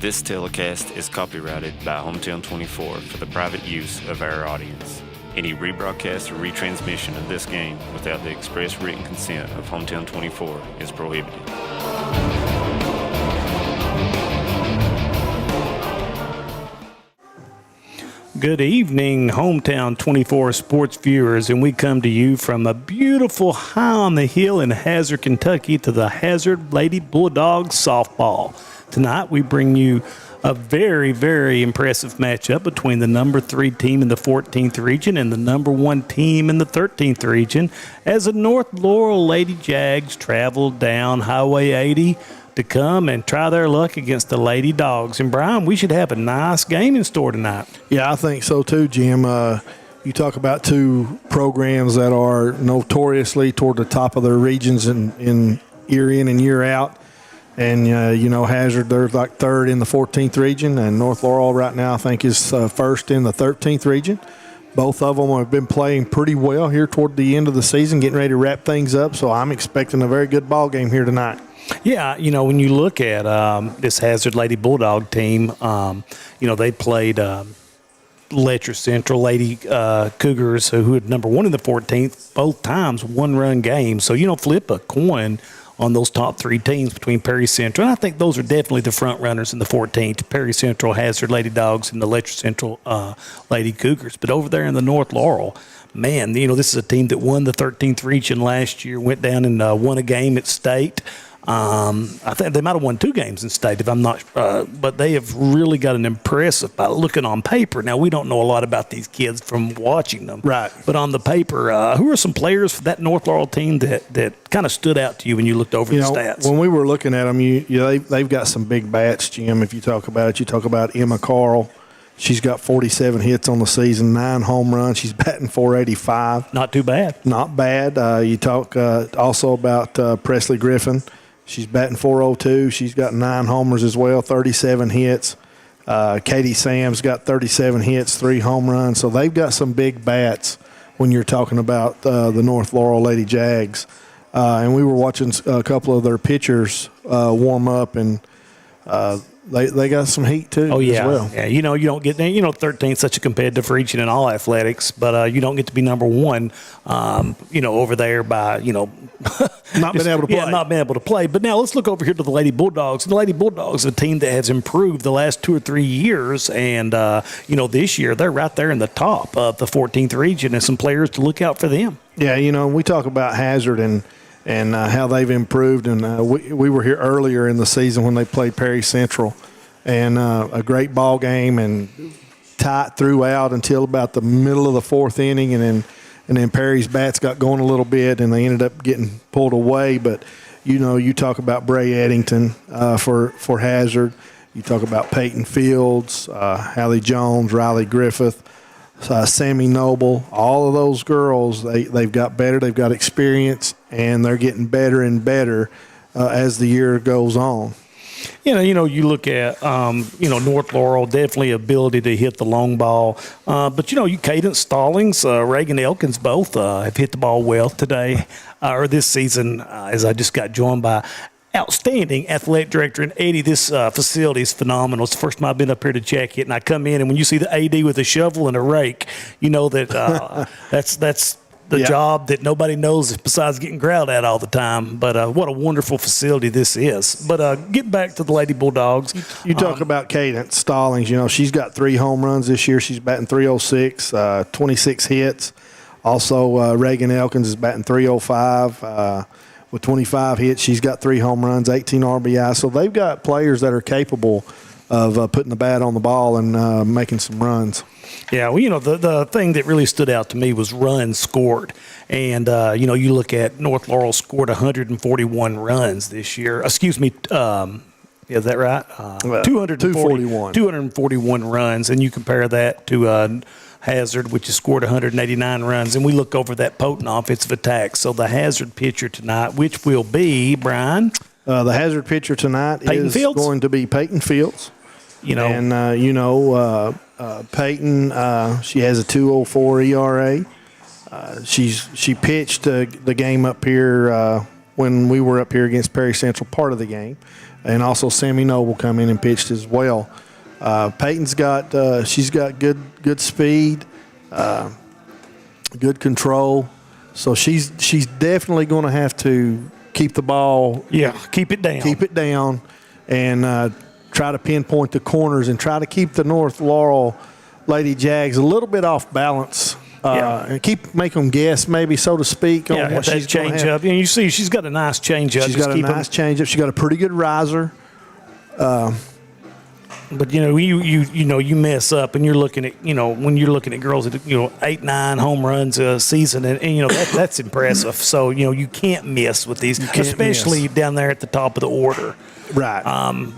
This telecast is copyrighted by Hometown 24 for the private use of our audience. Any rebroadcast or retransmission of this game without the express written consent of Hometown 24 is prohibited. Good evening, Hometown 24 sports viewers, and we come to you from a beautiful high on the hill in Hazard, Kentucky, to the Hazard Lady Bulldogs softball. Tonight we bring you a very, very impressive matchup between the number 3 team in the 14th region and the number 1 team in the 13th region as the North Laurel Lady Jags travel down Highway 80 to come and try their luck against the Lady Dogs. And, Brian, we should have a nice game in store tonight. Yeah, I think so too, Jim. You talk about two programs that are notoriously toward the top of their regions in year in and year out. And, Hazard, they're like third in the 14th region, and North Laurel right now I think is first in the 13th region. Both of them have been playing pretty well here toward the end of the season, getting ready to wrap things up. So I'm expecting a very good ball game here tonight. Yeah, when you look at this Hazard Lady Bulldog team, they played Letcher Central Lady Cougars, who had number 1 in the 14th, both times one-run games. So, flip a coin on those top 3 teams between Perry Central. And I think those are definitely the front runners in the 14th, Perry Central, Hazard Lady Dogs, and the Letcher Central Lady Cougars. But over there in the North Laurel, man, this is a team that won the 13th region last year, went down and won a game at state. I think they might have won 2 games in state, if I'm not, but they have really got an impressive by looking on paper. Now, we don't know a lot about these kids from watching them. Right. But on the paper, who are some players for that North Laurel team that kind of stood out to you when you looked over the stats? When we were looking at them, they've got some big bats, Jim. If you talk about it, you talk about Emma Carl. She's got 47 hits on the season, 9 home runs. She's batting .485. Not too bad. Not bad. You talk also about Presley Griffin. She's batting .402. She's got 9 homers as well, 37 hits. Katie Sam's got 37 hits, 3 home runs. So they've got some big bats when you're talking about the North Laurel Lady Jags. And we were watching a couple of their pitchers warm up, and they got some heat too. Oh, yeah. As well. Yeah, you don't get 13th, such a competitive region in all athletics, but you don't get to be number 1, over there by, not being able to play. Yeah, not being able to play. But now let's look over here to the Lady Bulldogs. The Lady Bulldogs, a team that has improved the last 2 or 3 years, and, this year they're right there in the top of the 14th region, and some players to look out for them. Yeah, we talk about Hazard and how they've improved. And we were here earlier in the season when they played Perry Central, and a great ball game and tight throughout until about the middle of the 4th inning, and then Perry's bats got going a little bit, and they ended up getting pulled away. But you talk about Bray Eddington for Hazard. You talk about Peyton Fields, Hallie Jones, Riley Griffith, Sammy Noble. All of those girls, they've got better. They've got experience, and they're getting better and better as the year goes on. You look at, North Laurel, definitely ability to hit the long ball. But, Cadence Stallings, Reagan Elkins both have hit the ball well today or this season, as I just got joined by outstanding athletic director. And Eddie, this facility is phenomenal. It's the first time I've been up here to check it, and I come in, and when you see the AD with a shovel and a rake, you know that that's the job that nobody knows besides getting growled at all the time. But what a wonderful facility this is. But get back to the Lady Bulldogs. You talk about Cadence Stallings. She's got 3 home runs this year. She's batting .306, 26 hits. Also, Reagan Elkins is batting .305 with 25 hits. She's got 3 home runs, 18 RBI. So they've got players that are capable of putting the bat on the ball and making some runs. Yeah, well, the thing that really stood out to me was runs scored. And, you look at North Laurel scored 141 runs this year. Excuse me, is that right? 241 runs. And you compare that to Hazard, which has scored 189 runs. And we look over that potent offensive attack. So the Hazard pitcher tonight, which will be, Brian? The Hazard pitcher tonight is going to be Peyton Fields. And, Peyton, she has a 2.04 ERA. She pitched the game up here when we were up here against Perry Central part of the game. And also Sammy Noble come in and pitched as well. Peyton's got she's got good speed, good control. So she's definitely going to have to keep the ball. Yeah, keep it down. And try to pinpoint the corners and try to keep the North Laurel Lady Jags a little bit off balance. And make them guess, maybe, so to speak, on what she's going to change have. up. And you see, she's got a nice change up. She's got a nice change up. She's got a pretty good riser. But you mess up, and you're looking at when you're looking at girls that 8-9 home runs a season, and that's impressive. So you can't miss with these, especially down there at the top of the order. Right.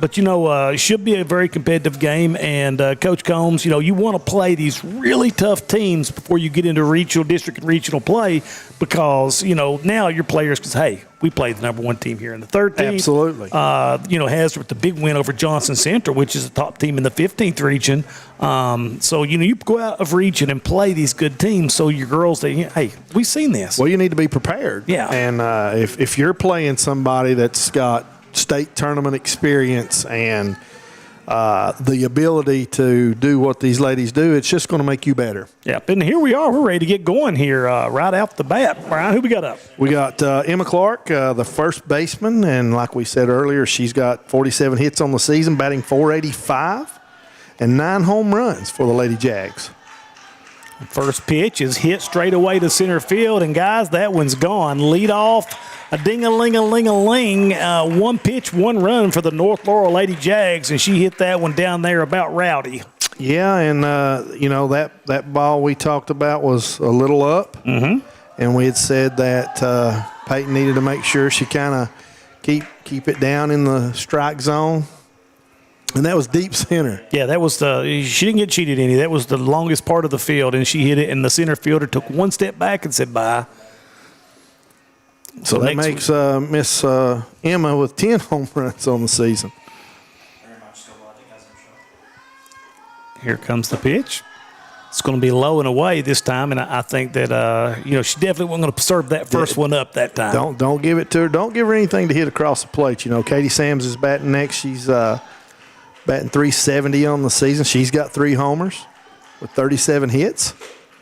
But it should be a very competitive game. And Coach Combs, you want to play these really tough teams before you get into regional, district, and regional play, because now your players can say, hey, we played the number one team here in the 13th. Absolutely. Hazard with the big win over Johnson Central, which is the top team in the 15th region. So you go out of region and play these good teams. So your girls, hey, we've seen this. Well, you need to be prepared. Yeah. And if you're playing somebody that's got state tournament experience and the ability to do what these ladies do, it's just going to make you better. Yep, and here we are. We're ready to get going here right off the bat. Brian, who we got up? We got Emma Clark, the first baseman, and like we said earlier, she's got 47 hits on the season, batting .485, and 9 home runs for the Lady Jags. First pitch is hit straight away to center field, and guys, that one's gone. Lead off. A ding-a-ling-a-ling-a-ling, one pitch, one run for the North Laurel Lady Jags, and she hit that one down there about Rowdy. Yeah, and, that ball we talked about was a little up, and we had said that Peyton needed to make sure she kind of keep it down in the strike zone, and that was deep center. Yeah, that was she didn't get cheated any. That was the longest part of the field, and she hit it, and the center fielder took one step back and said bye. So that makes Miss Emma with 10 home runs on the season. Here comes the pitch. It's going to be low and away this time, and I think that she definitely wasn't going to serve that first one up that time. Don't give it to her. Don't give her anything to hit across the plate. Katie Sams is batting next. She's batting .370 on the season. She's got 3 homers with 37 hits.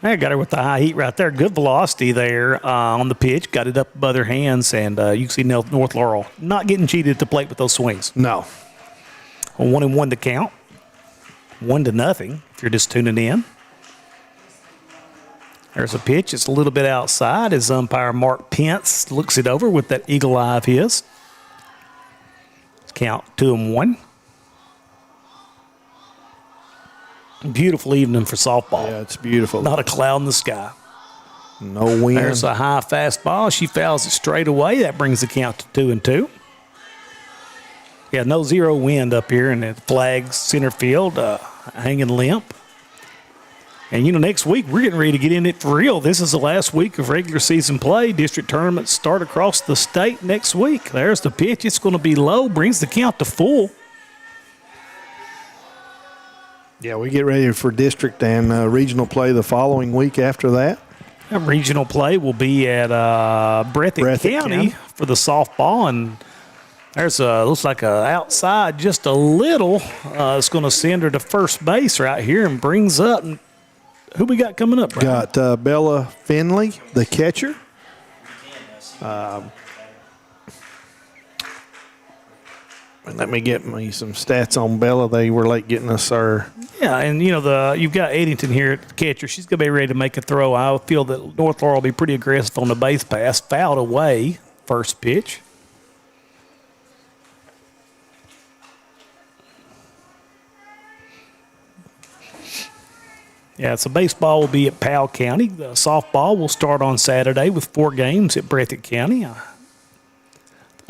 I got her with the high heat right there. Good velocity there on the pitch. Got it up above their hands, and you can see North Laurel not getting cheated at the plate with those swings. No. 1-1 to count. 1-0 if you're just tuning in. There's a pitch. It's a little bit outside as umpire Mark Pence looks it over with that eagle eye of his. Count 2-1. Beautiful evening for softball. Yeah, it's beautiful. Not a cloud in the sky. No wind. There's a high fastball. She fouls it straight away. That brings the count to 2-2. Yeah, no zero wind up here, and it flags center field, hanging limp. And, next week we're getting ready to get in it for real. This is the last week of regular season play. District tournaments start across the state next week. There's the pitch. It's going to be low, brings the count to full. Yeah, we get ready for district and regional play the following week after that. Regional play will be at Breathitt County for the softball, and there's looks like outside just a little. It's going to send her to first base right here and brings up. Who we got coming up, Brian? Got Bella Finley, the catcher. Let me get me some stats on Bella. They were late getting us our. Yeah, and you've got Eddington here at the catcher. She's going to be ready to make a throw. I feel that North Laurel will be pretty aggressive on the base pass. Fouled away, first pitch. Yeah, so baseball will be at Powell County. The softball will start on Saturday with 4 games at Breathitt County.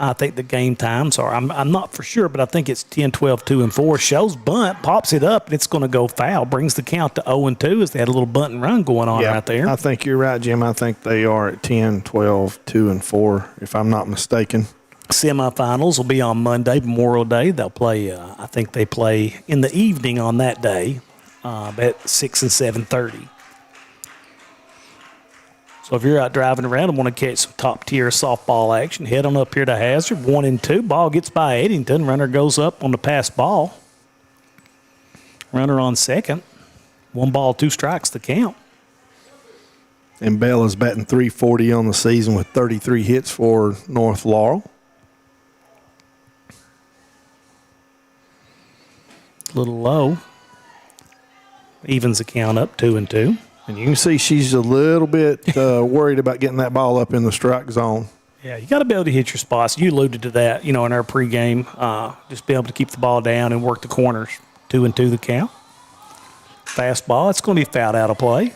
I think the game times are, I'm not for sure, but I think it's 10, 12, 2, and 4. Shows bunt, pops it up, and it's going to go foul. Brings the count to 0-2 as they had a little bunt and run going on right there. I think you're right, Jim. I think they are at 10, 12, 2, and 4, if I'm not mistaken. Semifinals will be on Monday, Memorial Day. They'll play, I think they play in the evening on that day at 6 and 7:30. So if you're out driving around and want to catch some top-tier softball action, head on up here to Hazard. 1-2. Ball gets by Eddington. Runner goes up on the pass ball. Runner on second. 1 ball, 2 strikes to count. And Bella's batting .340 on the season with 33 hits for North Laurel. A little low. Evens the count up 2-2. And you can see she's a little bit worried about getting that ball up in the strike zone. Yeah, you got to be able to hit your spots. You alluded to that, in our pregame. Just be able to keep the ball down and work the corners. 2-2 the count. Fastball. It's going to be fouled out of play.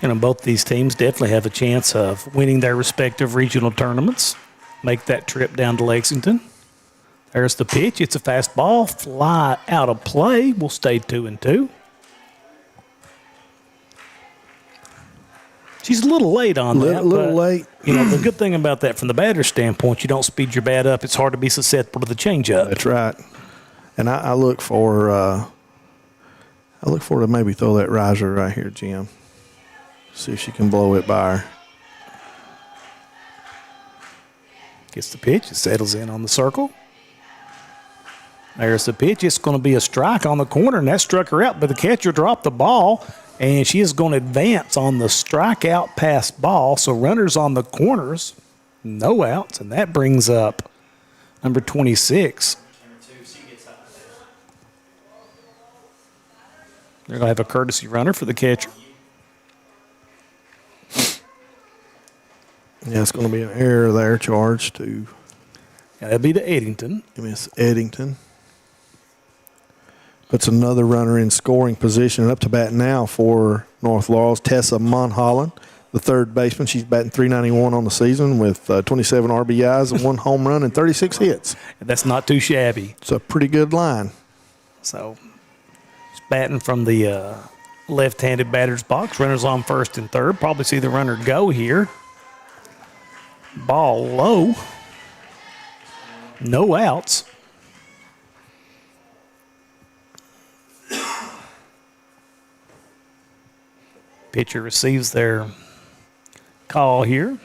And both these teams definitely have a chance of winning their respective regional tournaments. Make that trip down to Lexington. There's the pitch. It's a fastball. Fly out of play. We'll stay 2-2. She's a little late on that. A little late. The good thing about that, from the batter's standpoint, you don't speed your bat up. It's hard to be susceptible to the changeup. That's right. And I look for to maybe throw that riser right here, Jim. See if she can blow it by her. Gets the pitch. It settles in on the circle. There's the pitch. It's going to be a strike on the corner, and that struck her out. But the catcher dropped the ball, and she is going to advance on the strikeout pass ball. So runners on the corners, no outs, and that brings up number 26. They're going to have a courtesy runner for the catcher. Yeah, it's going to be an error there, charged to. That'd be to Eddington. Miss Eddington. Puts another runner in scoring position. Up to bat now for North Laurel's Tessa Monholland, the third baseman. She's batting .391 on the season with 27 RBIs and 1 home run and 36 hits. That's not too shabby. It's a pretty good line. So she's batting from the left-handed batter's box. Runners on first and third. Probably see the runner go here. Ball low. No outs. Pitcher receives their call here.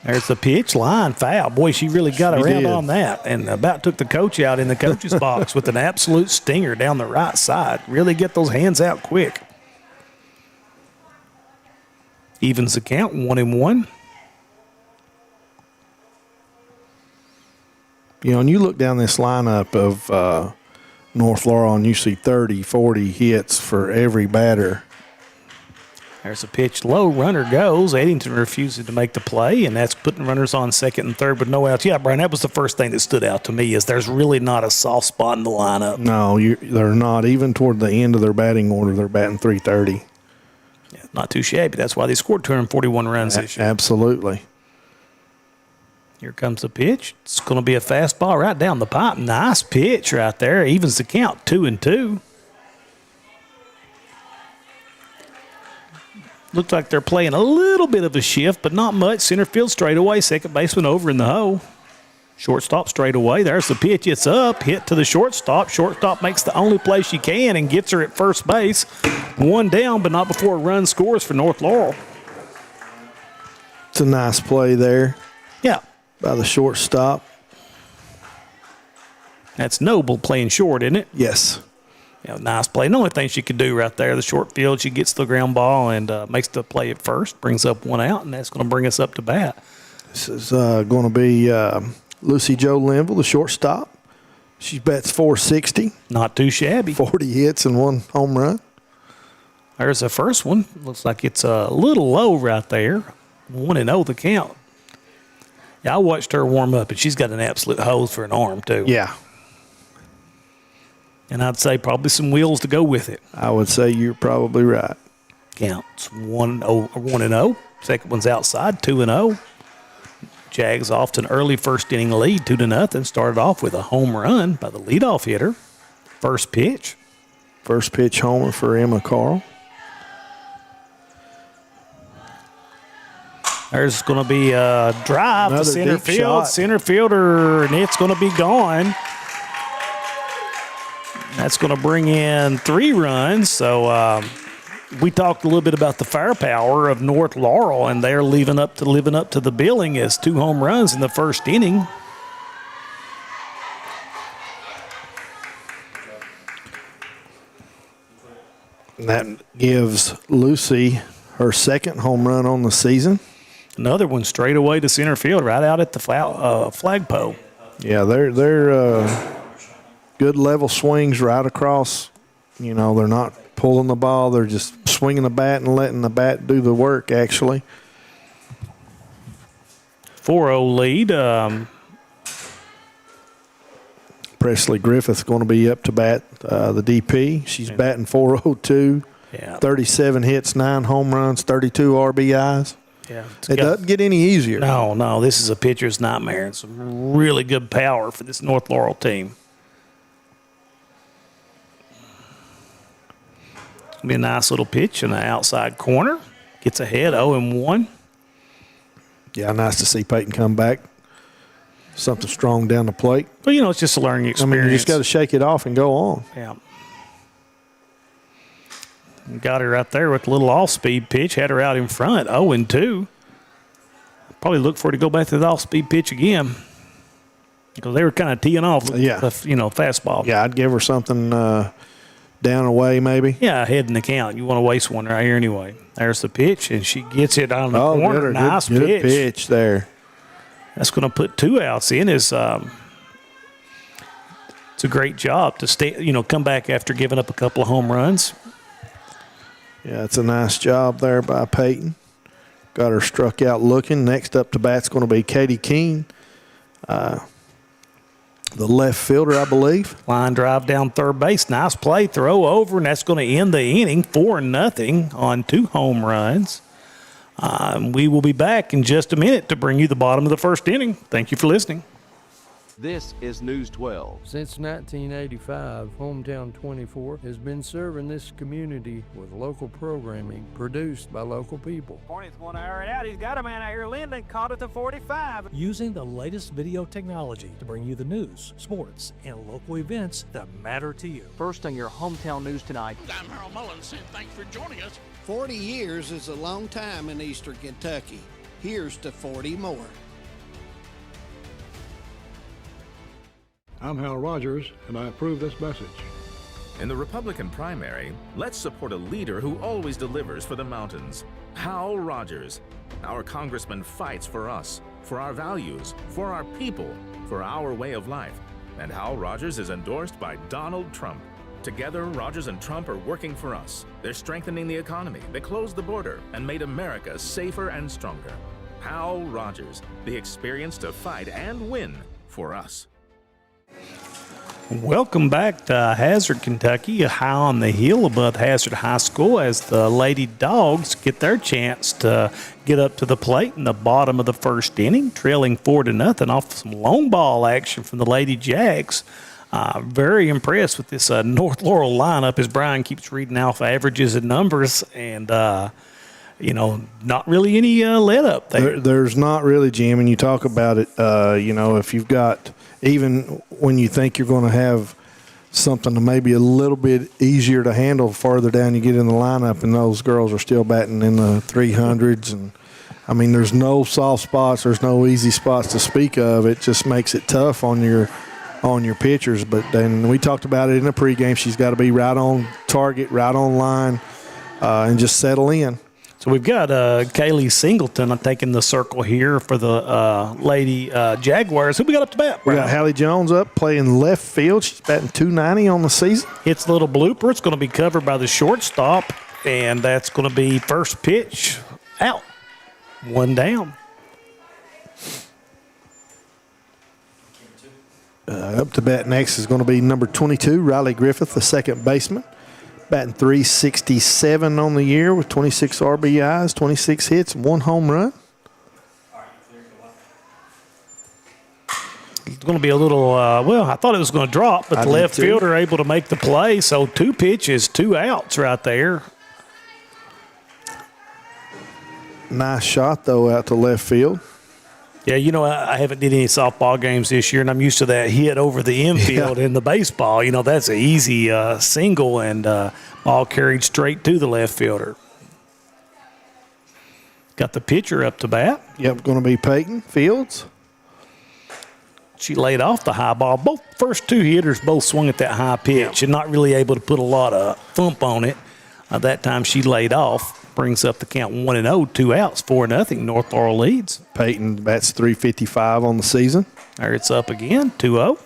There's the pitch. Line foul. Boy, she really got around on that and about took the coach out in the coach's box with an absolute stinger down the right side. Really get those hands out quick. Evens the count, 1-1. And you look down this lineup of North Laurel and you see 30, 40 hits for every batter. There's a pitch low. Runner goes. Eddington refuses to make the play, and that's putting runners on second and third with no outs. Yeah, Brian, that was the first thing that stood out to me is there's really not a soft spot in the lineup. No, they're not. Even toward the end of their batting order, they're batting .330. Yeah, not too shabby. That's why they scored 241 runs this year. Absolutely. Here comes the pitch. It's going to be a fastball right down the pipe. Nice pitch right there. Evens the count, 2-2. Looks like they're playing a little bit of a shift, but not much. Center field straight away. Second baseman over in the hole. Shortstop straight away. There's the pitch. It's up. Hit to the shortstop. Shortstop makes the only play she can and gets her at first base. 1 down, but not before a run scores for North Laurel. It's a nice play there. Yeah. By the shortstop. That's Noble playing short, isn't it? Yes. Nice play. The only thing she could do right there, the short field, she gets the ground ball and makes the play at first, brings up 1 out, and that's going to bring us up to bat. This is going to be Lucy Jo Linville, the shortstop. She bats .460. Not too shabby. 40 hits and 1 home run. There's the first one. Looks like it's a little low right there. 1-0 the count. Yeah, I watched her warm up, and she's got an absolute hose for an arm, too. Yeah. And I'd say probably some wheels to go with it. I would say you're probably right. Counts 1-0. Second one's outside, 2-0. Jags off to an early first inning lead, 2-0. Started off with a home run by the leadoff hitter. First pitch. First pitch homer for Emma Carl. There's going to be a drive Another to center deep field. shot. Center fielder, and it's going to be gone. That's going to bring in 3 runs. So we talked a little bit about the firepower of North Laurel, and they're living up to the billing as 2 home runs in the first inning. That gives Lucy her 2nd home run on the season. Another one straight away to center field, right out at the flagpole. Yeah, they're good level swings right across. You know, they're not pulling the ball. They're just swinging the bat and letting the bat do the work, actually. 4-0 lead. Presley Griffith's going to be up to bat, the DP. She's batting .402, 37 hits, 9 home runs, 32 RBIs. Yeah, it doesn't get any easier. No, this is a pitcher's nightmare. It's really good power for this North Laurel team. It'll be a nice little pitch in the outside corner. Gets ahead, 0-1. Yeah, nice to see Peyton come back. Something strong down the plate. Well, you know, it's just a learning experience. I mean, you just got to shake it off and go on. Yeah. Got her right there with a little off-speed pitch. Had her out in front, 0-2. Probably look for her to go back to the off-speed pitch again because they were kind of teeing off the fastball. Yeah, I'd give her something down away maybe. Yeah, ahead in the count. You want to waste one right here anyway. There's the pitch, and she gets it on the corner. Nice pitch. Good pitch there. That's going to put 2 outs in. It's a great job to stay. Come back after giving up a couple of home runs. Yeah, it's a nice job there by Peyton. Got her struck out looking. Next up to bat's going to be Katie Keene, the left fielder, I believe. Line drive down third base. Nice play. Throw over, and that's going to end the inning 4-0 on 2 home runs. We will be back in just a minute to bring you the bottom of the first inning. Thank you for listening. This is News 12. Since 1985, Hometown 24 has been serving this community with local programming produced by local people. Hornets want to air it out. He's got a man out here. Linden caught it to 45. Using the latest video technology to bring you the news, sports, and local events that matter to you. First on your Hometown News tonight. I'm Harold Mullins, and thanks for joining us. 40 years is a long time in Eastern Kentucky. Here's to 40 more. I'm Hal Rogers, and I approve this message. In the Republican primary, let's support a leader who always delivers for the mountains. Hal Rogers. Our congressman fights for us, for our values, for our people, for our way of life. And Hal Rogers is endorsed by Donald Trump. Together, Rogers and Trump are working for us. They're strengthening the economy, they closed the border, and made America safer and stronger. Hal Rogers, the experience to fight and win for us. Welcome back to Hazard, Kentucky, high on the hill above Hazard High School as the Lady Dogs get their chance to get up to the plate in the bottom of the first inning, trailing 4-0 off some long ball action from the Lady Jags. Very impressed with this North Laurel lineup as Brian keeps reading off averages and numbers, and not really any let up there. There's not really, Jim, and you talk about it, if you've got, even when you think you're going to have something to maybe a little bit easier to handle farther down you get in the lineup, and those girls are still batting in the 300s. And, I mean, there's no soft spots. There's no easy spots to speak of. It just makes it tough on your pitchers. But then we talked about it in the pregame. She's got to be right on target, right on line, and just settle in. So we've got Kaylee Singleton taking the circle here for the Lady Jaguars. Who we got up to bat? We got Hallie Jones up playing left field. She's batting .290 on the season. Hits a little blooper. It's going to be covered by the shortstop, and that's going to be first pitch out. 1 down. Up to bat next is going to be number 22, Riley Griffith, the second baseman. Batting .367 on the year with 26 RBIs, 26 hits, and 1 home run. It's going to be a little, I thought it was going to drop, but the left fielder able to make the play. So 2 pitches, 2 outs right there. Nice shot, though, out to left field. Yeah, you know, I haven't did any softball games this year, and I'm used to that hit over the infield in the baseball. You know, that's an easy single and ball carried straight to the left fielder. Got the pitcher up to bat. Yep, going to be Peyton Fields. She laid off the high ball. Both first two hitters both swung at that high pitch and not really able to put a lot of thump on it. That time she laid off. Brings up the count 1-0, 2 outs, 4-0. North Laurel leads. Peyton bats .355 on the season. There it's up again, 2-0.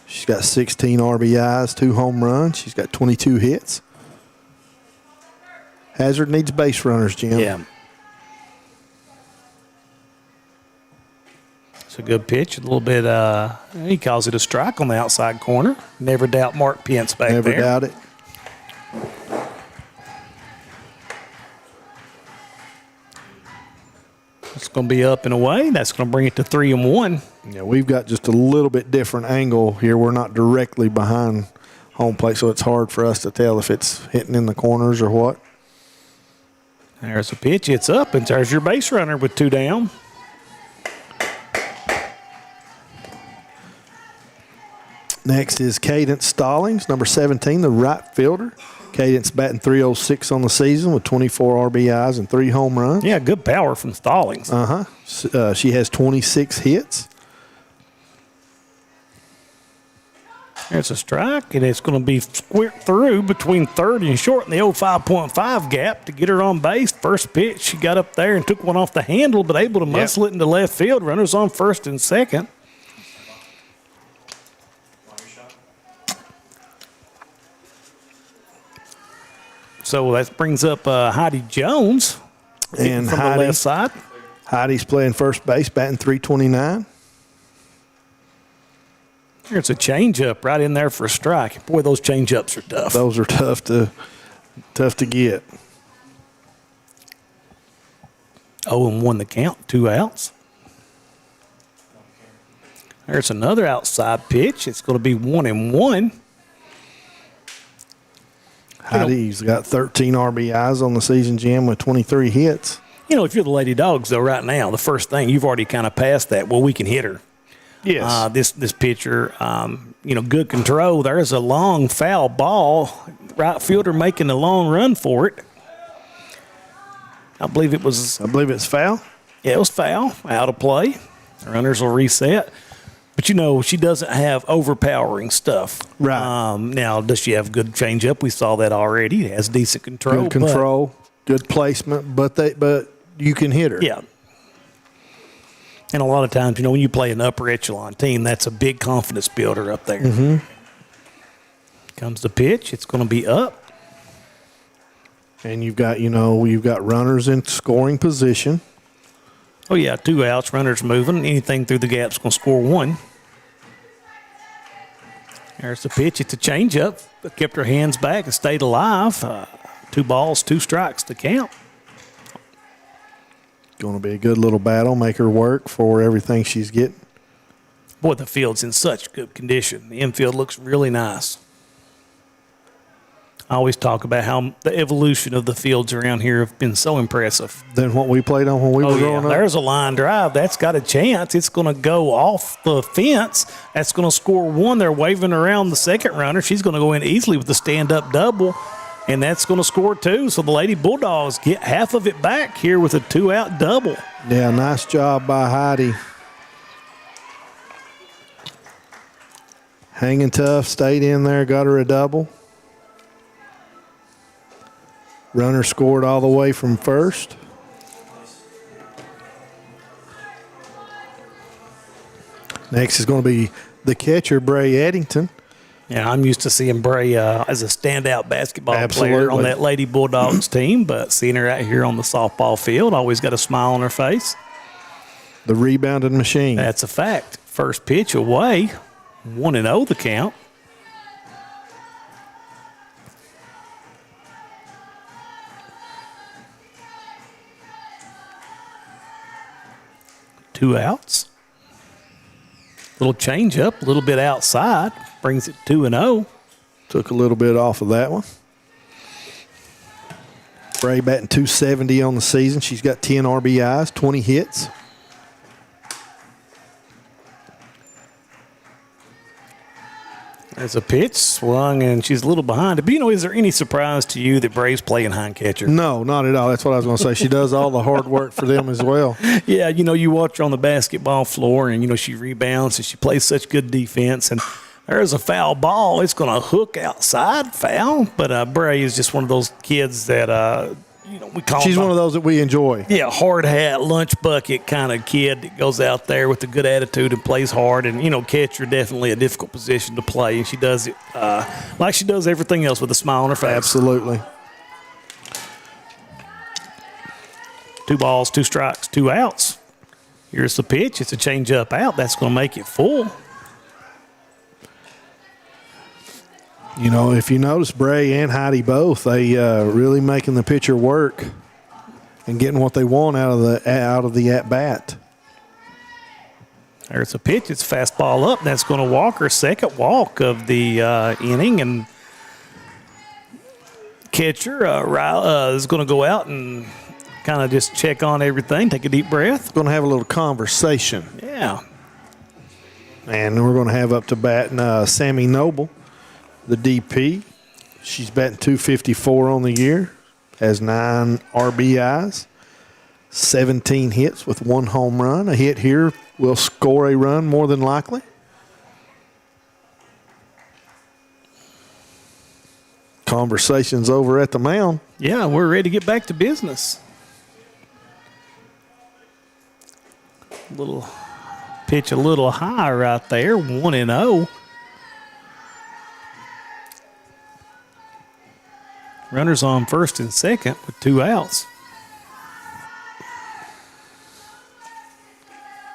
She's got 16 RBIs, 2 home runs. She's got 22 hits. Hazard needs base runners, Jim. Yeah. It's a good pitch. A little bit, he calls it a strike on the outside corner. Never doubt Mark Pence back there. Never doubt it. It's going to be up and away. That's going to bring it to 3-1. Yeah, we've got just a little bit different angle here. We're not directly behind home plate, so it's hard for us to tell if it's hitting in the corners or what. There's a pitch. It's up, and there's your base runner with 2 down. Next is Cadence Stallings, number 17, the right fielder. Cadence batting .306 on the season with 24 RBIs and 3 home runs. Yeah, good power from Stallings. She has 26 hits. There's a strike, and it's going to be squared through between third and short in the 5.5 gap to get her on base. First pitch, she got up there and took one off the handle, but able to muscle it into left field. Runners on first and second. So that brings up Heidi Jones and from Heidi, the left side. Heidi's playing first base, batting .329. There's a changeup right in there for a strike. Boy, those changeups are tough. Those are tough to get. 0-1 the count, 2 outs. There's another outside pitch. It's going to be 1-1. Heidi's got 13 RBIs on the season, Jim, with 23 hits. You know, if you're the Lady Dogs, though, right now, the first thing, you've already kind of passed that. Well, we can hit her. Yes. This pitcher, good control. There's a long foul ball. Right fielder making a long run for it. I believe it's foul. Yeah, it was foul. Out of play. The runners will reset. But, she doesn't have overpowering stuff. Right. Now, does she have good changeup? We saw that already. It has decent control. Good control, good placement, but you can hit her. Yeah. And a lot of times, when you play an upper echelon team, that's a big confidence builder up there. Mm-hmm. Comes the pitch. It's going to be up. And you've got runners in scoring position. Oh, yeah, 2 outs, runners moving. Anything through the gap's going to score 1. There's the pitch. It's a changeup. But kept her hands back and stayed alive. 2 balls, 2 strikes to count. Going to be a good little battle. Make her work for everything she's getting. Boy, the field's in such good condition. The infield looks really nice. I always talk about how the evolution of the fields around here have been so impressive. Than what we played on when we were growing up. There's a line drive. That's got a chance. It's going to go off the fence. That's going to score 1. They're waving around the second runner. She's going to go in easily with the stand-up double, and that's going to score 2. So the Lady Bulldogs get half of it back here with a 2-out double. Yeah, nice job by Heidi. Hanging tough, stayed in there, got her a double. Runner scored all the way from first. Next is going to be the catcher, Bray Eddington. Yeah, I'm used to seeing Bray as a standout basketball player on that Lady Bulldogs team, but seeing her out here on the softball field, always got a smile on her face. The rebounding machine. That's a fact. First pitch away, 1-0 the count. Two outs. Little change up, a little bit outside, brings it 2-0. Took a little bit off of that one. Bray batting .270 on the season. She's got 10 RBIs, 20 hits. There's a pitch swung, and she's a little behind it. But, is there any surprise to you that Bray's playing hind catcher? No, not at all. That's what I was going to say. She does all the hard work for them as well. Yeah, you watch her on the basketball floor, and, she rebounds, and she plays such good defense. And there's a foul ball. It's going to hook outside, foul. But Bray is just one of those kids that we call She's one of those that we enjoy. Yeah, hard hat, lunch bucket kind of kid that goes out there with a good attitude and plays hard. And, catcher, definitely a difficult position to play. And she does it like she does everything else with a smile on her face. Absolutely. 2 balls, 2 strikes, 2 outs. Here's the pitch. It's a change-up out. That's going to make it full. If you notice, Bray and Heidi both, they really making the pitcher work and getting what they want out of the at-bat. There's a pitch. It's a fastball up. That's going to walk her second walk of the inning. And catcher is going to go out and kind of just check on everything, take a deep breath. Going to have a little conversation. Yeah. And we're going to have up to bat Sammy Noble, the DP. She's batting .254 on the year, has 9 RBIs, 17 hits with 1 home run. A hit here will score a run more than likely. Conversations over at the mound. Yeah, we're ready to get back to business. Little pitch a little high right there, 1-0. Runners on first and second with 2 outs.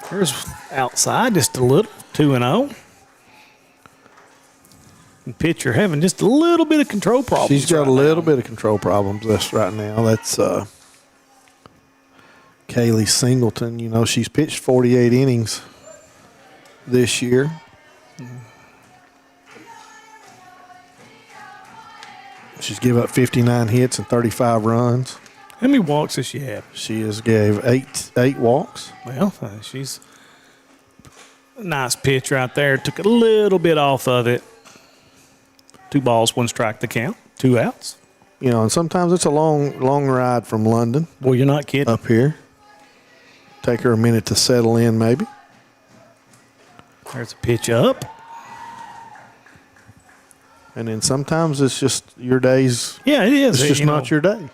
There's outside just a little, 2-0. And pitcher having just a little bit of control problems. She's got a little bit of control problems right now. That's Kaylee Singleton. She's pitched 48 innings this year. She's given up 59 hits and 35 runs. How many walks does she have? She has gave eight walks. Well, she's a nice pitch right there. Took a little bit off of it. 2 balls, 1 strike to count. 2 outs. And sometimes it's a long ride from London. Well, you're not kidding. Up here. Take her a minute to settle in, maybe. There's a pitch up. And then sometimes it's just your days. Yeah, it is. It's just not your day.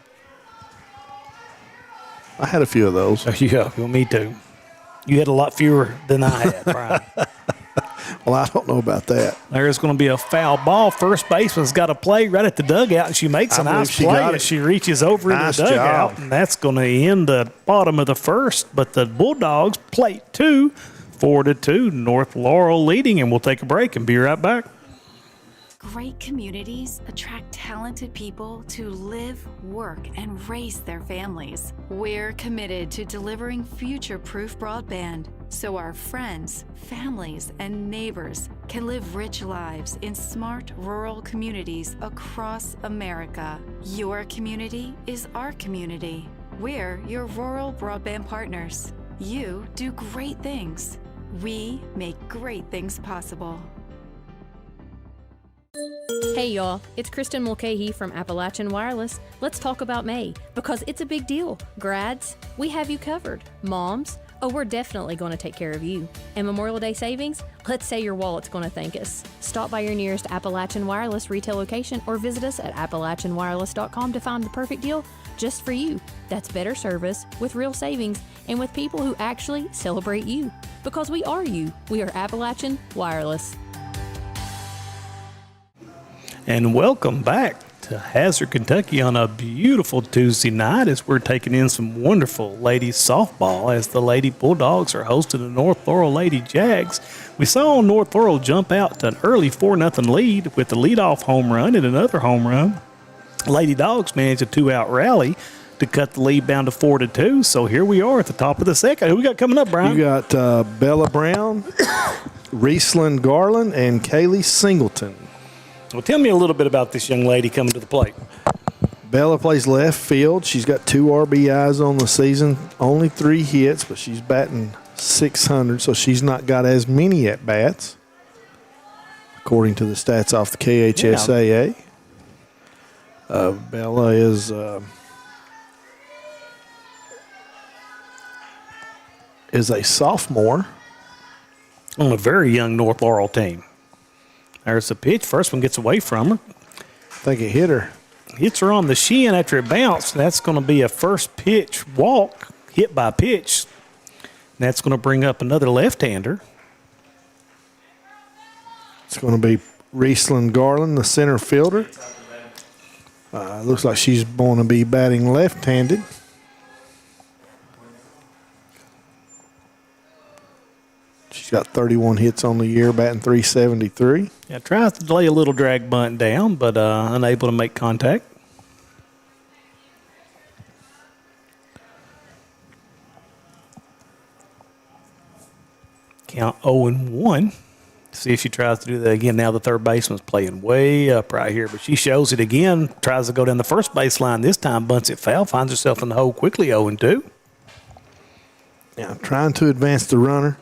I had a few of those. Yeah, well, me too. You had a lot fewer than I had, Brian. Well, I don't know about that. There's going to be a foul ball. First baseman's got to play right at the dugout, and she makes a nice play as she reaches over nice in the dugout. job. And that's going to end the bottom of the first. But the Bulldogs plate 2, 4-2. North Laurel leading, and we'll take a break and be right back. Great communities attract talented people to live, work, and raise their families. We're committed to delivering future-proof broadband so our friends, families, and neighbors can live rich lives in smart rural communities across America. Your community is our community. We're your rural broadband partners. You do great things. We make great things possible. Hey y'all, it's Kristen Mulcahy from Appalachian Wireless. Let's talk about May, because it's a big deal. Grads, we have you covered. Moms, we're definitely going to take care of you. And Memorial Day savings, let's say your wallet's going to thank us. Stop by your nearest Appalachian Wireless retail location or visit us at AppalachianWireless.com to find the perfect deal just for you. That's better service with real savings and with people who actually celebrate you. Because we are you. We are Appalachian Wireless. And welcome back to Hazard, Kentucky on a beautiful Tuesday night as we're taking in some wonderful ladies softball as the Lady Bulldogs are hosting the North Laurel Lady Jags. We saw North Laurel jump out to an early 4-0 lead with the leadoff home run and another home run. Lady Dogs managed a 2-out rally to cut the lead down to 4-2. So here we are at the top of the second. Who we got coming up, Brian? You got Bella Brown, Riesland Garland, and Kaylee Singleton. Well, tell me a little bit about this young lady coming to the plate. Bella plays left field. She's got 2 RBIs on the season, only 3 hits, but she's batting .600, so she's not got as many at-bats, according to the stats off the KHSAA. Bella is a sophomore on a very young North Laurel team. There's the pitch. First one gets away from her. I think it hit her. Hits her on the shin after it bounced. That's going to be a first pitch walk, hit by pitch. That's going to bring up another left-hander. It's going to be Riesland Garland, the center fielder. Looks like she's going to be batting left-handed. She's got 31 hits on the year, batting .373. Yeah, tries to lay a little drag bunt down, but unable to make contact. Count 0-1. See if she tries to do that again. Now the third baseman's playing way up right here, but she shows it again. Tries to go down the first baseline this time, bunts it foul, finds herself in the hole quickly, 0-2. Yeah, trying to advance the runner.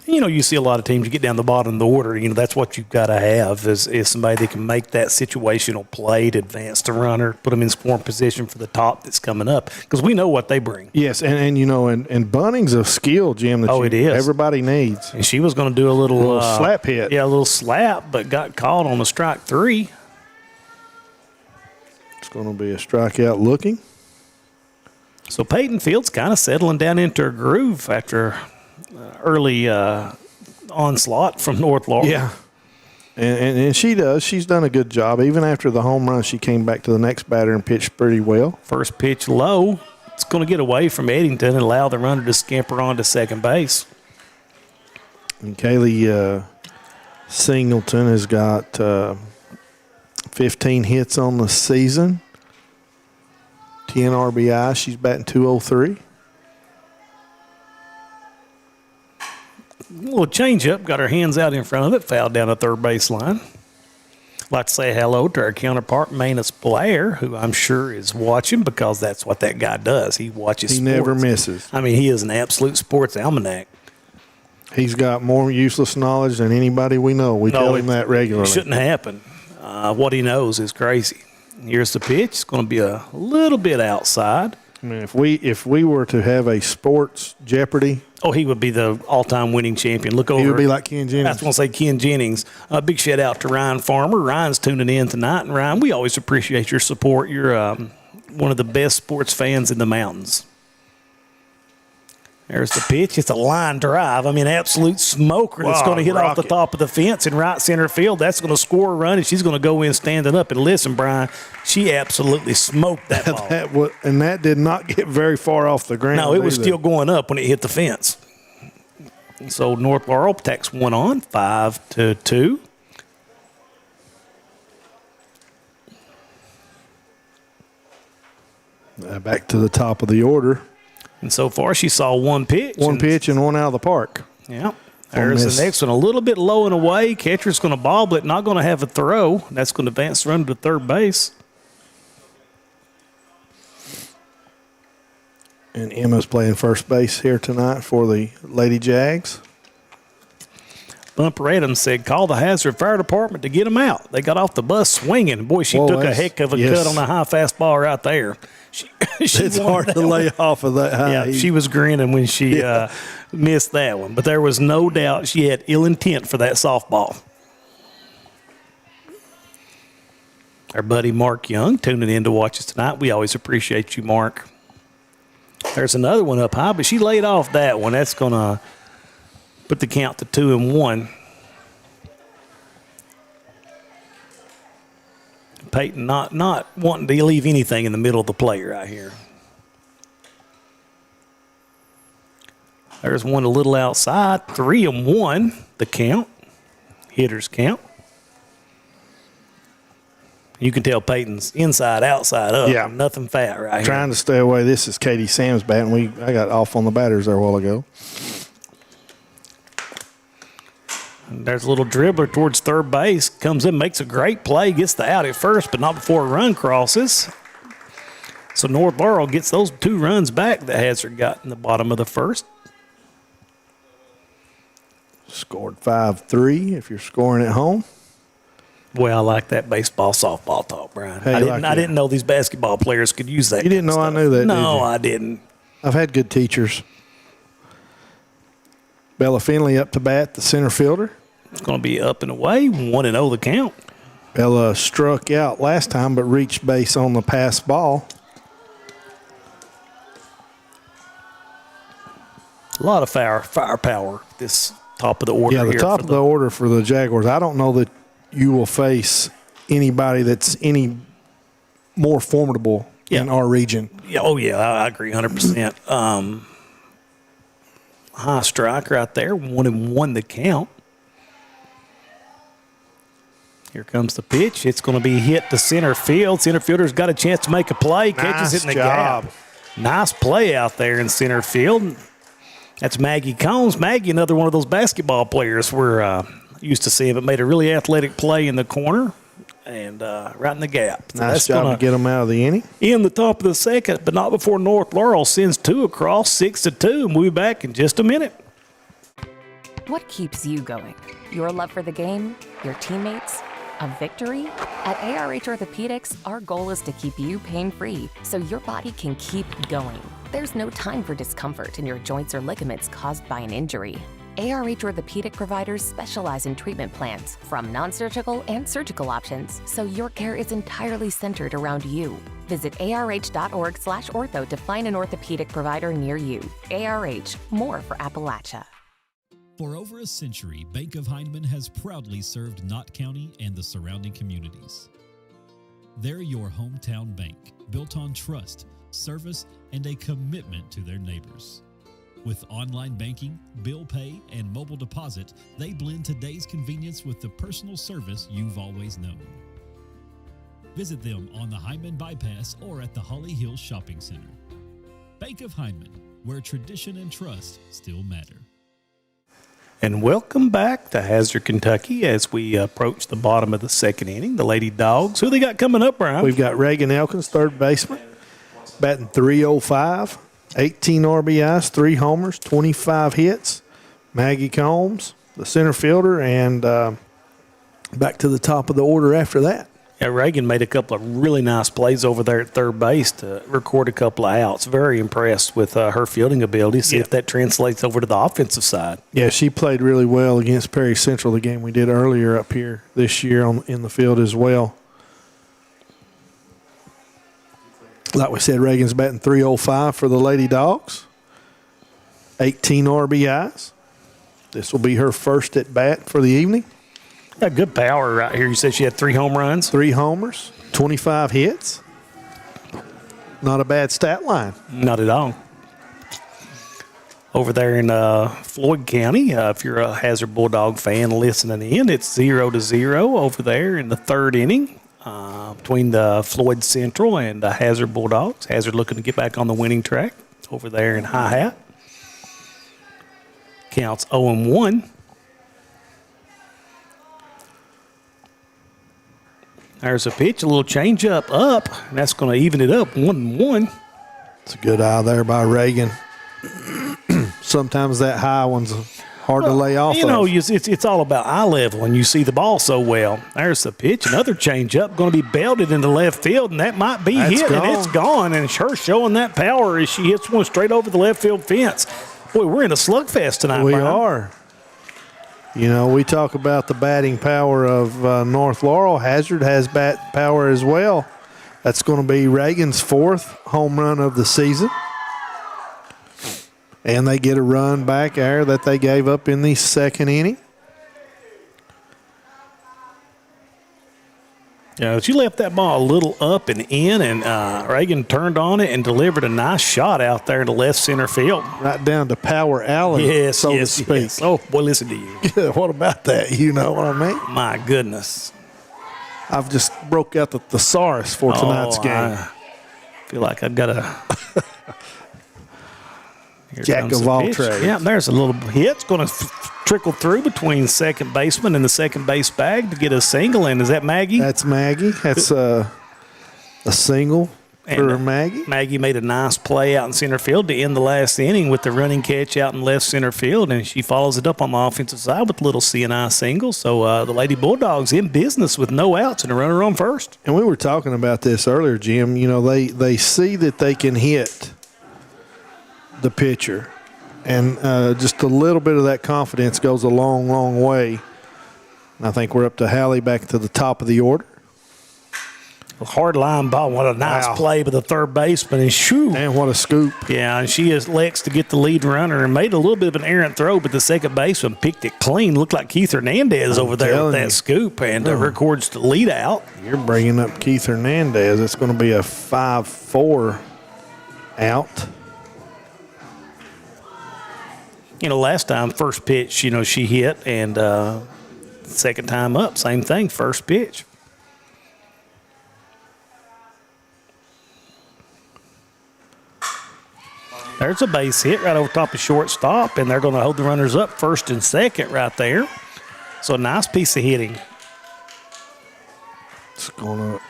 You know, you see a lot of teams, you get down the bottom of the order, you know, that's what you've got to have is somebody that can make that situational play to advance the runner, put them in scoring position for the top that's coming up, because we know what they bring. Yes, and you know, and bunting's a skill, Jim, that it is. Everybody needs. And she was going to do a little slap hit. Yeah, a little slap, but got caught on the strike 3. It's going to be a strikeout looking. So Peyton Fields kind of settling down into her groove after early onslaught from North Laurel. Yeah. And she does. She's done a good job. Even after the home run, she came back to the next batter and pitched pretty well. First pitch low. It's going to get away from Eddington and allow the runner to scamper on to second base. And Kaylee Singleton has got 15 hits on the season, 10 RBI. She's batting .203. Little change-up, got her hands out in front of it, fouled down the third base line. Like to say hello to our counterpart, Manus Blair, who I'm sure is watching because that's what that guy does. He watches sports. He never misses. I mean, he is an absolute sports almanac. He's got more useless knowledge than anybody we know. We tell him that regularly. It shouldn't happen. What he knows is crazy. Here's the pitch. It's going to be a little bit outside. I mean, if we were to have a sports Jeopardy, he would be the all-time winning champion. Look over. He would be like Ken Jennings. I was going to say Ken Jennings. A big shout out to Ryan Farmer. Ryan's tuning in tonight, and Ryan, we always appreciate your support. You're one of the best sports fans in the mountains. There's the pitch. It's a line drive. I mean, absolute smoker that's going to hit off the top of the fence in right center field. That's going to score a run, and she's going to go in standing up. And listen, Brian, she absolutely smoked that ball. That did not get very far off the ground. No, it was still going up when it hit the fence. So North Laurel tacks one on, 5-2. Back to the top of the order. And so far, she saw one pitch. One pitch and one out of the park. Yeah. There's the next one. A little bit low and away. Catcher's going to bobble it, not going to have a throw. That's going to advance the run to third base. And Emma's playing first base here tonight for the Lady Jags. Bumper Adams said, call the Hazard Fire Department to get them out. They got off the bus swinging. Boy, she took a heck of a cut on a high fastball right there. It's hard to lay off of that high. Yeah, she was grinning when she missed that one. But there was no doubt she had ill intent for that softball. Our buddy Mark Young tuning in to watch us tonight. We always appreciate you, Mark. There's another one up high, but she laid off that one. That's going to put the count to 2-1. Peyton not wanting to leave anything in the middle of the plate right here. There's one a little outside. 3-1, the count. Hitters count. You can tell Peyton's inside, outside, up. Yeah. Nothing fat right here. Trying to stay away. This is Katie Sam's bat, and I got off on the batters there a while ago. And there's a little dribbler towards third base. Comes in, makes a great play, gets the out at first, but not before a run crosses. So North Laurel gets those 2 runs back that Hazard got in the bottom of the first. Scored 5-3 if you're scoring at home. Well, I like that baseball, softball talk, Brian. Hey, I didn't know these basketball players could use that. You didn't know I knew that, No, did you? I didn't. I've had good teachers. Bella Finley up to bat, the center fielder. It's going to be up and away, 1-0 the count. Bella struck out last time but reached base on the pass ball. A lot of firepower this top of the order. Yeah, the here top of the order for the Jaguars. I don't know that you will face anybody that's any more formidable in our region. Yeah, I agree 100%. High strike right there, 1-1 the count. Here comes the pitch. It's going to be hit to center field. Center fielder's got a chance to make a play. Catches it in the gap. Nice play out there in center field. That's Maggie Combs. Maggie, another one of those basketball players we're used to seeing, but made a really athletic play in the corner and right in the gap. So nice job to get them out of the inning. In the top of the second, but not before North Laurel sends 2 across, 6-2. And we'll be back in just a minute. What keeps you going? Your love for the game? Your teammates? A victory? At ARH Orthopedics, our goal is to keep you pain-free so your body can keep going. There's no time for discomfort in your joints or ligaments caused by an injury. ARH Orthopedic providers specialize in treatment plans, from non-surgical and surgical options, so your care is entirely centered around you. Visit arh.org/ortho to find an orthopedic provider near you. ARH, more for Appalachia. For over a century, Bank of Heinemann has proudly served Knott County and the surrounding communities. They're your hometown bank, built on trust, service, and a commitment to their neighbors. With online banking, bill pay, and mobile deposit, they blend today's convenience with the personal service you've always known. Visit them on the Hyman Bypass or at the Holly Hills Shopping Center. Bank of Hyman, where tradition and trust still matter. And welcome back to Hazard, Kentucky, as we approach the bottom of the second inning. The Lady Dogs, who they got coming up, Brian? We've got Reagan Elkins, third baseman, batting .305, 18 RBIs, 3 homers, 25 hits. Maggie Combs, the center fielder, and back to the top of the order after that. Yeah, Reagan made a couple of really nice plays over there at third base to record a couple of outs. Very impressed with her fielding ability. See if that translates over to the offensive side. Yeah, she played really well against Perry Central, the game we did earlier up here this year in the field as well. Like we said, Reagan's batting .305 for the Lady Dogs. 18 RBIs. This will be her first at bat for the evening. Got good power right here. You said she had 3 home runs? 3 homers, 25 hits. Not a bad stat line. Not at all. Over there in Floyd County, if you're a Hazard Bulldog fan listening in, it's 0-0 over there in the third inning between the Floyd Central and the Hazard Bulldogs. Hazard looking to get back on the winning track over there in High Hat. Counts 0-1. There's a pitch, a little change up, and that's going to even it up 1-1. It's a good eye there by Reagan. Sometimes that high one's hard to lay off. You know, it's all about eye level, and you see the ball so well. There's the pitch, another change up, going to be belted into left field, and that might be hit, and it's gone. And her showing that power as she hits one straight over the left field fence. Boy, we're in a slugfest tonight, We Brian. are. You know, we talk about the batting power of North Laurel. Hazard has bat power as well. That's going to be Reagan's 4th home run of the season. And they get a run back there that they gave up in the second inning. Yeah, she left that ball a little up and in, and Reagan turned on it and delivered a nice shot out there to left center field. Right down to Power Alley, so to speak. Yes. Oh, boy, listen to you. What about that? You know what I mean? My goodness. I've just broke out the thesaurus for tonight's game. I feel like I've got to Jack of all trades. Yeah, there's a little hit. It's going to trickle through between second baseman and the second base bag to get a single in. Is that Maggie? That's Maggie. That's a single for Maggie. Maggie made a nice play out in center field to end the last inning with the running catch out in left center field, and she follows it up on the offensive side with a little CNI single. So the Lady Bulldogs in business with no outs and a runner on first. And we were talking about this earlier, Jim. You know, they see that they can hit the pitcher, and just a little bit of that confidence goes a long, long way. I think we're up to Hallie back to the top of the order. A hard line ball. What a nice play by the third baseman. And shoo. And what a scoop. Yeah, and she elects to get the lead runner and made a little bit of an errant throw, but the second baseman picked it clean. Looked like Keith Hernandez over there with that scoop and records the lead out. You're bringing up Keith Hernandez. It's going to be a 5-4 out. You know, last time, first pitch, you know, she hit, and second time up, same thing, first pitch. There's a base hit right over top of shortstop, and they're going to hold the runners up first and second right there. So a nice piece of hitting. It's going to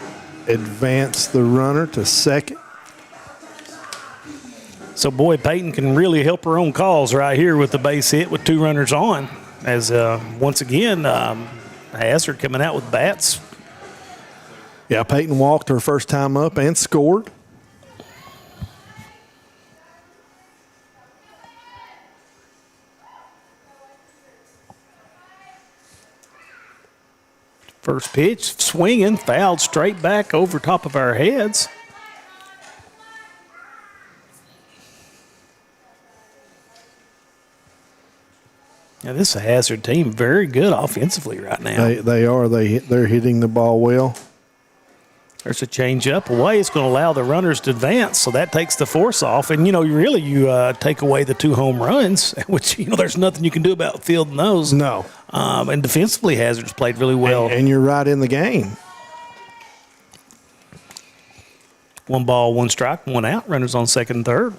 advance the runner to second. So, boy, Peyton can really help her own cause right here with the base hit with two runners on. As, once again, Hazard coming out with bats. Yeah, Peyton walked her first time up and scored. First pitch, swinging, fouled straight back over top of our heads. Now, this is a Hazard team, very good offensively right now. They are. They're hitting the ball well. There's a change-up away. It's going to allow the runners to advance, so that takes the force off. And, you know, you take away the 2 home runs, which, you know, there's nothing you can do about fielding those. No. And defensively, Hazard's played really well. And you're right in the game. 1 ball, 1 strike, 1 out. Runners on second and third.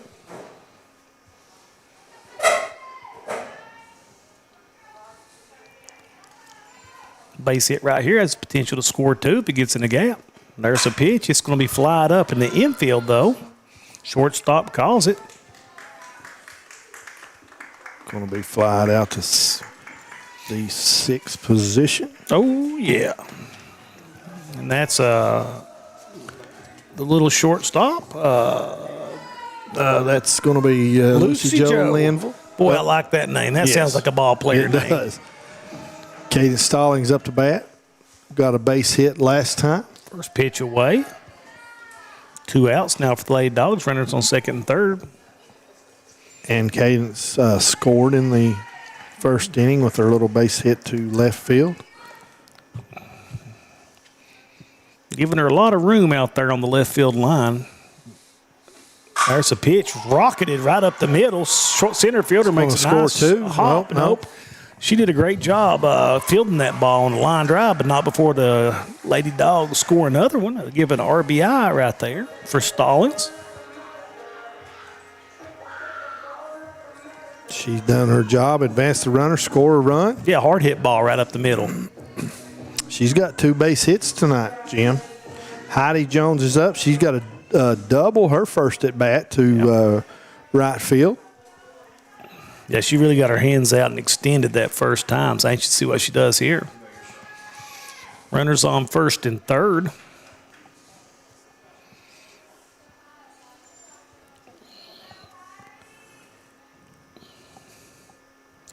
Base hit right here has potential to score 2 if it gets in the gap. There's a pitch. It's going to be flied up in the infield, though. Shortstop calls it. Going to be flied out to the 6th position. Oh, yeah. And that's the little shortstop. That's going to be Lucy Jo Linville. Boy, I like that name. That sounds like a ball player name. It does. Kaden Stallings up to bat. Got a base hit last time. First pitch away. 2 outs now for the Lady Dogs. Runners on second and third. And Cadence scored in the first inning with her little base hit to left field. Giving her a lot of room out there on the left field line. There's a pitch rocketed right up the middle. Short center fielder makes a nice hop. Nope. She did a great job fielding that ball on the line drive, but not before the Lady Dogs score another one. Give an RBI right there for Stallings. She's done her job, advanced the runner, score a run. Yeah, hard hit ball right up the middle. She's got 2 base hits tonight, Jim. Heidi Jones is up. She's got a double her first at bat to right field. Yeah, she really got her hands out and extended that first time. So I anxious to see what she does here. Runners on first and third.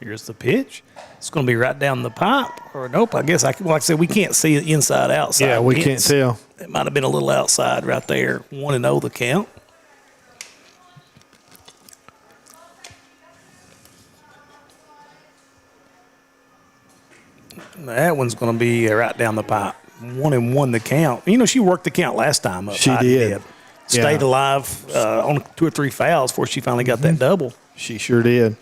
Here's the pitch. It's going to be right down the pipe. Or nope, I guess, like I said, we can't see it inside, outside. Yeah, we can't tell. It might have been a little outside right there. 1-0 the count. That one's going to be right down the pipe. 1-1 the count. You know, she worked the count last time up. She did. Stayed alive on 2 or 3 fouls before she finally got that double. She sure did.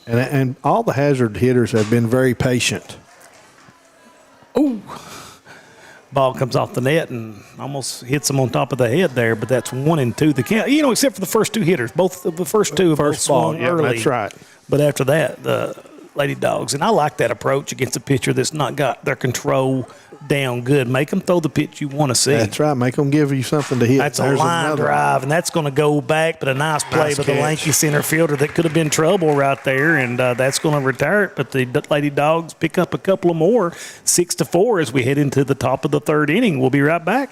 And all the Hazard hitters have been very patient. Oh, Ball comes off the net and almost hits him on top of the head there, but that's 1-2. The count, except for the first two hitters, both the first two have both swung early. That's right. But after that, the Lady Dogs, and I like that approach against a pitcher that's not got their control down good. Make them throw the pitch you want to see. That's right. Make them give you something to hit. That's a line drive, and that's going to go back, but a nice play by the lanky center fielder that could have been trouble right there, and that's going to retire it. But the Lady Dogs pick up a couple of more, 6-4 as we head into the top of the third inning. We'll be right back.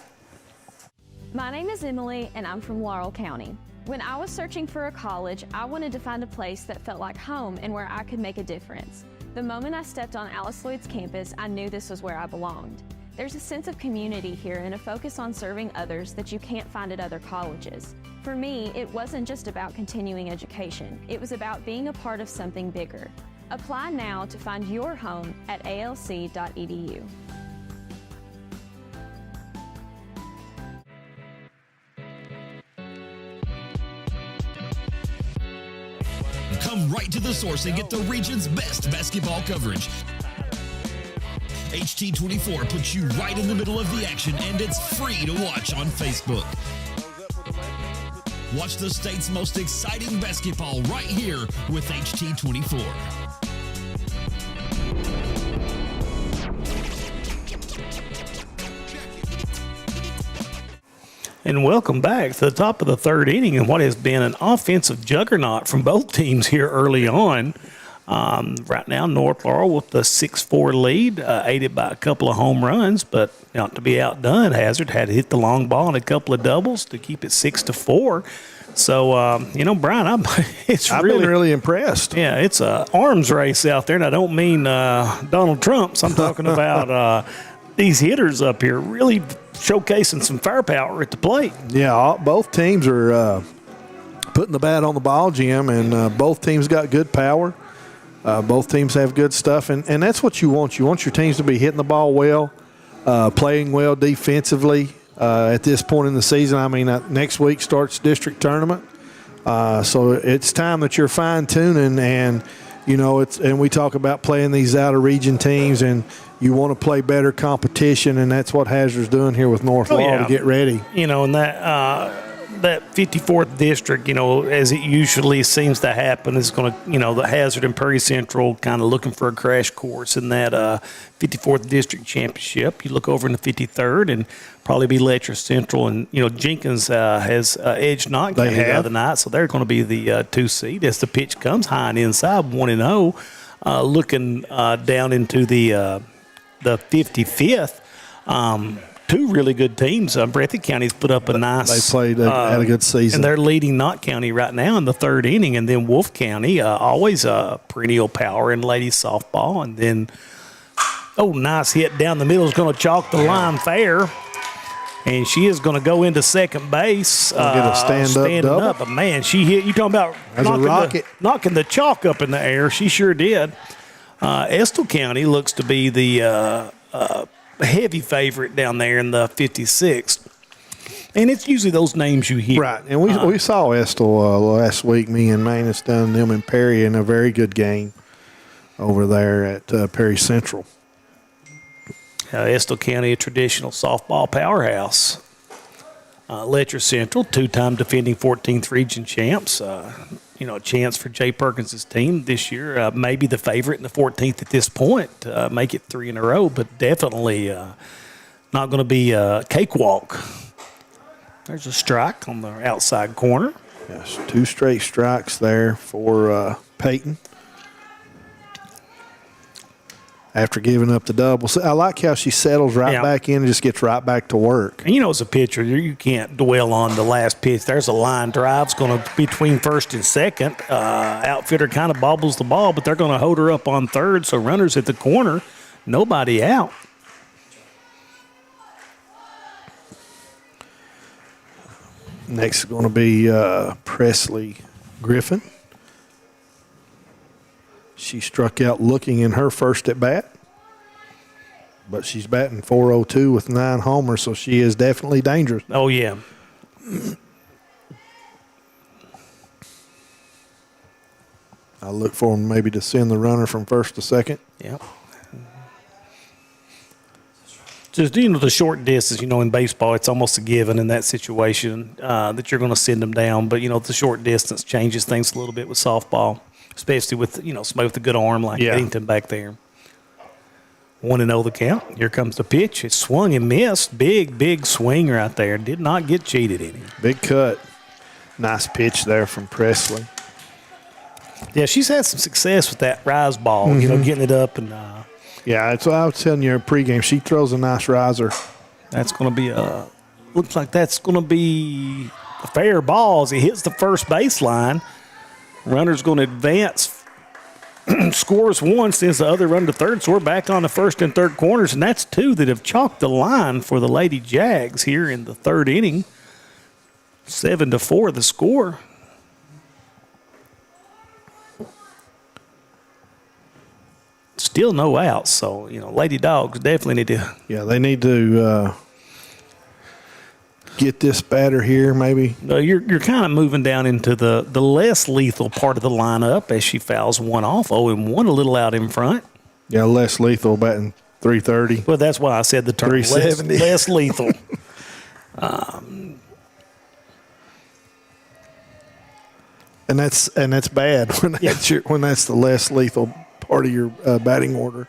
My name is Emily, and I'm from Laurel County. When I was searching for a college, I wanted to find a place that felt like home and where I could make a difference. The moment I stepped on Alice Lloyd's campus, I knew this was where I belonged. There's a sense of community here and a focus on serving others that you can't find at other colleges. For me, it wasn't just about continuing education. It was about being a part of something bigger. Apply now to find your home at alc.edu. Come right to the source and get the region's best basketball coverage. HT24 puts you right in the middle of the action, and it's free to watch on Facebook. Watch the state's most exciting basketball right here with HT24. And welcome back to the top of the third inning and what has been an offensive juggernaut from both teams here early on. Right now, North Laurel with the 6-4 lead, aided by a couple of home runs, but not to be outdone. Hazard had to hit the long ball and a couple of doubles to keep it 6-4. So, Brian, I've been really impressed. Yeah, it's an arms race out there, and I don't mean Donald Trump's. I'm talking about these hitters up here really showcasing some firepower at the plate. Yeah, both teams are putting the bat on the ball, Jim, and both teams got good power. Both teams have good stuff, and that's what you want. You want your teams to be hitting the ball well, playing well defensively at this point in the season. I mean, next week starts district tournament, so it's time that you're fine-tuning, and, and we talk about playing these out-of-region teams, and you want to play better competition, and that's what Hazard's doing here with North Laurel to get ready. And that 54th district, as it usually seems to happen, is going to, the Hazard and Prairie Central kind of looking for a crash course in that 54th district championship. You look over in the 53rd and probably be Letcher Central, and Jenkins has edged Knott County the other night, so they're going to be the 2 seed as the pitch comes high and inside 1-0, looking down into the 55th. Two really good teams. Breathitt County's put up a nice. They played had a good season, and they're leading Knott County right now in the third inning. And then Wolfe County, always a perennial power in ladies softball. And then, nice hit down the middle is going to chalk the line fair, and she is going to go into second base. Get a standing up. But man, she hit. You talking about knocking the chalk up in the air? She sure did. Estill County looks to be the heavy favorite down there in the 56th. And it's usually those names you hear. Right. And we saw Estill last week. Me and Manus done them in Perry in a very good game over there at Perry Central. Estill County, a traditional softball powerhouse. Letcher Central, two-time defending 14th region champs. A chance for Jay Perkins' team this year. Maybe the favorite in the 14th at this point. Make it 3 in a row, but definitely not going to be a cakewalk. There's a strike on the outside corner. Yes, 2 straight strikes there for Peyton. After giving up the double. So I like how she settles back in and just gets right back to work. And as a pitcher, you can't dwell on the last pitch. There's a line drive. It's going to be between first and second. Outfitter kind of bobbles the ball, but they're going to hold her up on third, so runners at the corner, nobody out. Next is going to be Presley Griffin. She struck out looking in her first at bat, but she's batting .402 with 9 homers, so she is definitely dangerous. Oh, yeah. I look for them maybe to send the runner from first to second. Yep. Just, the short distance, in baseball, it's almost a given in that situation that you're going to send them down. But, the short distance changes things a little bit with softball, especially with, somebody with a good arm like Eddington back there. 1-0 the count. Here comes the pitch. It swung and missed. Big swing right there. Did not get cheated any. Big cut. Nice pitch there from Presley. Yeah, she's had some success with that rise ball, getting it up and yeah, that's what I was telling you in pregame. She throws a nice riser. That's going to be looks like that's going to be a fair ball as he hits the first baseline. Runner's going to advance, scores one, sends the other run to third. So we're back on the first and third corners, and that's two that have chalked the line for the Lady Jags here in the third inning. 7-4 the score. Still no outs, so Lady Dogs definitely need to. Yeah, they need to get this batter here, maybe. You're kind of moving down into the less lethal part of the lineup as she fouls one off. 0-1, a little out in front. Yeah, less lethal, batting 330. Well, that's why I said the term 370. less lethal. And that's bad when that's the less lethal part of your batting order.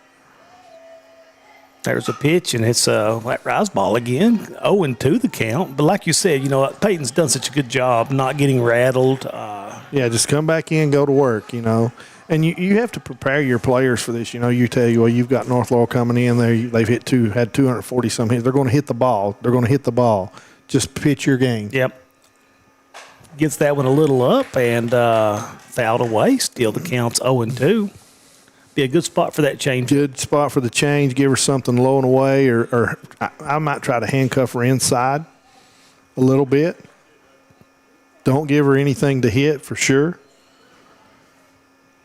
There's a pitch, and it's a flat rise ball again. 0-2 the count. But like you said, Peyton's done such a good job not getting rattled. Yeah, just come back in, go to work, And you have to prepare your players for this. You tell you, well, you've got North Laurel coming in there. They've had 240-some hits. They're going to hit the ball. They're going to hit the ball. Just pitch your game. Yep. Gets that one a little up and fouled away. Still the count's 0-2. Be a good spot for that change. Good spot for the change. Give her something low and away, or I might try to handcuff her inside a little bit. Don't give her anything to hit for sure.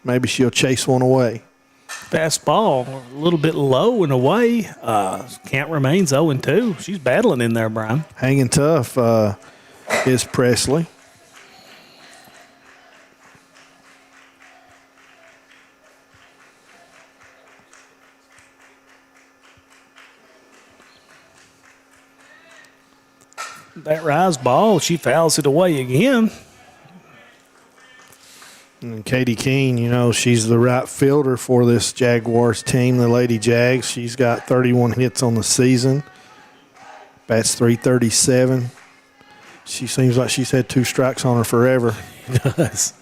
Maybe she'll chase one away. Fastball, a little bit low and away. Count remains 0-2. She's battling in there, Brian. Hanging tough is Presley. That rise ball, she fouls it away again. And Katie Keene, she's the right fielder for this Jaguars team, the Lady Jags. She's got 31 hits on the season. Bats .337. She seems like she's had 2 strikes on her forever. It does.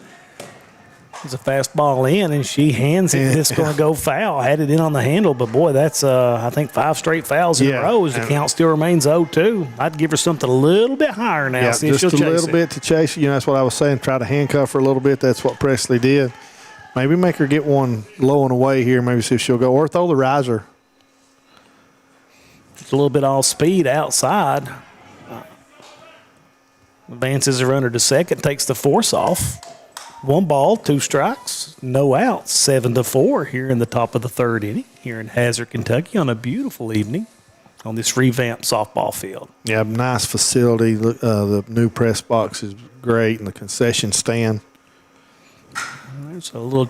It's a fastball in, and she hands it. It's going to go foul. Had it in on the handle, but boy, that's I think 5 straight fouls in a row. As the count still remains 0-2. I'd give her something a little bit higher now. Yeah, See if just she'll a little chase bit to chase. That's what I was saying. Try to handcuff her a little bit. That's what Presley did. Maybe make her get one low and away here. Maybe see if she'll go, or throw the riser. Just a little bit off speed outside. Advances the runner to second. Takes the force off. 1 ball, 2 strikes, no outs. 7-4 here in the top of the third inning here in Hazard, Kentucky on a beautiful evening on this revamped softball field. Yeah, nice facility. The new press box is great, and the concession stand. There's a little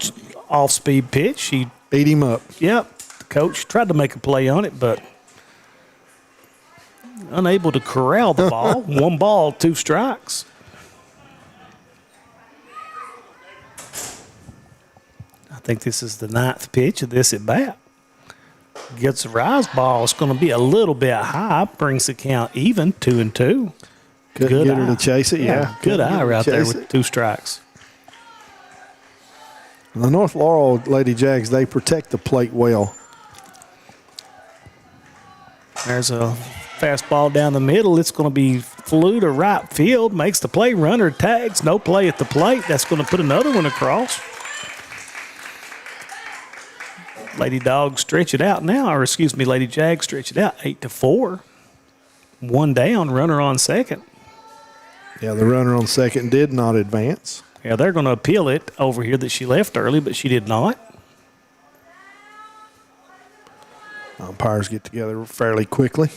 off-speed pitch. She beat him up. Yep. The coach tried to make a play on it, but unable to corral the ball. 1 ball, 2 strikes. I think this is the 9th pitch of this at bat. Gets a rise ball. It's going to be a little bit high. Brings the count even, 2-2. Couldn't get her to chase it, yeah. Good eye right there with 2 strikes. The North Laurel Lady Jags, they protect the plate well. There's a fastball down the middle. It's going to be flew to right field. Makes the play. Runner tags. No play at the plate. That's going to put another one across. Lady Dogs stretch it out now, or excuse me, Lady Jags stretch it out 8-4. 1 down, runner on second. Yeah, the runner on second did not advance. Yeah, they're going to appeal it over here that she left early, but she did not. Umpires get together fairly quickly.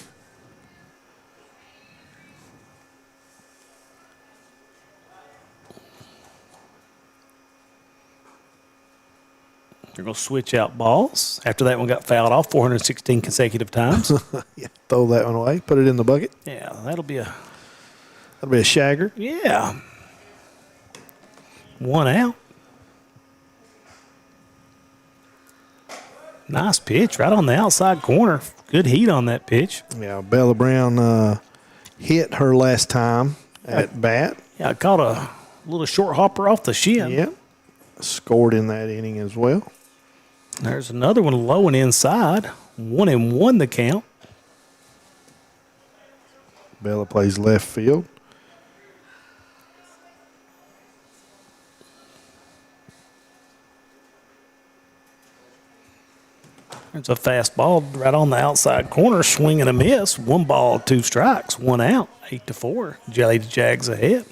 They're going to switch out balls. After that one got fouled off 416 consecutive times. Yeah, throw that one away. Put it in the bucket. Yeah, that'll be a shagger. Yeah. One out. Nice pitch right on the outside corner. Good heat on that pitch. Yeah, Bella Brown hit her last time at bat. Yeah, I caught a little short hopper off the shin. Yep. Scored in that inning as well. There's another one low and inside. 1-1 the count. Bella plays left field. There's a fastball right on the outside corner, swing and a miss. 1 ball, 2 strikes, 1 out, 8-4. Lady Jags ahead.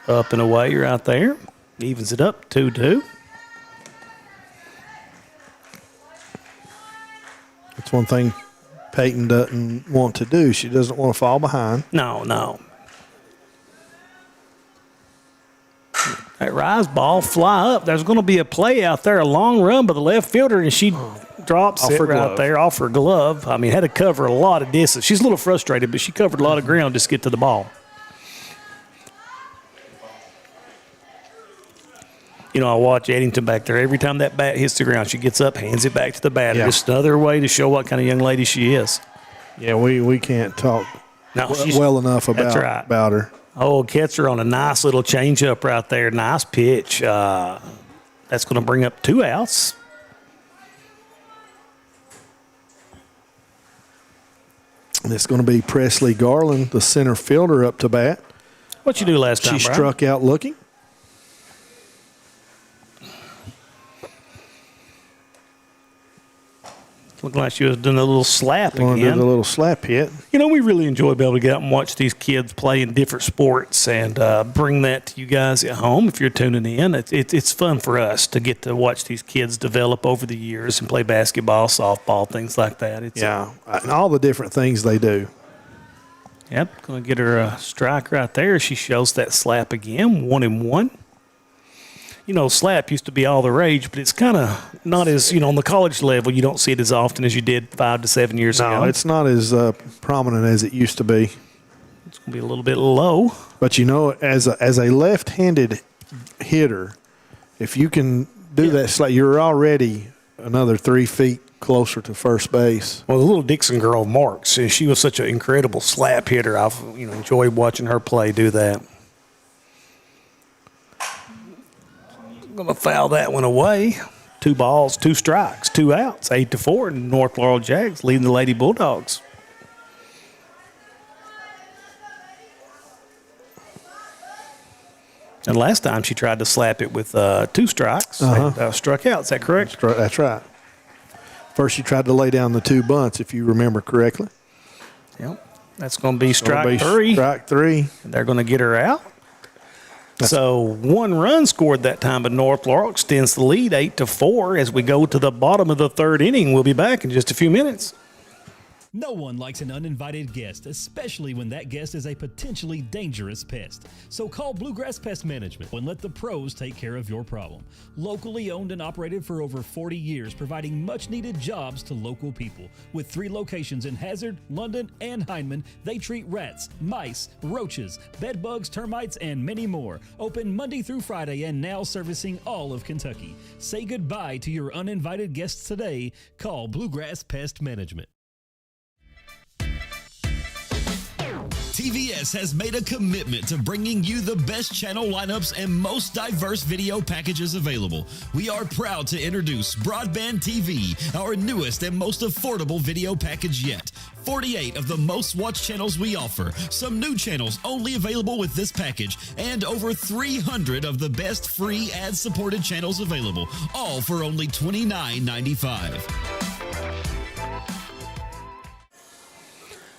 Up and away right there. Evens it up, 2-2. That's one thing Peyton doesn't want to do. She doesn't want to fall behind. No. That rise ball fly up. There's going to be a play out there, a long run by the left fielder, and she drops it right there off her glove. I mean, had to cover a lot of distance. She's a little frustrated, but she covered a lot of ground just to get to the ball. You know, I watch Eddington back there. Every time that bat hits the ground, she gets up, hands it back to the batter. Yeah. Just another way to show what kind of young lady she is. Yeah, we can't talk well enough about her. Oh, catcher on a nice little changeup right there. Nice pitch. That's going to bring up 2 outs. And it's going to be Presley Garland, the center fielder, up to bat. What'd you do last time, She Brian? struck out looking. Looking like she was doing a little slap again. Did a little slap hit. You know, we really enjoy being able to get out and watch these kids play in different sports and bring that to you guys at home if you're tuning in. It's fun for us to get to watch these kids develop over the years and play basketball, softball, things like that. And all the different things they do. Yep, going to get her a strike right there. She shows that slap again, 1-1. You know, slap used to be all the rage, but it's kind of not as, on the college level, you don't see it as often as you did 5 to 7 years ago. No, it's not as prominent as it used to be. It's going to be a little bit low. But, as a left-handed hitter, if you can do that slap, you're already another 3 feet closer to first base. Well, the little Dixon girl, Marks, she was such an incredible slap hitter. I've enjoyed watching her play do that. Going to foul that one away. 2 balls, 2 strikes, 2 outs, 8-4. North Laurel Jags leading the Lady Bulldogs. And last time she tried to slap it with 2 strikes. Struck out. Is that correct? That's right. First, she tried to lay down the 2 bunts, if you remember correctly. Yep. That's going to be strike 3. Strike 3. And they're going to get her out. So 1 run scored that time, but North Laurel extends the lead 8-4 as we go to the bottom of the 3rd inning. We'll be back in just a few minutes. No one likes an uninvited guest, especially when that guest is a potentially dangerous pest. So call Bluegrass Pest Management and let the pros take care of your problem. Locally owned and operated for over 40 years, providing much-needed jobs to local people. With 3 locations in Hazard, London, and Hindman, they treat rats, mice, roaches, bed bugs, termites, and many more. Open Monday through Friday and now servicing all of Kentucky. Say goodbye to your uninvited guests today. Call Bluegrass Pest Management. TVS has made a commitment to bringing you the best channel lineups and most diverse video packages available. We are proud to introduce Broadband TV, our newest and most affordable video package yet. 48 of the most watched channels we offer, some new channels only available with this package, and over 300 of the best free ad-supported channels available, all for only $29.95.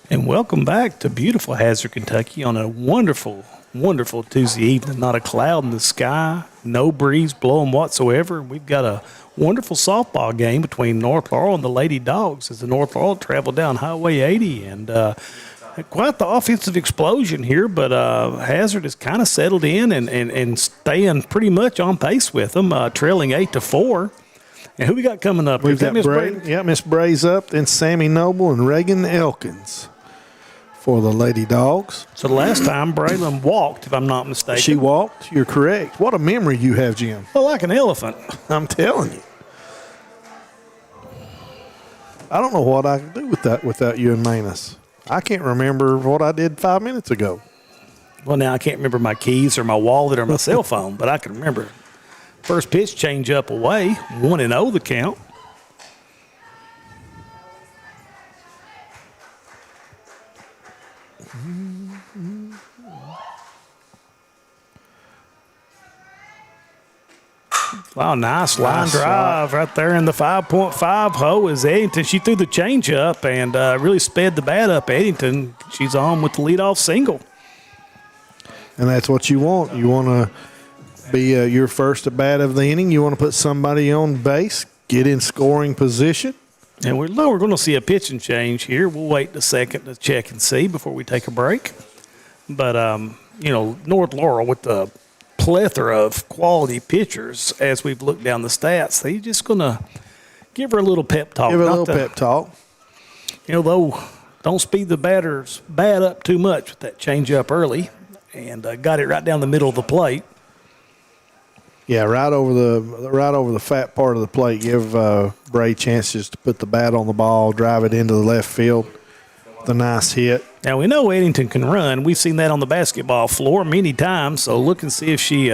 And welcome back to beautiful Hazard, Kentucky on a wonderful, wonderful Tuesday evening. Not a cloud in the sky, no breeze blowing whatsoever. We've got a wonderful softball game between North Laurel and the Lady Dogs as the North Laurel travel down Highway 80. And quite the offensive explosion here, but Hazard has kind of settled in and staying pretty much on pace with them, trailing 8-4. And who we got coming up? We've got Bray. Yeah, Miss Bray's up, then Sammy Noble and Reagan Elkins for the Lady Dogs. So the last time Braylon walked, if I'm not mistaken. She walked. You're correct. What a memory you have, Jim. Well, like an elephant. I'm telling you. I don't know what I could do with that without you and Manus. I can't remember what I did 5 minutes ago. Well, now I can't remember my keys or my wallet or my cell phone, but I can remember. First pitch, change up away, 1-0 the count. Wow, nice line drive right there in the 5.5 hole is Eddington. She threw the change up and really sped the bat up. Eddington, she's on with the leadoff single. And that's what you want. You want to be your first at bat of the inning. You want to put somebody on base, get in scoring position. And we're going to see a pitching change here. We'll wait a second to check and see before we take a break. But, North Laurel with the plethora of quality pitchers as we've looked down the stats, they're just going to give her a little pep talk. Give her a little pep talk. Though, don't speed the batter's bat up too much with that change up early, and got it right down the middle of the plate. Yeah, right over the fat part of the plate. Give Bray chances to put the bat on the ball, drive it into the left field. The nice hit. Now, we know Eddington can run. We've seen that on the basketball floor many times, so look and see if she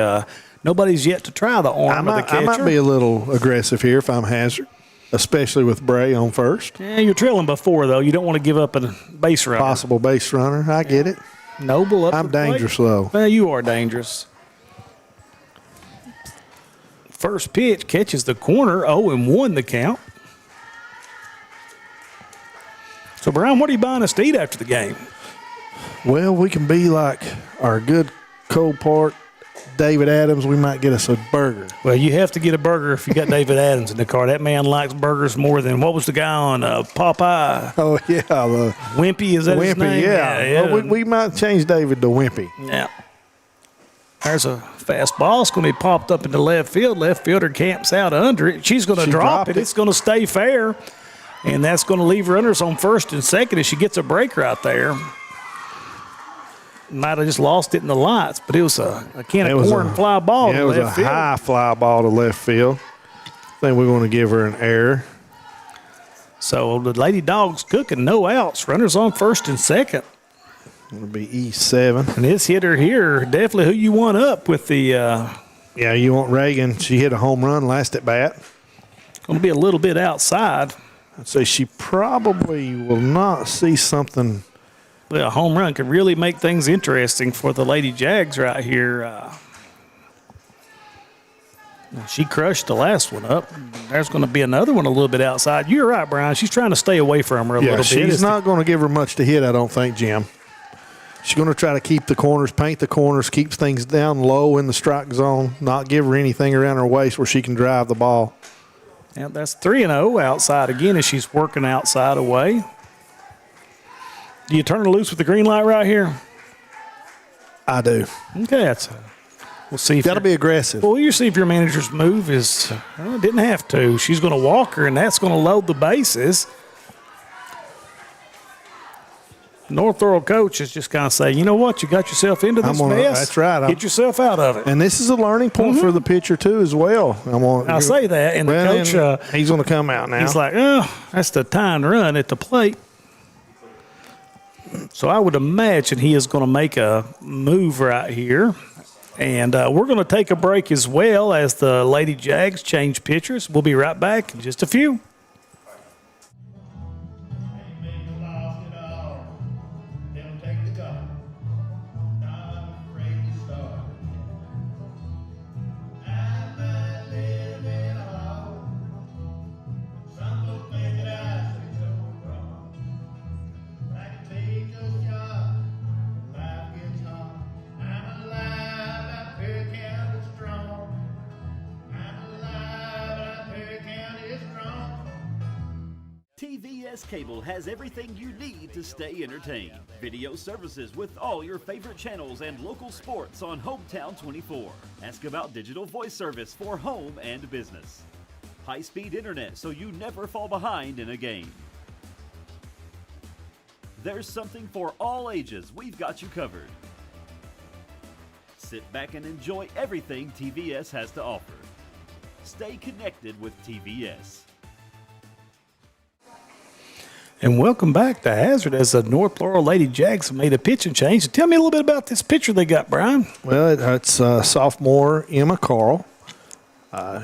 nobody's yet to try the arm of the catcher. I might be a little aggressive here if I'm Hazard, especially with Bray on first. Yeah, you're trailing by 4, though. You don't want to give up a base runner. Possible base runner. I get it. Noble up. I'm dangerous, though. Well, you are dangerous. First pitch catches the corner, 0-1 the count. So, Brian, what are you buying us to eat after the game? Well, we can be like our good Cole Park David Adams. We might get us a burger. Well, you have to get a burger if you got David Adams in the car. That man likes burgers more than, what was the guy on Popeye? Oh, yeah. Wimpy, is that his name? Yeah. Well, we might change David to Wimpy. Yeah. There's a fastball. It's going to be popped up into left field. Left fielder camps out under it. She's going to drop it. It's going to stay fair. And that's going to leave runners on first and second as she gets a break right there. Might have just lost it in the lights, but it was a can of corn fly ball to left field. It was a high fly ball to left field. I think we're going to give her an error. So the Lady Dogs cooking, no outs. Runners on first and second. It'll be E7. And this hitter here, definitely who you want up with the yeah, you want Reagan. She hit a home run last at bat. Going to be a little bit outside. I'd say she probably will not see something. Well, a home run could really make things interesting for the Lady Jags right here. She crushed the last one up. There's going to be another one a little bit outside. You're right, Brian. She's trying to stay away from her a little bit. She's not going to give her much to hit, I don't think, Jim. She's going to try to keep the corners, paint the corners, keep things down low in the strike zone, not give her anything around her waist where she can drive the ball. Yeah, that's 3-0 outside again as she's working outside away. Do you turn her loose with the green light right here? I do. Okay, we'll see. Got to be aggressive. Well, you see if your manager's move is didn't have to. She's going to walk her, and that's going to load the bases. North Laurel coach is just kind of saying, you know what, you got yourself into this mess. That's right. Get yourself out of it. And this is a learning point for the pitcher, too, as well. I'll say that. And the coach, he's going to come out now. He's like, that's the time run at the plate. So I would imagine he is going to make a move right here. And we're going to take a break as well as the Lady Jags change pitchers. We'll be right back in just a few. TVS Cable has everything you need to stay entertained. Video services with all your favorite channels and local sports on Hometown 24. Ask about digital voice service for home and business. High-speed internet so you never fall behind in a game. There's something for all ages. We've got you covered. Sit back and enjoy everything TVS has to offer. Stay connected with TVS. And welcome back to Hazard as the North Laurel Lady Jags made a pitching change. Tell me a little bit about this pitcher they got, Brian. Well, it's sophomore Emma Carl.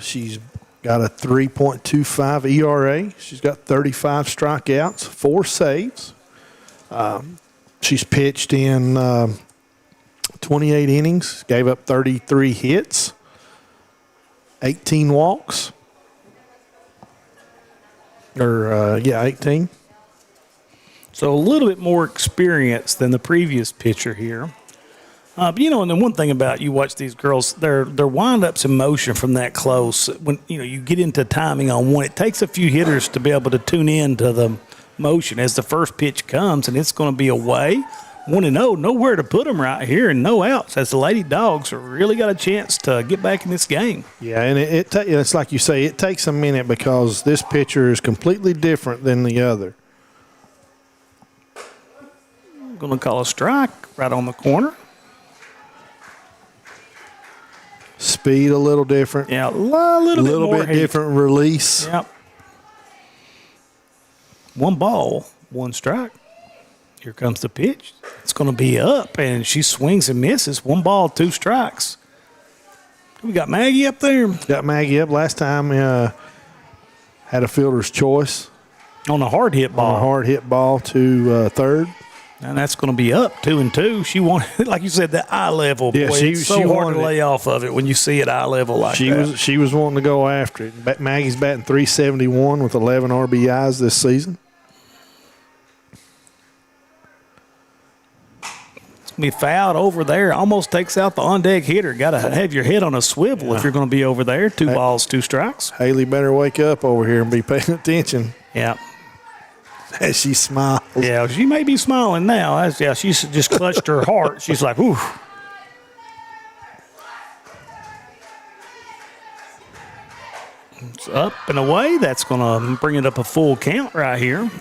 She's got a 3.25 ERA. She's got 35 strikeouts, 4 saves. She's pitched in 28 innings, gave up 33 hits, 18 walks. 18. So a little bit more experience than the previous pitcher here. But, and then one thing about you watch these girls, their wind-ups in motion from that close, when, you get into timing on one, it takes a few hitters to be able to tune in to the motion as the first pitch comes, and it's going to be away. 1-0, nowhere to put them right here, and no outs as the Lady Dogs really got a chance to get back in this game. Yeah, and it's like you say, it takes a minute because this pitcher is completely different than the other. Going to call a strike right on the corner. Speed a little different. Yeah, a little bit different release. Yep. 1 ball, 1 strike. Here comes the pitch. It's going to be up, and she swings and misses. 1 ball, 2 strikes. We got Maggie up there. Got Maggie up. Last time had a fielder's choice. On a hard hit ball. On a hard hit ball to third. And that's going to be up 2-2. She wanted, like you said, that eye level. Yeah, boy, it's so hard to lay off of it when you see it eye level like that. She was wanting to go after it. Maggie's batting .371 with 11 RBIs this season. It's going to be fouled over there. Almost takes out the on-deck hitter. Got to have your head on a swivel if you're going to be over there. 2 balls, 2 strikes. Haley better wake up over here and be paying attention. Yeah. As she smiles. Yeah, she may be smiling now. She's just clutched her heart. She's like, ooh. It's up and away. That's going to bring it up a full count right here.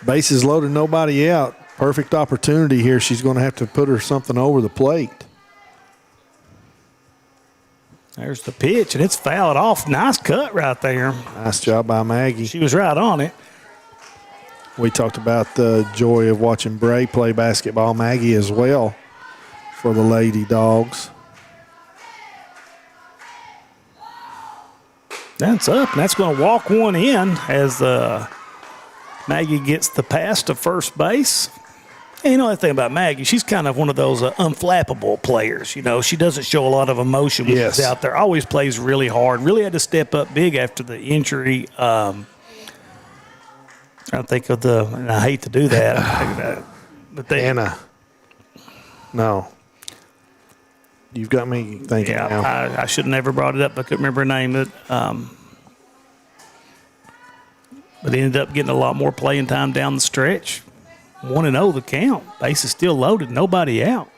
Bases loaded, nobody out. Perfect opportunity here. She's going to have to put her something over the plate. There's the pitch, and it's fouled off. Nice cut right there. Nice job by Maggie. She was right on it. We talked about the joy of watching Bray play basketball. Maggie as well for the Lady Dogs. That's up, and that's going to walk one in as Maggie gets the pass to first base. And the thing about Maggie, she's kind of one of those unflappable players. She doesn't show a lot of emotion when she's out there. Always plays really hard. Really had to step up big after the injury. I think of and I hate to do that. But Anna. No. You've got me thinking now. I should have never brought it up. I couldn't remember her name. But ended up getting a lot more playing time down the stretch. 1-0 the count. Base is still loaded. Nobody out.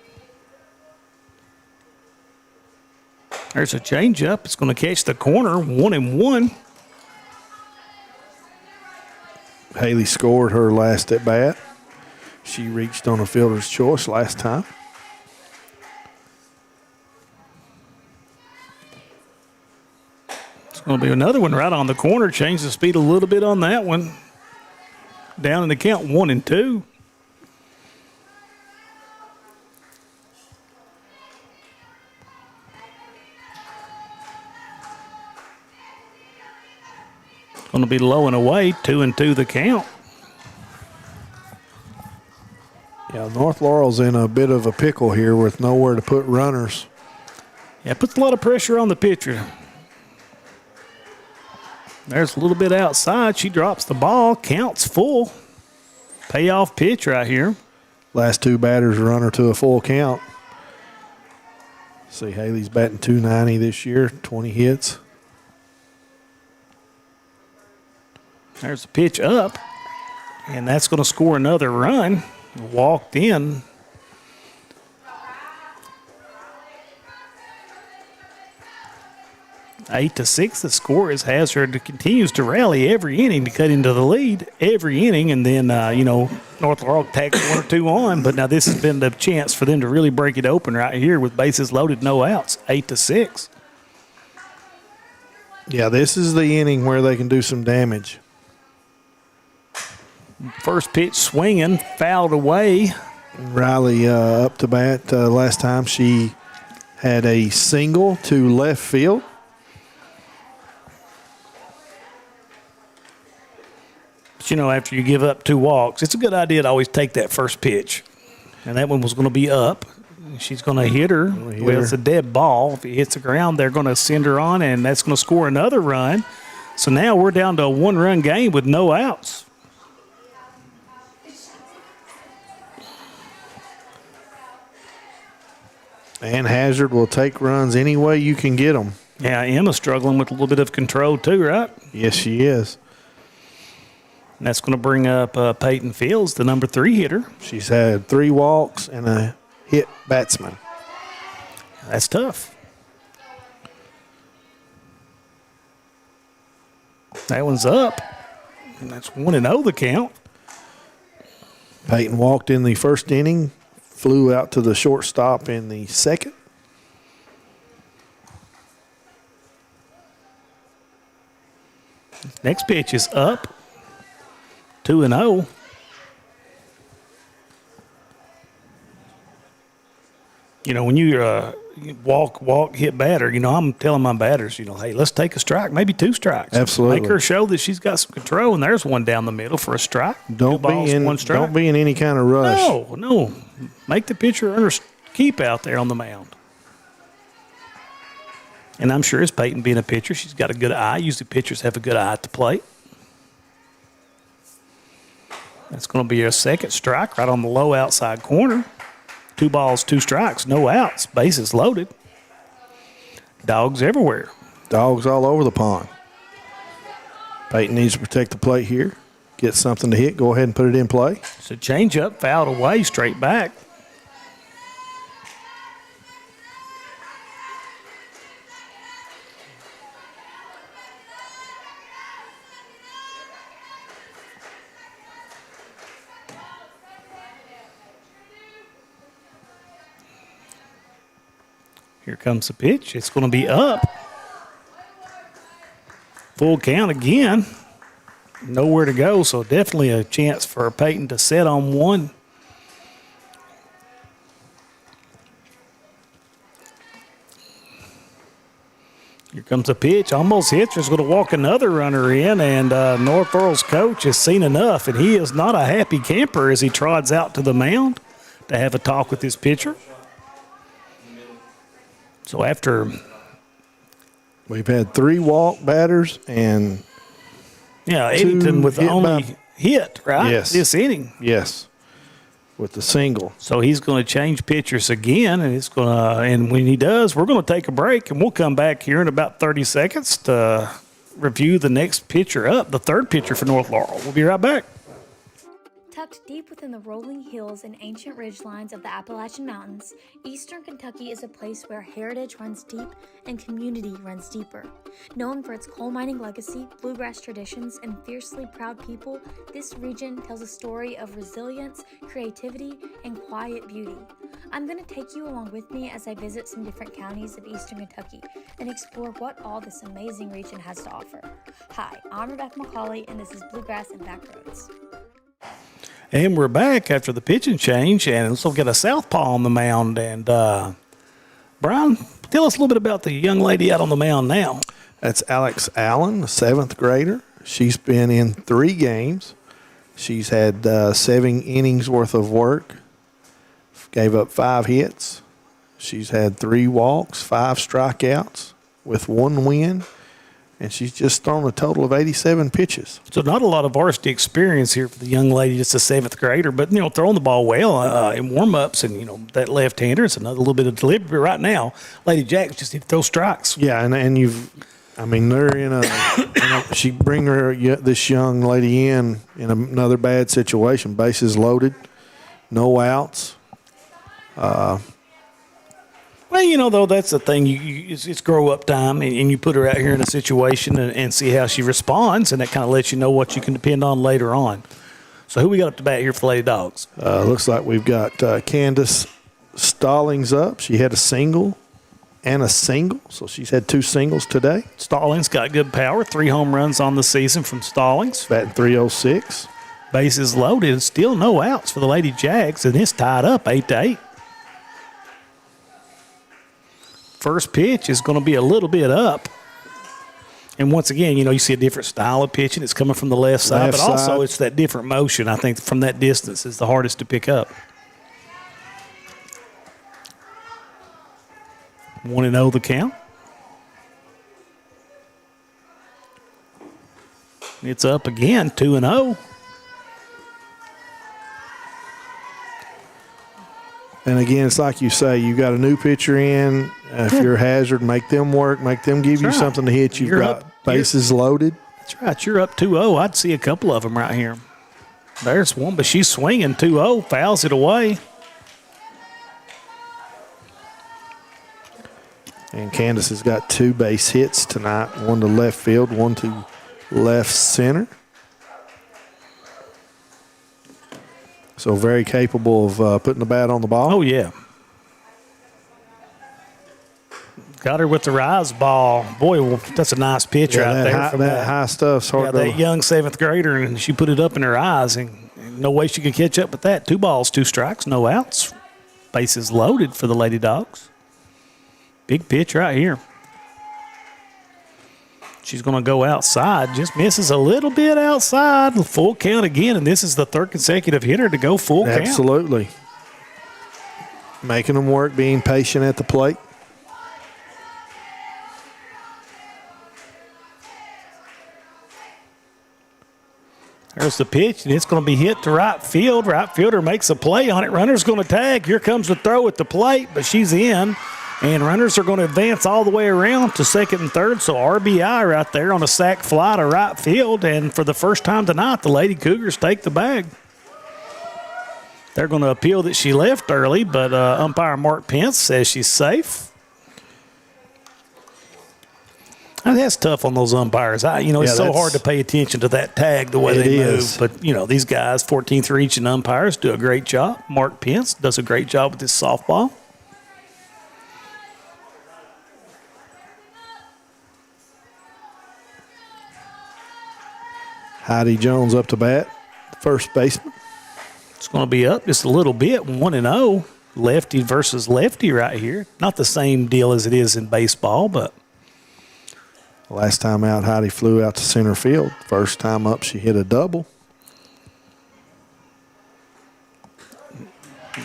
There's a changeup. It's going to catch the corner. 1-1. Haley scored her last at bat. She reached on a fielder's choice last time. It's going to be another one right on the corner. Change the speed a little bit on that one. Down in the count, 1-2. Going to be low and away, 2-2 the count. Yeah, North Laurel's in a bit of a pickle here with nowhere to put runners. Yeah, puts a lot of pressure on the pitcher. There's a little bit outside. She drops the ball. Counts full. Payoff pitch right here. Last 2 batters run her to a full count. See, Haley's batting .290 this year, 20 hits. There's a pitch up, and that's going to score another run. Walked in. Eight to 6, the score is Hazard continues to rally every inning to cut into the lead every inning, and then, North Laurel tacks 1 or 2 on, but now this has been the chance for them to really break it open right here with bases loaded, no outs, 8 to 6. Yeah, this is the inning where they can do some damage. First pitch swinging, fouled away. Riley up to bat. Last time she had a single to left field. But, after you give up 2 walks, it's a good idea to always take that first pitch. And that one was going to be up. She's going to hit her. Well, it's a dead ball. If it hits the ground, they're going to send her on, and that's going to score another run. So now we're down to a 1-run game with no outs. And Hazard will take runs any way you can get them. Yeah, Emma's struggling with a little bit of control too, right? Yes, she is. And that's going to bring up Peyton Fields, the number 3 hitter. She's had 3 walks and a hit batsman. That's tough. That one's up. And that's 1-0 the count. Peyton walked in the first inning, flew out to the shortstop in the second. Next pitch is up. 2-0. When you walk, hit batter, I'm telling my batters, hey, let's take a strike, maybe 2 strikes. Absolutely. Make her show that she's got some control, and there's one down the middle for a strike. Don't be in any kind of rush. No. Make the pitcher keep out there on the mound. And I'm sure as Peyton being a pitcher, she's got a good eye. Usually pitchers have a good eye at the plate. That's going to be a second strike right on the low outside corner. 2 balls, 2 strikes, no outs, bases loaded. Dogs everywhere. Dogs all over the pond. Peyton needs to protect the plate here. Get something to hit. Go ahead and put it in play. So change up, fouled away, straight back. Here comes the pitch. It's going to be up. Full count again. Nowhere to go, so definitely a chance for Peyton to set on one. Here comes a pitch. Almost hits. There's going to walk another runner in, and North Laurel's coach has seen enough, and he is not a happy camper as he trots out to the mound to have a talk with his pitcher. So after we've had 3 walk batters and Eddington with the only hit, right? Yes. This inning. Yes. With the single. So he's going to change pitchers again, and and when he does, we're going to take a break, and we'll come back here in about 30 seconds to review the next pitcher up, the 3rd pitcher for North Laurel. We'll be right back. Tucked deep within the rolling hills and ancient ridgelines of the Appalachian Mountains, Eastern Kentucky is a place where heritage runs deep and community runs deeper. Known for its coal mining legacy, bluegrass traditions, and fiercely proud people, this region tells a story of resilience, creativity, and quiet beauty. I'm going to take you along with me as I visit some different counties of Eastern Kentucky and explore what all this amazing region has to offer. Hi, I'm Rebecca McCauley, and this is Bluegrass and Backroads. And we're back after the pitching change, and let's look at a southpaw on the mound. And Brian, tell us a little bit about the young lady out on the mound now. That's Alex Allen, a 7th grader. She's been in 3 games. She's had 7 innings worth of work. Gave up 5 hits. She's had 3 walks, 5 strikeouts with 1 win. And she's just thrown a total of 87 pitches. So not a lot of varsity experience here for the young lady, just a 7th grader, but, throwing the ball well in warm-ups and, that left-hander. It's another little bit of delivery right now. Lady Jack's just need to throw strikes. Yeah, and you've I mean, they're in a she bring this young lady in another bad situation. Bases loaded, no outs. Well, though, that's the thing. It's grow up time, and you put her out here in a situation and see how she responds, and that kind of lets you know what you can depend on later on. So who we got up to bat here for the Lady Dogs? Looks like we've got Candace Stallings up. She had a single and a single, so she's had 2 singles today. Stallings got good power, 3 home runs on the season from Stallings. Batting .306. Bases loaded, still no outs for the Lady Jags, and it's tied up 8-8. First pitch is going to be a little bit up. And once again, you see a different style of pitching. It's coming from the left side, but also it's that different motion. I think from that distance is the hardest to pick up. 1-0 the count. It's up again, 2-0. And again, it's like you say, you got a new pitcher in. If you're a Hazard, make them work, make them give you something to hit. You've got bases loaded. That's right. You're up 2-0. I'd see a couple of them right here. There's one, but she's swinging 2-0, fouls it away. And Candace has got 2 base hits tonight, one to left field, one to left center. So very capable of putting the bat on the ball. Oh, yeah. Got her with the rise ball. Boy, well, that's a nice pitch right there. That high stuff's hard to... that young 7th grader, and she put it up in her eyes, and no way she could catch up with that. 2 balls, 2 strikes, no outs. Bases loaded for the Lady Dogs. Big pitch right here. She's going to go outside. Just misses a little bit outside. Full count again, and this is the 3rd consecutive hitter to go full count. Absolutely. Making them work, being patient at the plate. There's the pitch, and it's going to be hit to right field. Right fielder makes a play on it. Runner's going to tag. Here comes the throw at the plate, but she's in. And runners are going to advance all the way around to 2nd and 3rd. So RBI right there on a sac fly to right field. And for the first time tonight, the Lady Cougars take the bag. They're going to appeal that she left early, but umpire Mark Pence says she's safe. And that's tough on those umpires. It's so hard to pay attention to that tag the way they move. But, these guys, 14th region umpires, do a great job. Mark Pence does a great job with this softball. Heidi Jones up to bat, first baseman. It's going to be up just a little bit, 1-0. Lefty versus lefty right here. Not the same deal as it is in baseball, but. Last time out, Heidi flew out to center field. First time up, she hit a double.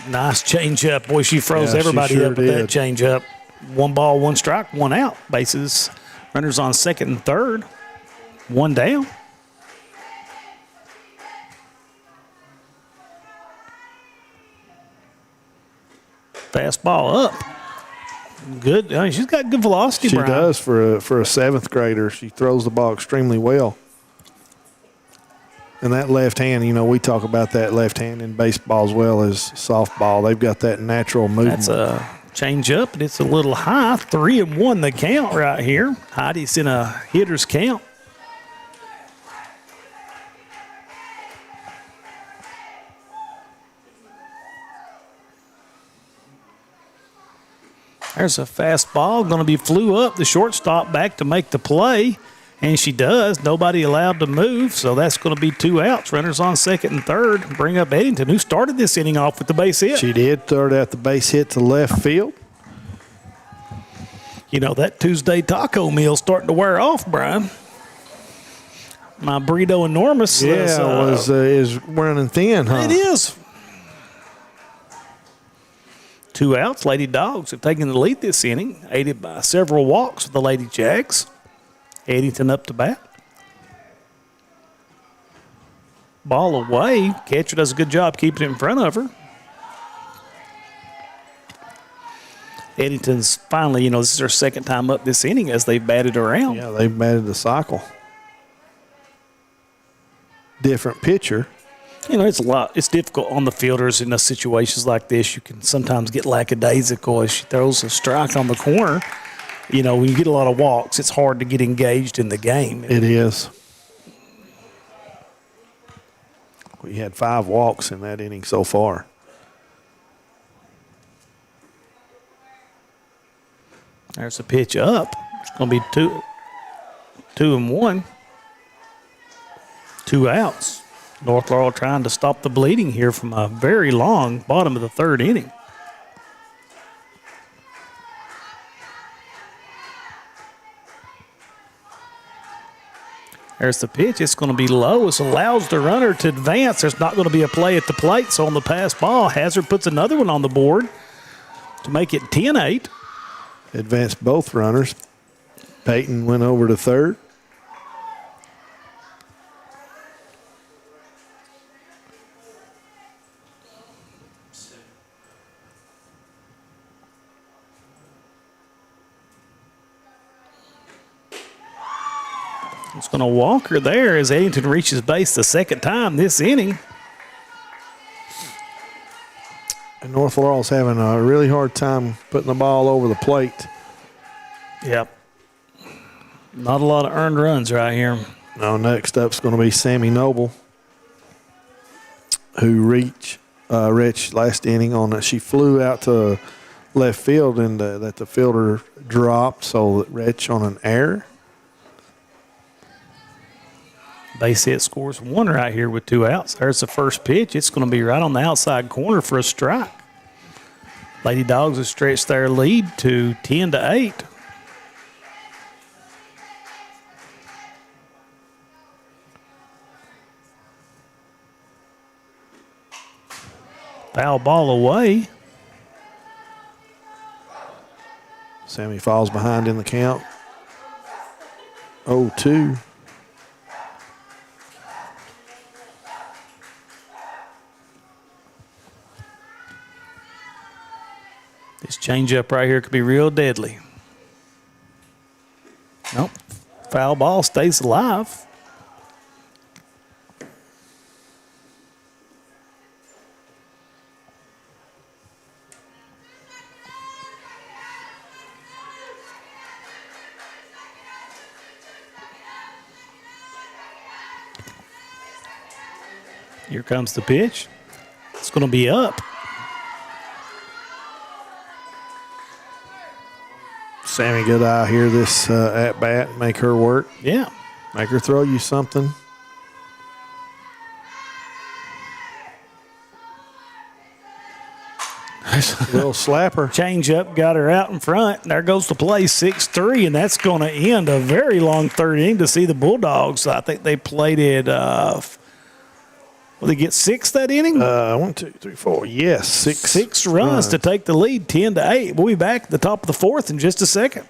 Nice changeup. Boy, she froze everybody up with that changeup. 1 ball, 1 strike, 1 out. Bases, runners on 2nd and 3rd. 1 down. Fastball up. Good. She's got good velocity, Brian. She does for a 7th grader. She throws the ball extremely well. And that left hand, we talk about that left hand in baseball as well as softball. They've got that natural movement. That's a change up, and it's a little high. 3-1 the count right here. Heidi's in a hitter's count. There's a fastball going to be flew up. The shortstop back to make the play, and she does. Nobody allowed to move, so that's going to be 2 outs. Runners on 2nd and 3rd. Bring up Eddington, who started this inning off with the base hit. She did. Started out the base hit to left field. That Tuesday taco meal's starting to wear off, Brian. My burrito enormous is running thin, huh? It is. 2 outs. Lady Dogs have taken the lead this inning, aided by several walks with the Lady Jags. Eddington up to bat. Ball away. Catcher does a good job keeping it in front of her. Eddington's finally, this is their second time up this inning as they've batted around. Yeah, they've batted the cycle. Different pitcher. It's difficult on the fielders in situations like this. You can sometimes get lackadaisical as she throws a strike on the corner. When you get a lot of walks, it's hard to get engaged in the game. It is. We had 5 walks in that inning so far. There's a pitch up. It's going to be 2-1. 2 outs. North Laurel trying to stop the bleeding here from a very long bottom of the 3rd inning. There's the pitch. It's going to be low. It allows the runner to advance. There's not going to be a play at the plate. So on the pass ball, Hazard puts another one on the board to make it 10-8. Advanced both runners. Peyton went over to third. It's going to walk her there as Eddington reaches base the second time this inning. And North Laurel's having a really hard time putting the ball over the plate. Yep. Not a lot of earned runs right here. No, next up's going to be Sammy Noble, who reached last inning on it. She flew out to left field and that the fielder dropped, so that Retch on an error. Base hit scores 1 right here with 2 outs. There's the first pitch. It's going to be right on the outside corner for a strike. Lady Dogs have stretched their lead to 10-8. Foul ball away. Sammy falls behind in the count. 0-2. This changeup right here could be real deadly. Nope. Foul ball stays alive. Here comes the pitch. It's going to be up. Sammy Goodeye here this at-bat. Make her work. Yeah. Make her throw you something. Little slapper. Change up, got her out in front. There goes the play, 6-3, and that's going to end a very long 3rd inning to see the Bulldogs. I think they played it, will they get 6 that inning? 1, 2, 3, 4. Yes, 6. 6 runs to take the lead, 10-8. We'll be back at the top of the 4th in just a second.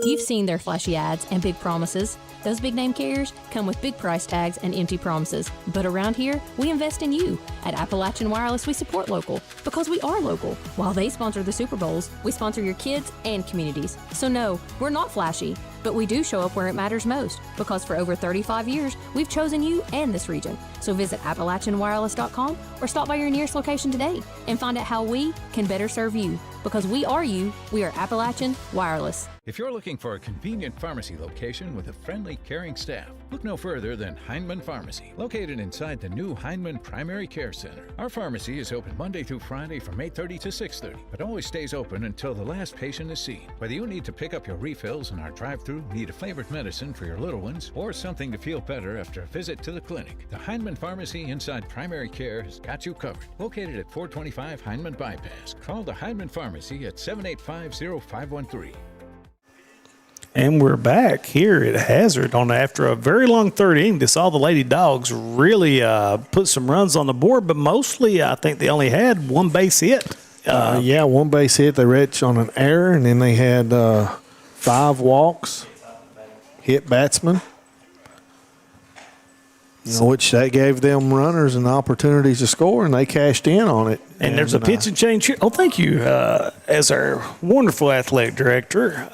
You've seen their flashy ads and big promises. Those big name carriers come with big price tags and empty promises. But around here, we invest in you. At Appalachian Wireless, we support local because we are local. While they sponsor the Super Bowls, we sponsor your kids and communities. So no, we're not flashy, but we do show up where it matters most because for over 35 years, we've chosen you and this region. So visit AppalachianWireless.com or stop by your nearest location today and find out how we can better serve you. Because we are you, we are Appalachian Wireless. If you're looking for a convenient pharmacy location with a friendly, caring staff, look no further than Heinemann Pharmacy, located inside the new Heinemann Primary Care Center. Our pharmacy is open Monday through Friday from 8:30 to 6:30, but always stays open until the last patient is seen. Whether you need to pick up your refills in our drive-thru, need a flavored medicine for your little ones, or something to feel better after a visit to the clinic, the Heinemann Pharmacy inside Primary Care has got you covered. Located at 425 Heinemann Bypass. Call the Heinemann Pharmacy at 785-0513. And we're back here at Hazard after a very long 3rd inning. This all the Lady Dogs really put some runs on the board, but mostly I think they only had 1 base hit. 1 base hit. They reached on an error, and then they had 5 walks, hit batsman. Which that gave them runners and opportunities to score, and they cashed in on it. And there's a pitch and change here. Oh, thank you. As our wonderful athletic director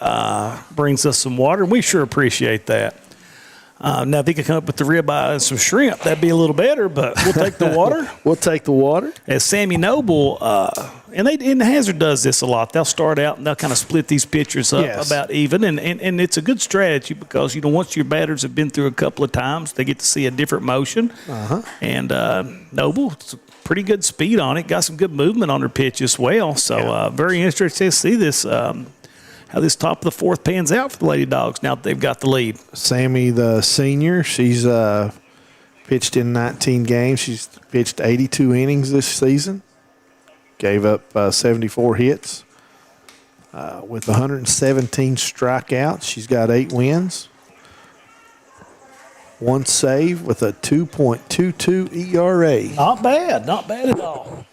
brings us some water, and we sure appreciate that. Now, if he could come up with the ribeye and some shrimp, that'd be a little better, but we'll take the water. We'll take the water. As Sammy Noble, and Hazard does this a lot. They'll start out and they'll kind of split these pitchers up about even, and it's a good strategy because, once your batters have been through a couple of times, they get to see a different motion. And Noble, it's a pretty good speed on it, got some good movement on her pitch as well. So very interesting to see this. How this top of the fourth pans out for the Lady Dogs now that they've got the lead. Sammy, the senior, she's pitched in 19 games. She's pitched 82 innings this season. Gave up 74 hits with 117 strikeouts. She's got 8 wins. 1 save with a 2.22 ERA. Not bad at all.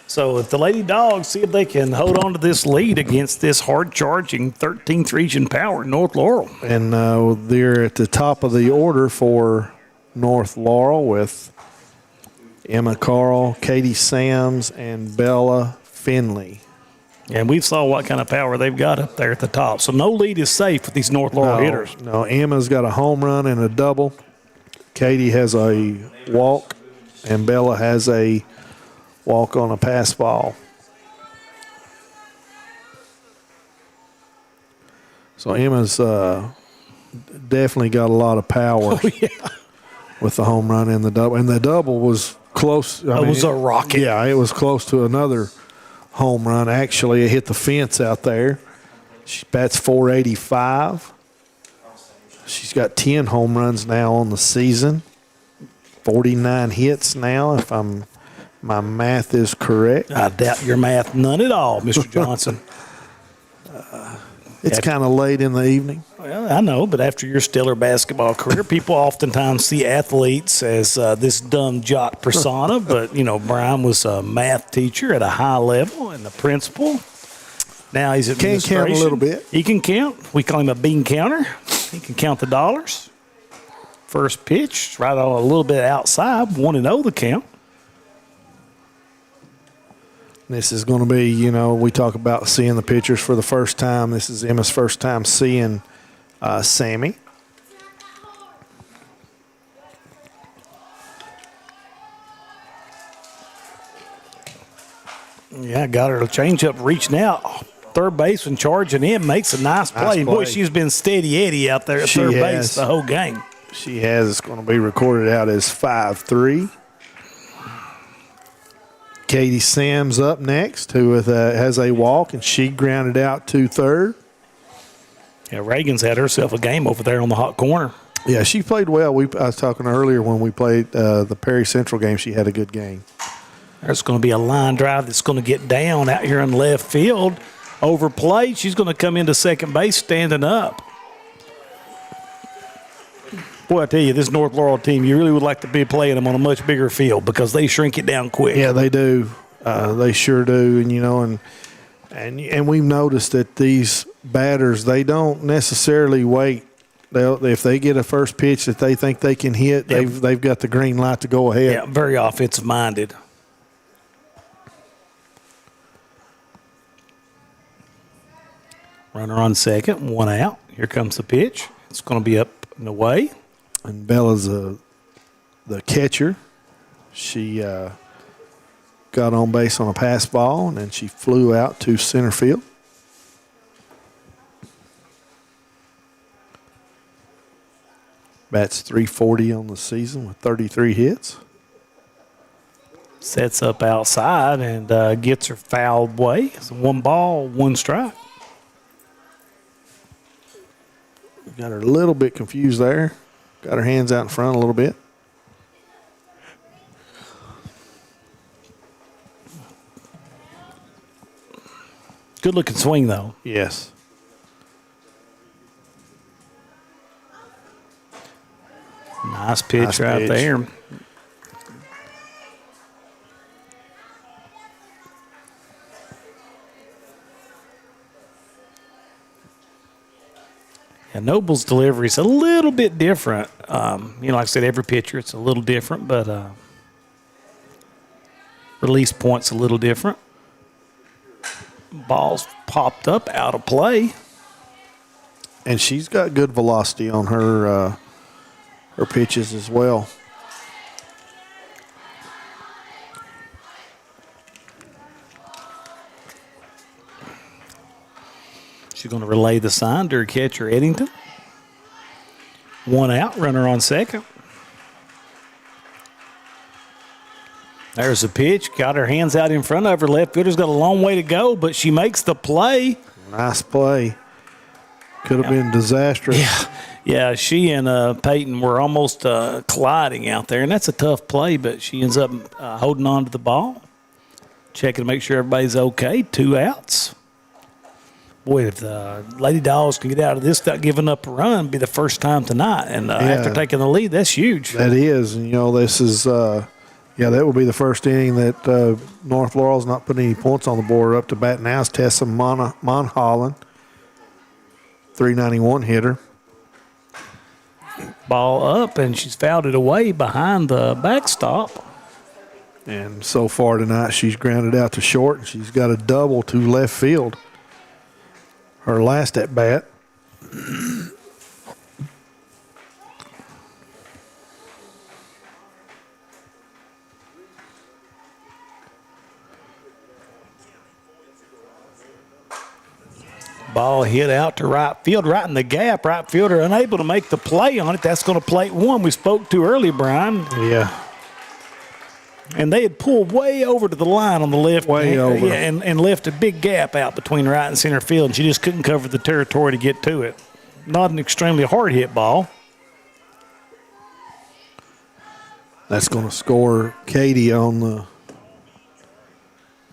So if the Lady Dogs see if they can hold on to this lead against this hard-charging 13th region power, North Laurel. And they're at the top of the order for North Laurel with Emma Carl, Katie Sams, and Bella Finley. And we saw what kind of power they've got up there at the top. So no lead is safe with these North Laurel hitters. No, Emma's got a home run and a double. Katie has a walk, and Bella has a walk on a pass ball. So Emma's definitely got a lot of power with the home run and the double. And the double was close. It was a rocket. Yeah, it was close to another home run. Actually, it hit the fence out there. She bats .485. She's got 10 home runs now on the season. 49 hits now, if my math is correct. I doubt your math none at all, Mr. Johnson. It's kind of late in the evening. Well, I know, but after your stellar basketball career, people oftentimes see athletes as this dumb jock persona. But, Brian was a math teacher at a high level and the principal. Now he's administration. Can count a little bit. He can count. We call him a bean counter. He can count the dollars. First pitch, right on a little bit outside, 1-0 the count. This is going to be, we talk about seeing the pitchers for the first time. This is Emma's first time seeing Sammy. Yeah, got her to change up, reaching out. Third baseman charging in, makes a nice play. Boy, she's been steady Eddie out there at third base the whole game. She has. It's going to be recorded out as 5-3. Katie Sams up next, who has a walk, and she grounded out to third. Yeah, Reagan's had herself a game over there on the hot corner. Yeah, she played well. I was talking earlier when we played the Perry Central game. She had a good game. There's going to be a line drive that's going to get down out here in left field. Overplayed. She's going to come into second base standing up. Boy, I tell you, this North Laurel team, you really would like to be playing them on a much bigger field because they shrink it down quick. Yeah, they do. They sure do. And we've noticed that these batters, they don't necessarily wait. If they get a first pitch that they think they can hit, they've got the green light to go ahead. Yeah, very offensive minded. Runner on second, 1 out. Here comes the pitch. It's going to be up and away. And Bella's the catcher. She got on base on a pass ball, and then she flew out to center field. Bats .340 on the season with 33 hits. Sets up outside and gets her fouled away. It's 1 ball, 1 strike. Got her a little bit confused there. Got her hands out in front a little bit. Good looking swing, though. Yes. Nice pitch right there. And Noble's delivery is a little bit different. Like I said, every pitcher, it's a little different, but release point's a little different. Ball's popped up out of play. And she's got good velocity on her pitches as well. She's going to relay the sign to her catcher, Eddington. 1 out, runner on second. There's a pitch. Got her hands out in front of her. Left fielder's got a long way to go, but she makes the play. Nice play. Could have been disastrous. Yeah, she and Peyton were almost colliding out there, and that's a tough play, but she ends up holding on to the ball, checking to make sure everybody's okay. 2 outs. Boy, if the Lady Dogs can get out of this without giving up a run, it'd be the first time tonight. And after taking the lead, that's huge. That is. And, this is, that will be the first inning that North Laurel's not putting any points on the board. Up to bat now is Tessa Monholland, 391 hitter. Ball up, and she's fouled it away behind the backstop. And so far tonight, she's grounded out to short, and she's got a double to left field. Her last at bat. Ball hit out to right field, right in the gap. Right fielder unable to make the play on it. That's going to plate one we spoke to earlier, Brian. Yeah. And they had pulled way over to the line on the left. Way over. Yeah, and left a big gap out between right and center field, and she just couldn't cover the territory to get to it. Not an extremely hard hit ball. That's going to score Katie on the.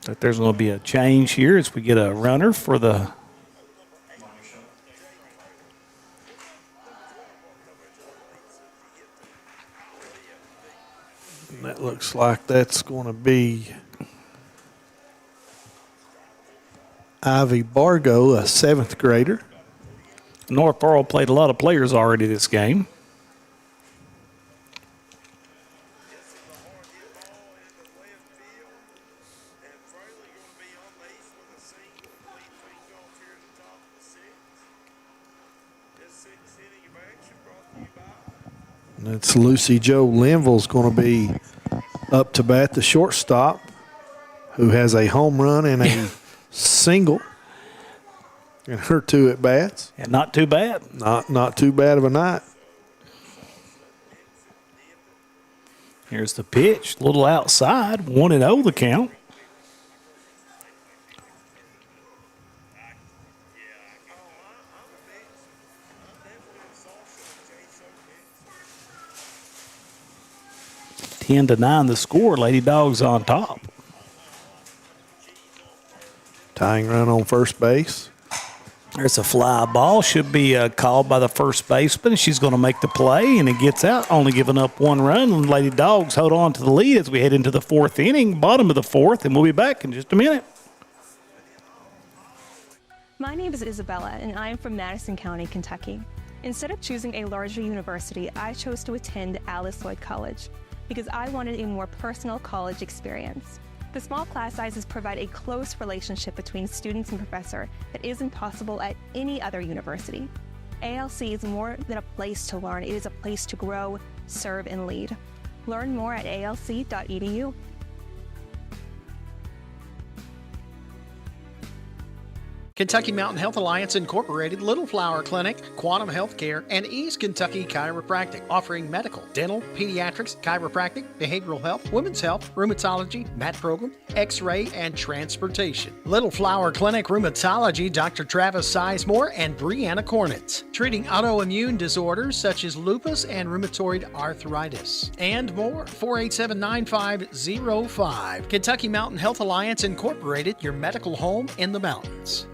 But there's going to be a change here as we get a runner for the. That looks like that's going to be Ivy Bargo, a 7th grader. North Laurel played a lot of players already this game. And it's Lucy Jo Linville's going to be up to bat, the shortstop, who has a home run and a single in her 2 at bats. And not too bad. Not too bad of a night. Here's the pitch, a little outside, 1-0 the count. Ten to 9 the score. Lady Dogs on top. Tying run on first base. There's a fly ball. Should be called by the first baseman. She's going to make the play, and it gets out, only giving up 1 run. And Lady Dogs hold on to the lead as we head into the 4th inning, bottom of the 4th, and we'll be back in just a minute. My name is Isabella, and I am from Madison County, Kentucky. Instead of choosing a larger university, I chose to attend Alice Lloyd College because I wanted a more personal college experience. The small class sizes provide a close relationship between students and professor that isn't possible at any other university. ALC is more than a place to learn, it is a place to grow, serve, and lead. Learn more at alc.edu. Kentucky Mountain Health Alliance Incorporated, Little Flower Clinic, Quantum Healthcare, and East Kentucky Chiropractic, offering medical, dental, pediatrics, chiropractic, behavioral health, women's health, rheumatology, mat program, x-ray, and transportation. Little Flower Clinic Rheumatology, Dr. Travis Sizemore and Brianna Cornitz, treating autoimmune disorders such as lupus and rheumatoid arthritis, and more. 487-9505. Kentucky Mountain Health Alliance Incorporated, your medical home in the mountains.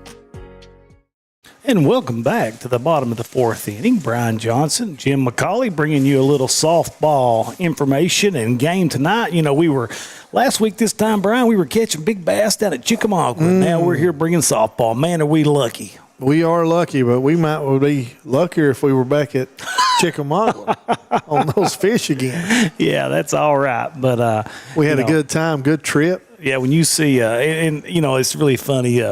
And welcome back to the bottom of the 4th inning. Brian Johnson, Jim McCauley bringing you a little softball information and game tonight. You know, we were last week this time, Brian, we were catching big bass down at Chickamauga. Now we're here bringing softball. Man, are we lucky. We are lucky, but we might be luckier if we were back at Chickamauga on those fish again. Yeah, that's all right. But we had a good time, good trip. Yeah, when you see, and you know, it's really funny.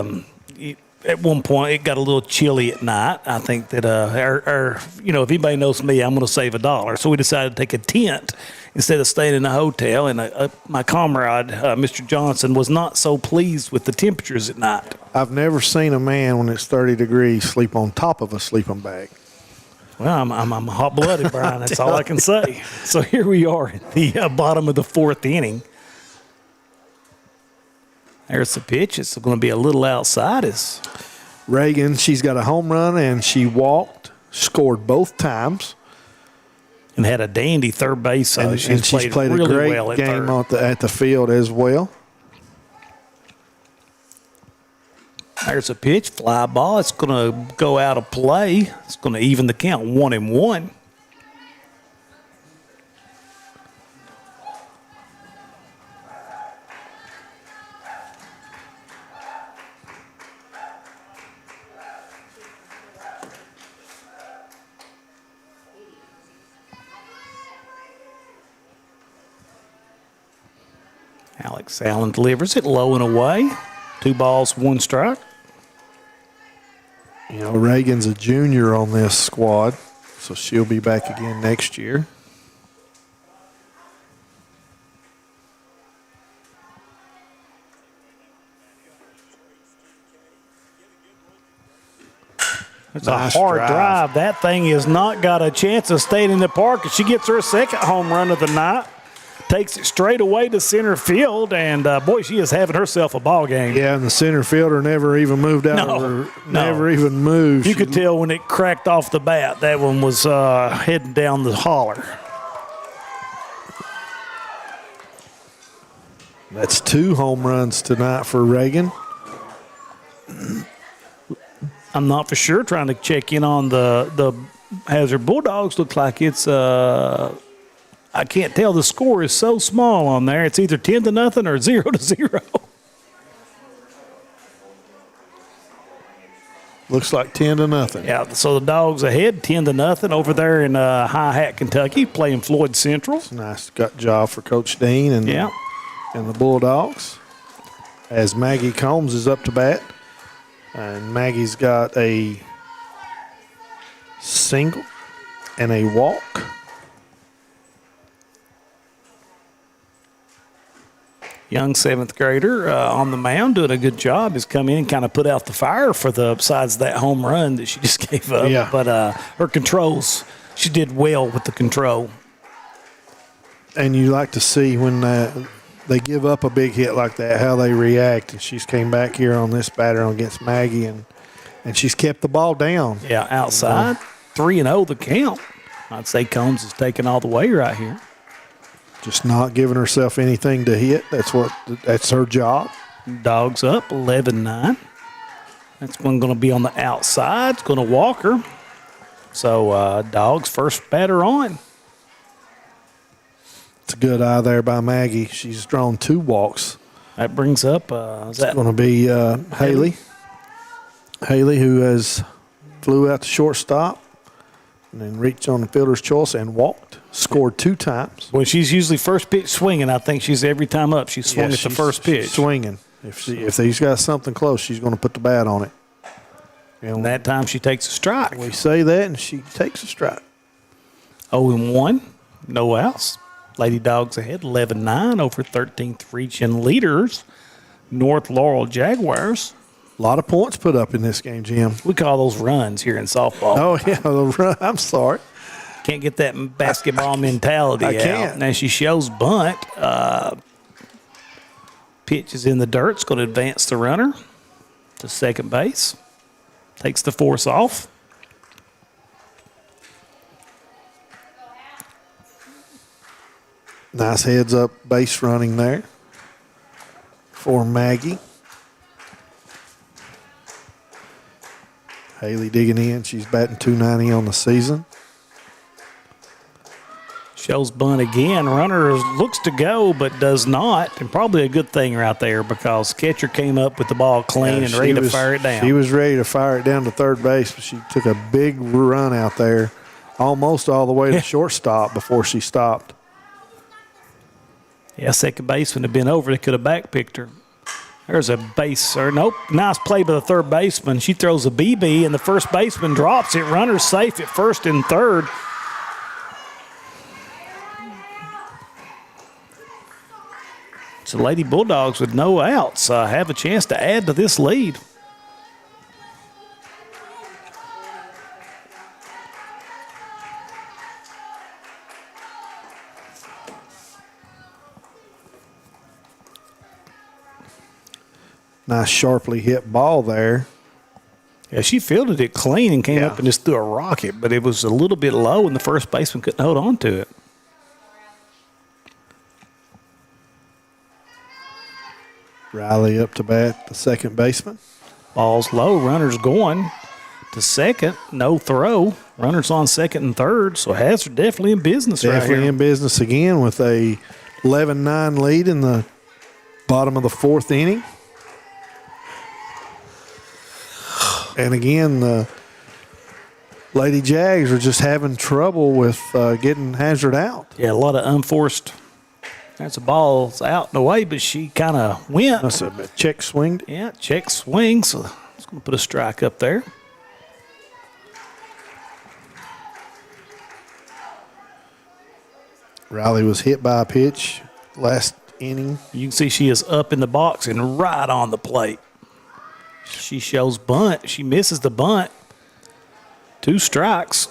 At one point, it got a little chilly at night. I think that our you know, if anybody knows me, I'm going to save $1. So we decided to take a tent instead of staying in a hotel. And my comrade, Mr. Johnson, was not so pleased with the temperatures at night. I've never seen a man when it's 30 degrees sleep on top of a sleeping bag. Well, I'm hot-blooded, Brian. That's all I can say. So here we are at the bottom of the 4th inning. There's the pitch. It's going to be a little outside. It's Reagan, she's got a home run, and she walked, scored both times. And had a dandy third base. And she's played really a great well game at the field as well. There's a pitch, fly ball. It's going to go out of play. It's going to even the count, 1-1. Alex Allen delivers it low and away. 2 balls, 1 strike. You know, Reagan's a junior on this squad, so she'll be back again next year. It's nice a hard drive. That thing has not got a chance of staying in the park. She gets her 2nd home run of the night. Takes it straight away to center field, and boy, she is having herself a ball game. Yeah, and the center fielder never even moved out. Never even moved. You could tell when it cracked off the bat, that one was heading down the holler. That's 2 home runs tonight for Reagan. I'm not for sure. Trying to check in on the Hazard Bulldogs. Looks like it's I can't tell. The score is so small on there. It's either 10-0 or 0-0. Looks like 10-0. Yeah, so the Dogs ahead 10-0 over there in High Hat, Kentucky, playing Floyd Central. It's a nice job for Coach Dean and the Bulldogs. As Maggie Combs is up to bat. And Maggie's got a single and a walk. Young 7th grader on the mound doing a good job. Has come in and kind of put out the fire for the besides that home run that she just gave up. Yeah. But her controls, she did well with the control. And you like to see when they give up a big hit like that, how they react. And she's came back here on this batter against Maggie, and she's kept the ball down. Yeah, outside, 3-0 the count. I'd say Combs is taking all the way right here. Just not giving herself anything to hit. That's her job. Dogs up 11-9. That's one going to be on the outside. It's going to walk her. So Dogs first batter on. It's a good eye there by Maggie. She's drawn 2 walks. That brings up it's going to be Haley. Haley, who has flew out to shortstop and then reached on the fielder's choice and walked. Scored 2 times. Well, she's usually first pitch swinging. I think she's every time up. She's swung at the first pitch. She's swinging. If he's got something close, she's going to put the bat on it. And that time she takes a strike. We say that, and she takes a strike. 0-1, no outs. Lady Dogs ahead, 11-9 over 13th region leaders, North Laurel Jaguars. A lot of points put up in this game, Jim. We call those runs here in softball. Oh, yeah, the run. I'm sorry. Can't get that basketball mentality out. Can't. Now she shows bunt. Pitch is in the dirt. It's going to advance the runner to second base. Takes the force off. Nice heads up base running there for Maggie. Haley digging in. She's batting .290 on the season. Shows bunt again. Runner looks to go, but does not. And probably a good thing right there because catcher came up with the ball clean and ready to fire it down. She was ready to fire it down to third base, but she took a big run out there, almost all the way to shortstop before she stopped. Yeah, second baseman had been over. They could have backpicked her. There's a base, or nope, nice play by the third baseman. She throws a BB, and the first baseman drops it. Runner's safe at first and third. So Lady Bulldogs with no outs have a chance to add to this lead. Nice sharply hit ball there. Yeah, she fielded it clean and came up and just threw a rocket, but it was a little bit low and the first baseman couldn't hold on to it. Riley up to bat, the second baseman. Ball's low, runner's going to second, no throw. Runner's on second and third, so Hazard definitely in business right here. Definitely in business again with a 11-9 lead in the bottom of the fourth inning. And again, the Lady Jags are just having trouble with getting Hazard out. Yeah, a lot of unforced. That's a ball's out and away, but she kind of went. That's a check swing. Yeah, check swing. So it's going to put a strike up there. Riley was hit by a pitch last inning. You can see she is up in the box and right on the plate. She shows bunt. She misses the bunt. 2 strikes.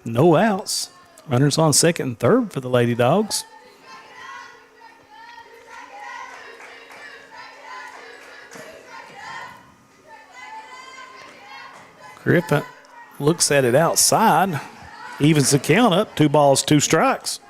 No outs. Runners on second and third for the Lady Dogs. Griffin looks at it outside. Evens the count up. 2 balls, 2 strikes.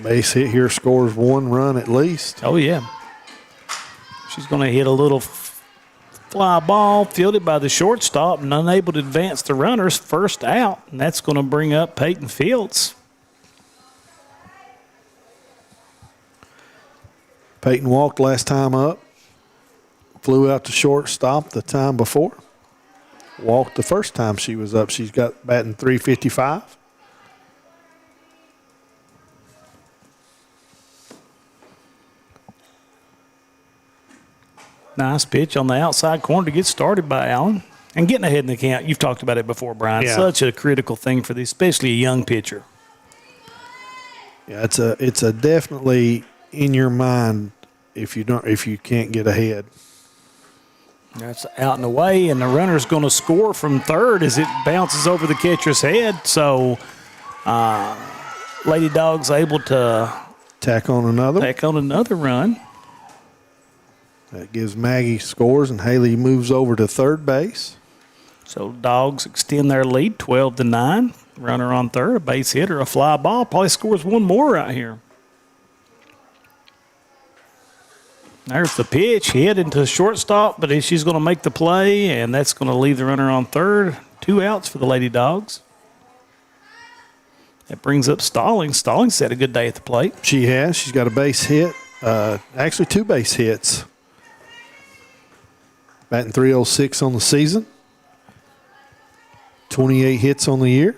Base hit here scores 1 run at least. Oh, yeah. She's going to hit a little fly ball fielded by the shortstop and unable to advance the runners. First out, and that's going to bring up Peyton Fields. Peyton walked last time up. Flew out to shortstop the time before. Walked the first time she was up. She's got batting .355. Nice pitch on the outside corner to get started by Allen. And getting ahead in the count, you've talked about it before, Brian. Yeah. Such a critical thing for this, especially a young pitcher. Yeah, it's a definitely in your mind if you can't get ahead. That's out and away, and the runner's going to score from third as it bounces over the catcher's head. So Lady Dogs able to tack on another run. That gives Maggie scores, and Haley moves over to third base. So Dogs extend their lead 12-9. Runner on third, a base hitter, a fly ball. Probably scores 1 more right here. There's the pitch, hit into shortstop, but she's going to make the play, and that's going to leave the runner on third. 2 outs for the Lady Dogs. That brings up Stallings. Stallings had a good day at the plate. She has. She's got a base hit. Actually, 2 base hits. Batting .306 on the season. 28 hits on the year.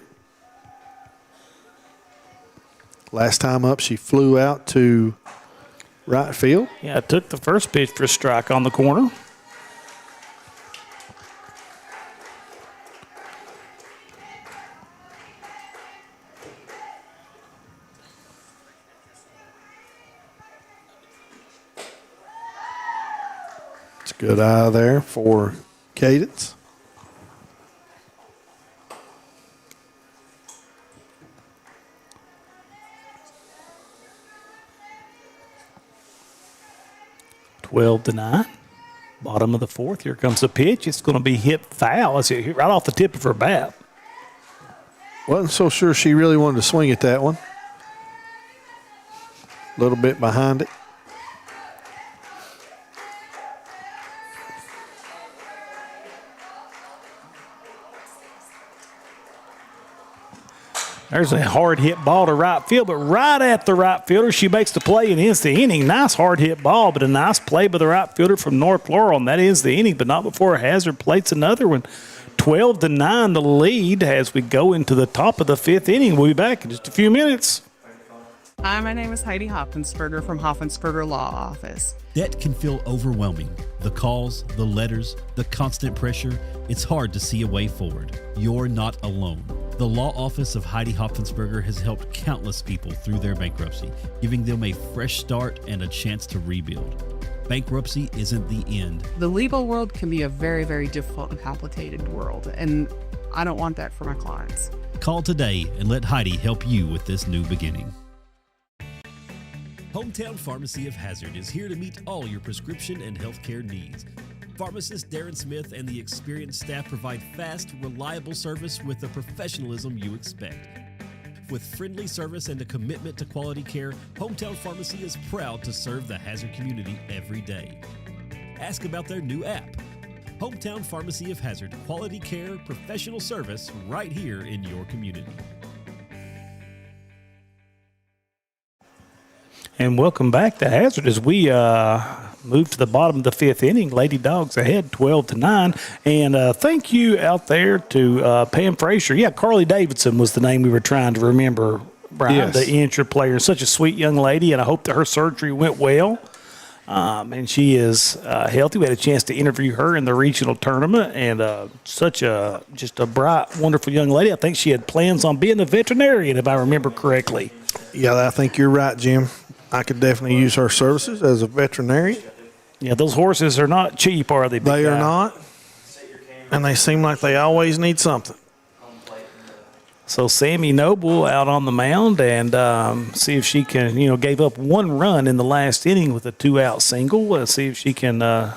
Last time up, she flew out to right field. Yeah, took the first pitch for a strike on the corner. It's a good eye there for Cadence. Twelve to 9. Bottom of the fourth. Here comes the pitch. It's going to be hit foul. It's hit right off the tip of her bat. Wasn't so sure she really wanted to swing at that one. A little bit behind it. There's a hard hit ball to right field, but right at the right fielder. She makes the play and ends the inning. Nice hard hit ball, but a nice play by the right fielder from North Laurel, and that ends the inning, but not before Hazard plates another one. 12-9 the lead as we go into the top of the 5th inning. We'll be back in just a few minutes. Hi, my name is Heidi Hoffensperger from Hoffensperger Law Office. Debt can feel overwhelming. The calls, the letters, the constant pressure, it's hard to see a way forward. You're not alone. The law office of Heidi Hoffensperger has helped countless people through their bankruptcy, giving them a fresh start and a chance to rebuild. Bankruptcy isn't the end. The legal world can be a very, very difficult and complicated world, and I don't want that for my clients. Call today and let Heidi help you with this new beginning. Hometown Pharmacy of Hazard is here to meet all your prescription and healthcare needs. Pharmacist Darren Smith and the experienced staff provide fast, reliable service with the professionalism you expect. With friendly service and a commitment to quality care, Hometown Pharmacy is proud to serve the Hazard community every day. Ask about their new app. Hometown Pharmacy of Hazard, quality care, professional service right here in your community. And welcome back to Hazard as we move to the bottom of the 5th inning. Lady Dogs ahead 12-9. And thank you out there to Pam Frazier. Yeah, Carly Davidson was the name we were trying to remember, Brian, yes. the injured player. Such a sweet young lady, and I hope that her surgery went well. And she is healthy. We had a chance to interview her in the regional tournament, and just a bright, wonderful young lady. I think she had plans on being a veterinarian, if I remember correctly. Yeah, I think you're right, Jim. I could definitely use her services as a veterinarian. Yeah, those horses are not cheap, are they? They are not, and they seem like they always need something. So Sammy Noble out on the mound and see if she can, gave up one run in the last inning with a 2-out single. See if she can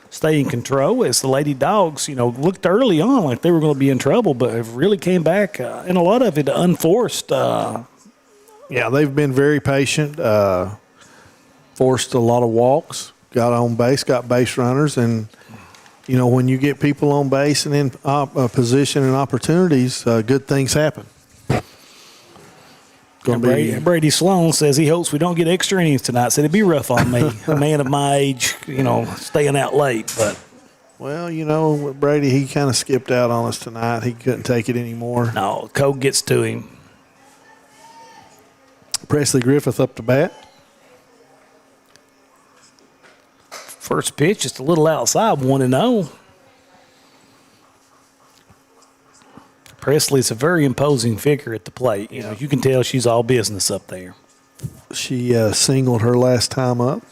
stay in control as the Lady Dogs, looked early on like they were going to be in trouble, but have really came back, and a lot of it unforced. Yeah, they've been very patient, forced a lot of walks, got on base, got base runners, and when you get people on base and in position and opportunities, good things happen. Brady Sloan says he hopes we don't get extra innings tonight. Said it'd be rough on me, a man of my age, staying out late. But well, Brady, he kind of skipped out on us tonight. He couldn't take it anymore. No, Cole gets to him. Presley Griffith up to bat. First pitch, just a little outside, 1-0. Presley's a very imposing figure at the plate. You can tell she's all business up there. She singled her last time up.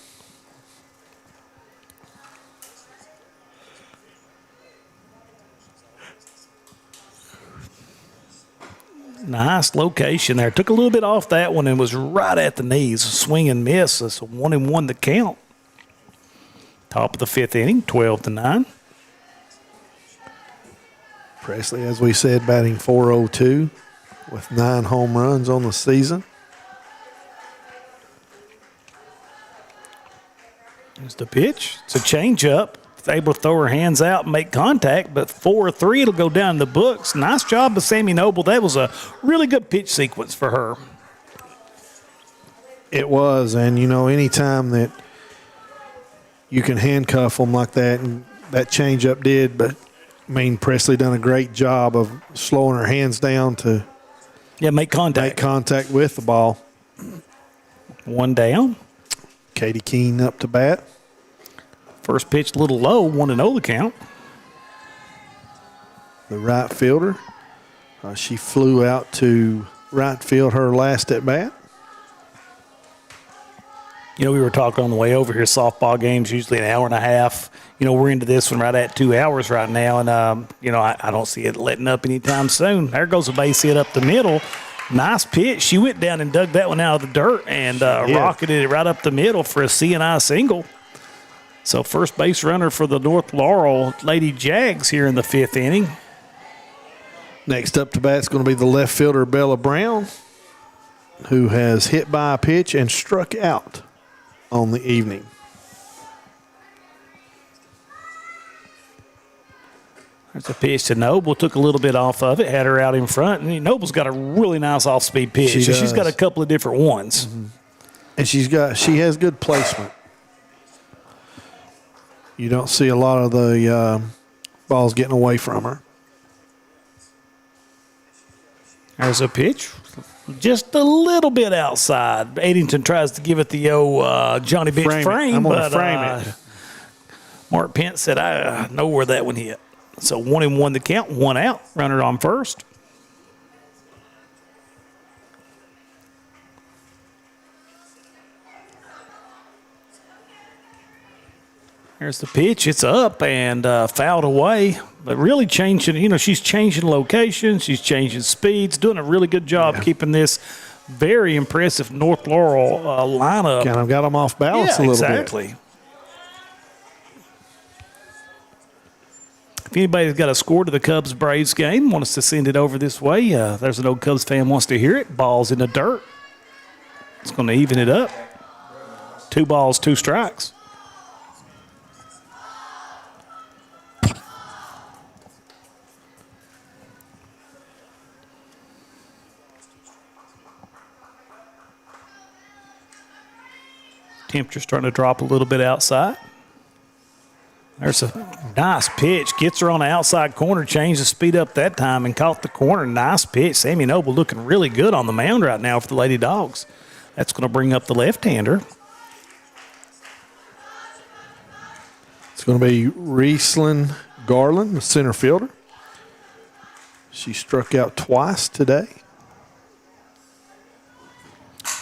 Nice location there. Took a little bit off that one and was right at the knees. Swing and miss. It's a 1-1 to count. Top of the 5th inning, 12-9. Presley, as we said, batting .402 with 9 home runs on the season. Here's the pitch. It's a changeup. Able to throw her hands out and make contact, but 4-3, it'll go down in the books. Nice job of Sammy Noble. That was a really good pitch sequence for her. It was, and anytime that you can handcuff them like that, and that changeup did, but Presley done a great job of slowing her hands down to make contact. Make contact with the ball. One down. Katie Keene up to bat. First pitch a little low, 1-0 the count. The right fielder. She flew out to right field her last at bat. We were talking on the way over here, softball games usually an hour and a half. We're into this one right at 2 hours right now, and, I don't see it letting up anytime soon. There goes a base hit up the middle. Nice pitch. She went down and dug that one out of the dirt and rocketed it right up the middle for a C&I single. So first base runner for the North Laurel Lady Jags here in the 5th inning. Next up to bat is going to be the left fielder, Bella Brown, who has hit by a pitch and struck out on the evening. There's a pitch to Noble. Took a little bit off of it. Had her out in front. And Noble's got a really nice off-speed pitch. She's got a couple of different ones. Mm-hmm. And she has good placement. You don't see a lot of the balls getting away from her. There's a pitch. Just a little bit outside. Addington tries to give it the old Johnny Bench frame. I'm going to frame it. Mark Pence said, I know where that one hit. So 1-1 the count, 1 out. Runner on first. There's the pitch. It's up and fouled away. But really changing, she's changing location. She's changing speeds. Doing a really good job keeping this very impressive North Laurel lineup. Kind of got them off balance a little bit. Exactly. If anybody's got a score to the Cubs-Braves game, want us to send it over this way, there's an old Cubs fan wants to hear it. Ball's in the dirt. It's going to even it up. 2 balls, 2 strikes. Temperature's starting to drop a little bit outside. There's a nice pitch. Gets her on the outside corner, changed the speed up that time and caught the corner. Nice pitch. Sammy Noble looking really good on the mound right now for the Lady Dogs. That's going to bring up the left-hander. It's going to be Rieslyn Garland, the center fielder. She struck out twice today.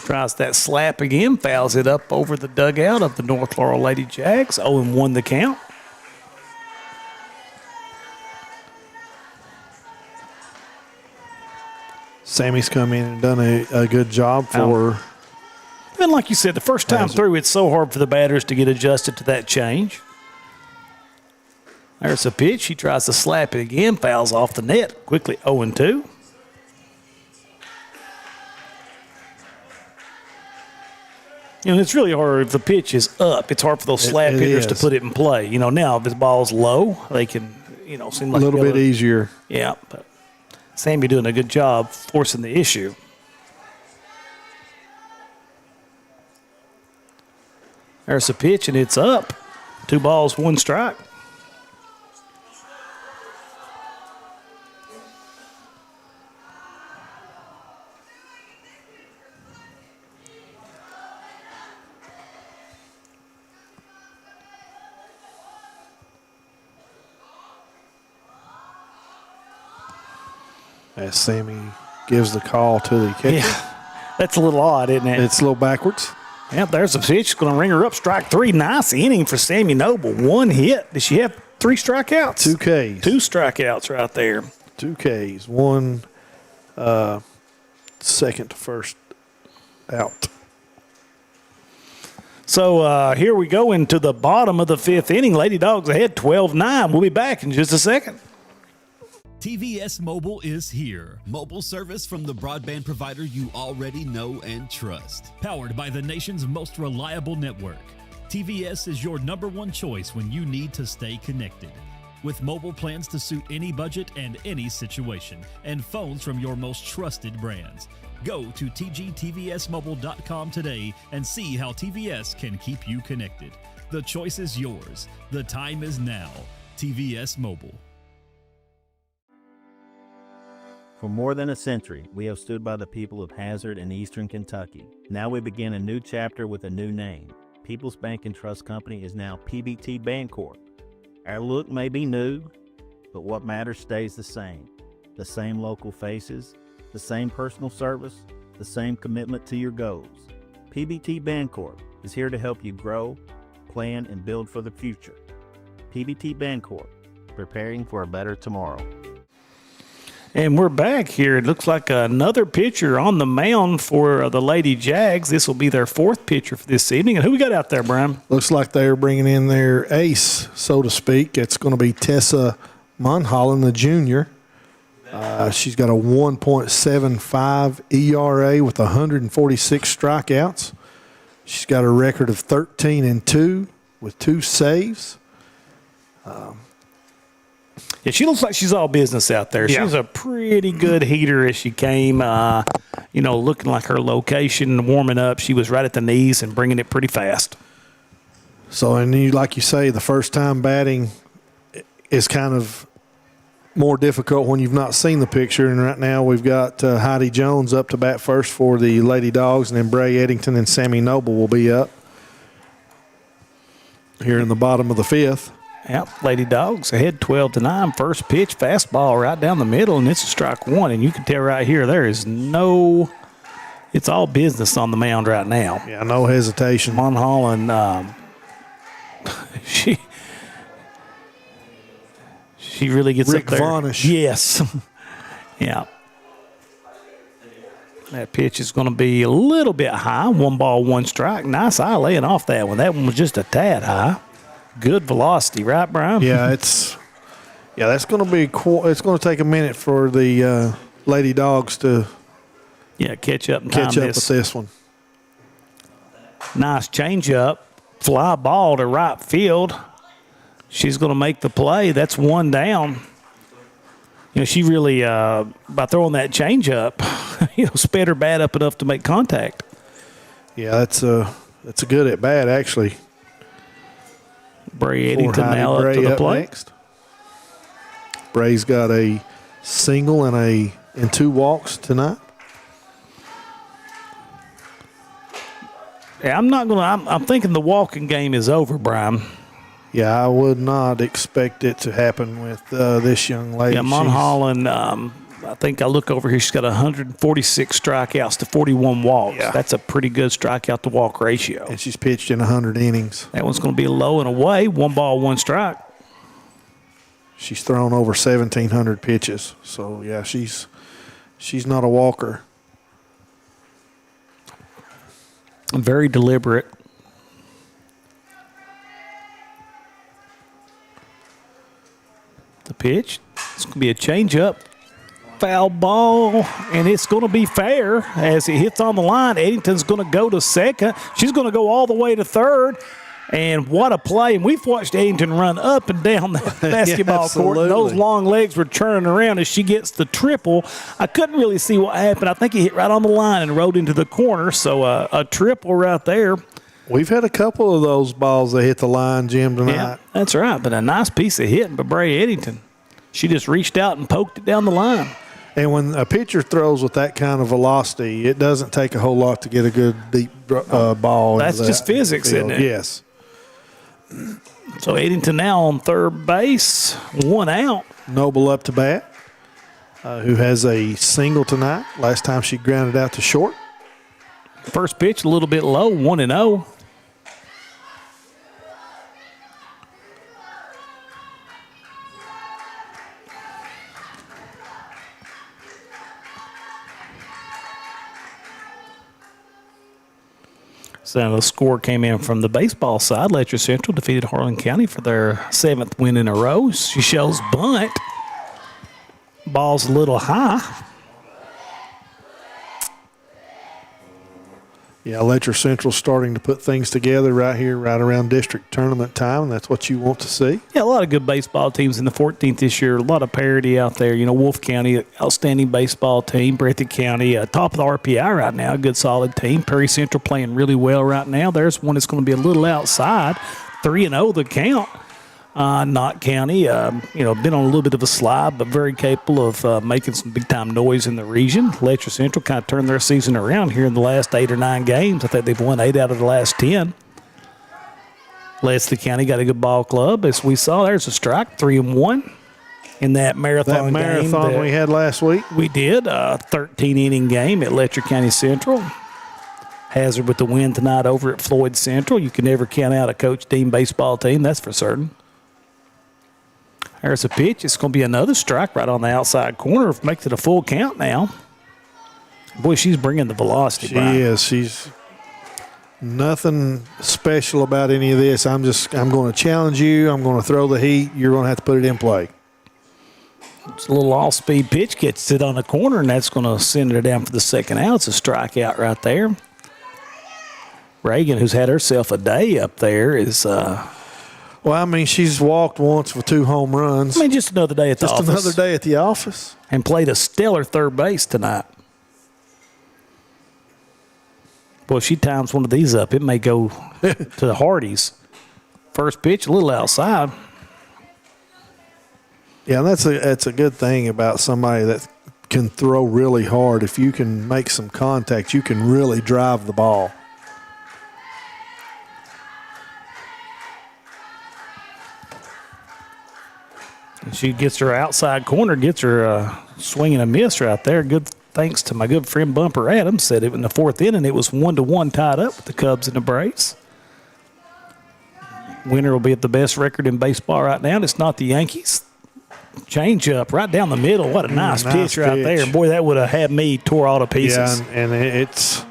Tries that slap again, fouls it up over the dugout of the North Laurel Lady Jags. 0-1 the count. Sammy's come in and done a good job for her. And like you said, the first time through, it's so hard for the batters to get adjusted to that change. There's a pitch. He tries to slap it again, fouls off the net. Quickly 0-2. It's really hard if the pitch is up. It's hard for those slap hitters to put it in play. Now if this ball's low, they can, seem like a little bit easier. Yeah, but Sammy doing a good job forcing the issue. There's a pitch, and it's up. 2 balls, 1 strike. As Sammy gives the call to the catcher. Yeah, that's a little odd, isn't it? It's a little backwards. Yep, there's a pitch. Going to ring her up. Strike 3. Nice inning for Sammy Noble. 1 hit. Did she have 3 strikeouts? 2 Ks. 2 strikeouts right there. 2 Ks. 1 second to first out. So here we go into the bottom of the 5th inning. Lady Dogs ahead 12-9. We'll be back in just a second. TVS Mobile is here. Mobile service from the broadband provider you already know and trust. Powered by the nation's most reliable network. TVS is your #1 choice when you need to stay connected. With mobile plans to suit any budget and any situation, and phones from your most trusted brands. Go to tgtvsmobile.com today and see how TVS can keep you connected. The choice is yours. The time is now. TVS Mobile. For more than a century, we have stood by the people of Hazard and Eastern Kentucky. Now we begin a new chapter with a new name. People's Bank and Trust Company is now PBT Bancorp. Our look may be new, but what matters stays the same. The same local faces, the same personal service, the same commitment to your goals. PBT Bancorp is here to help you grow, plan, and build for the future. PBT Bancorp, preparing for a better tomorrow. And we're back here. It looks like another pitcher on the mound for the Lady Jags. This will be their 4th pitcher for this evening. And who we got out there, Brian? Looks like they're bringing in their ace, so to speak. It's going to be Tessa Monholland, the junior. She's got a 1.75 ERA with 146 strikeouts. She's got a record of 13-2 with 2 saves. Yeah, she looks like she's all business out there. Yeah. She's a pretty good heater as she came, looking like her location, warming up. She was right at the knees and bringing it pretty fast. So, and you, like you say, the first time batting is kind of more difficult when you've not seen the picture. And right now we've got Heidi Jones up to bat first for the Lady Dogs, and then Bray Eddington and Sammy Noble will be up here in the bottom of the 5th. Yep, Lady Dogs ahead 12-9. First pitch, fastball right down the middle, and it's a strike one. And you can tell right here there is no – it's all business on the mound right now. Yeah, no hesitation. Monholland, she really gets Rick up there. Vonish. Yes. Yeah. That pitch is going to be a little bit high. 1 ball, 1 strike. Nice eye laying off that one. That one was just a tad high. Good velocity, right, Brian? Yeah, that's going to be it's going to take a minute for the Lady Dogs to catch up with this one. Nice changeup, fly ball to right field. She's going to make the play. That's 1 down. She really by throwing that changeup, sped her bat up enough to make contact. Yeah, that's a good at bat actually. Bray Eddington now up to the plate. Next. Bray's got a single and 2 walks tonight. Yeah, I'm thinking the walking game is over, Brian. Yeah, I would not expect it to happen with this young lady. Yeah, Monholland, I think I look over here, she's got 146 strikeouts to 41 walks. Yeah. That's a pretty good strikeout to walk ratio. And she's pitched in 100 innings. That one's going to be low and away, 1 ball, 1 strike. She's thrown over 1,700 pitches. So, yeah, she's not a walker. Very deliberate. The pitch, it's going to be a changeup. Foul ball, and it's going to be fair as it hits on the line. Eddington's going to go to second. She's going to go all the way to third. And what a play. And we've watched Eddington run up and down the basketball court. And those long legs were turning around as she gets the triple. I couldn't really see what happened. I think he hit right on the line and rode into the corner. So a triple right there. We've had a couple of those balls that hit the line, Jim, tonight. Yeah, that's right. But a nice piece of hitting by Bray Eddington. She just reached out and poked it down the line. And when a pitcher throws with that kind of velocity, it doesn't take a whole lot to get a good deep ball. That's just physics, isn't it? Yes. So Eddington now on third base, 1 out. Noble up to bat, who has a single tonight. Last time she grounded out to short. First pitch a little bit low, 1-0. So the score came in from the baseball side. Letcher Central defeated Harlan County for their 7th win in a row. She shows bunt. Ball's a little high. Yeah, Letcher Central starting to put things together right here, right around district tournament time. And that's what you want to see. Yeah, a lot of good baseball teams in the 14th this year. A lot of parity out there. Wolf County, outstanding baseball team. Breathitt County, top of the RPI right now. Good, solid team. Perry Central playing really well right now. There's one that's going to be a little outside. 3-0 the count. Knott County, been on a little bit of a slide, but very capable of making some big-time noise in the region. Letcher Central kind of turned their season around here in the last 8 or 9 games. I think they've won 8 out of the last 10. Leslie County got a good ball club. As we saw, there's a strike, 3-1 in that marathon game. That marathon we had last week? We did. A 13-inning game at Letcher County Central. Hazard with the win tonight over at Floyd Central. You can never count out a Coach Dean baseball team, that's for certain. There's a pitch. It's going to be another strike right on the outside corner. Makes it a full count now. Boy, she's bringing the velocity. She is. She's nothing special about any of this. I'm going to challenge you. I'm going to throw the heat. You're going to have to put it in play. It's a little off-speed pitch, gets it on the corner, and that's going to send it down for the second out. It's a strikeout right there. Reagan, who's had herself a day up there, is well, I mean, she's walked once with 2 home runs. I mean, just another day at the office. Just another day at the office. And played a stellar third base tonight. Boy, if she times one of these up, it may go to the Hardys. First pitch, a little outside. Yeah, that's a good thing about somebody that can throw really hard. If you can make some contact, you can really drive the ball. And she gets her outside corner, gets her swing and a miss right there. Good thanks to my good friend Bumper Adams. Said it in the 4th inning, it was 1-1 tied up with the Cubs and the Braves. Winner will be at the best record in baseball right now, and it's not the Yankees. Change up right down the middle. What a nice pitch right there. Boy, that would have had me tore all to pieces. Yeah, and it's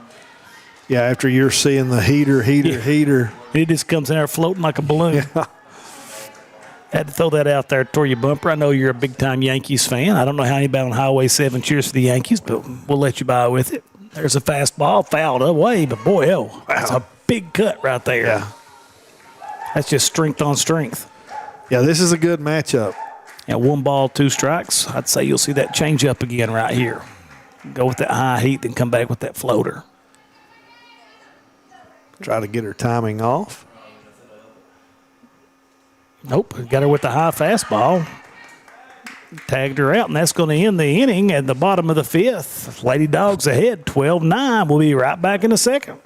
after you're seeing the heater. It just comes in there floating like a balloon. Yeah. Had to throw that out there toward you, Bumper. I know you're a big-time Yankees fan. I don't know how anybody on Highway 7 cheers for the Yankees, but we'll let you by with it. There's a fastball, fouled away, but boy, that's a big cut right there. Yeah. That's just strength on strength. Yeah, this is a good matchup. Yeah, 1 ball, 2 strikes. I'd say you'll see that change up again right here. Go with that high heat, then come back with that floater. Try to get her timing off. Nope, got her with the high fastball. Tagged her out, and that's going to end the inning at the bottom of the 5th. Lady Dogs ahead, 12-9. We'll be right back in a second.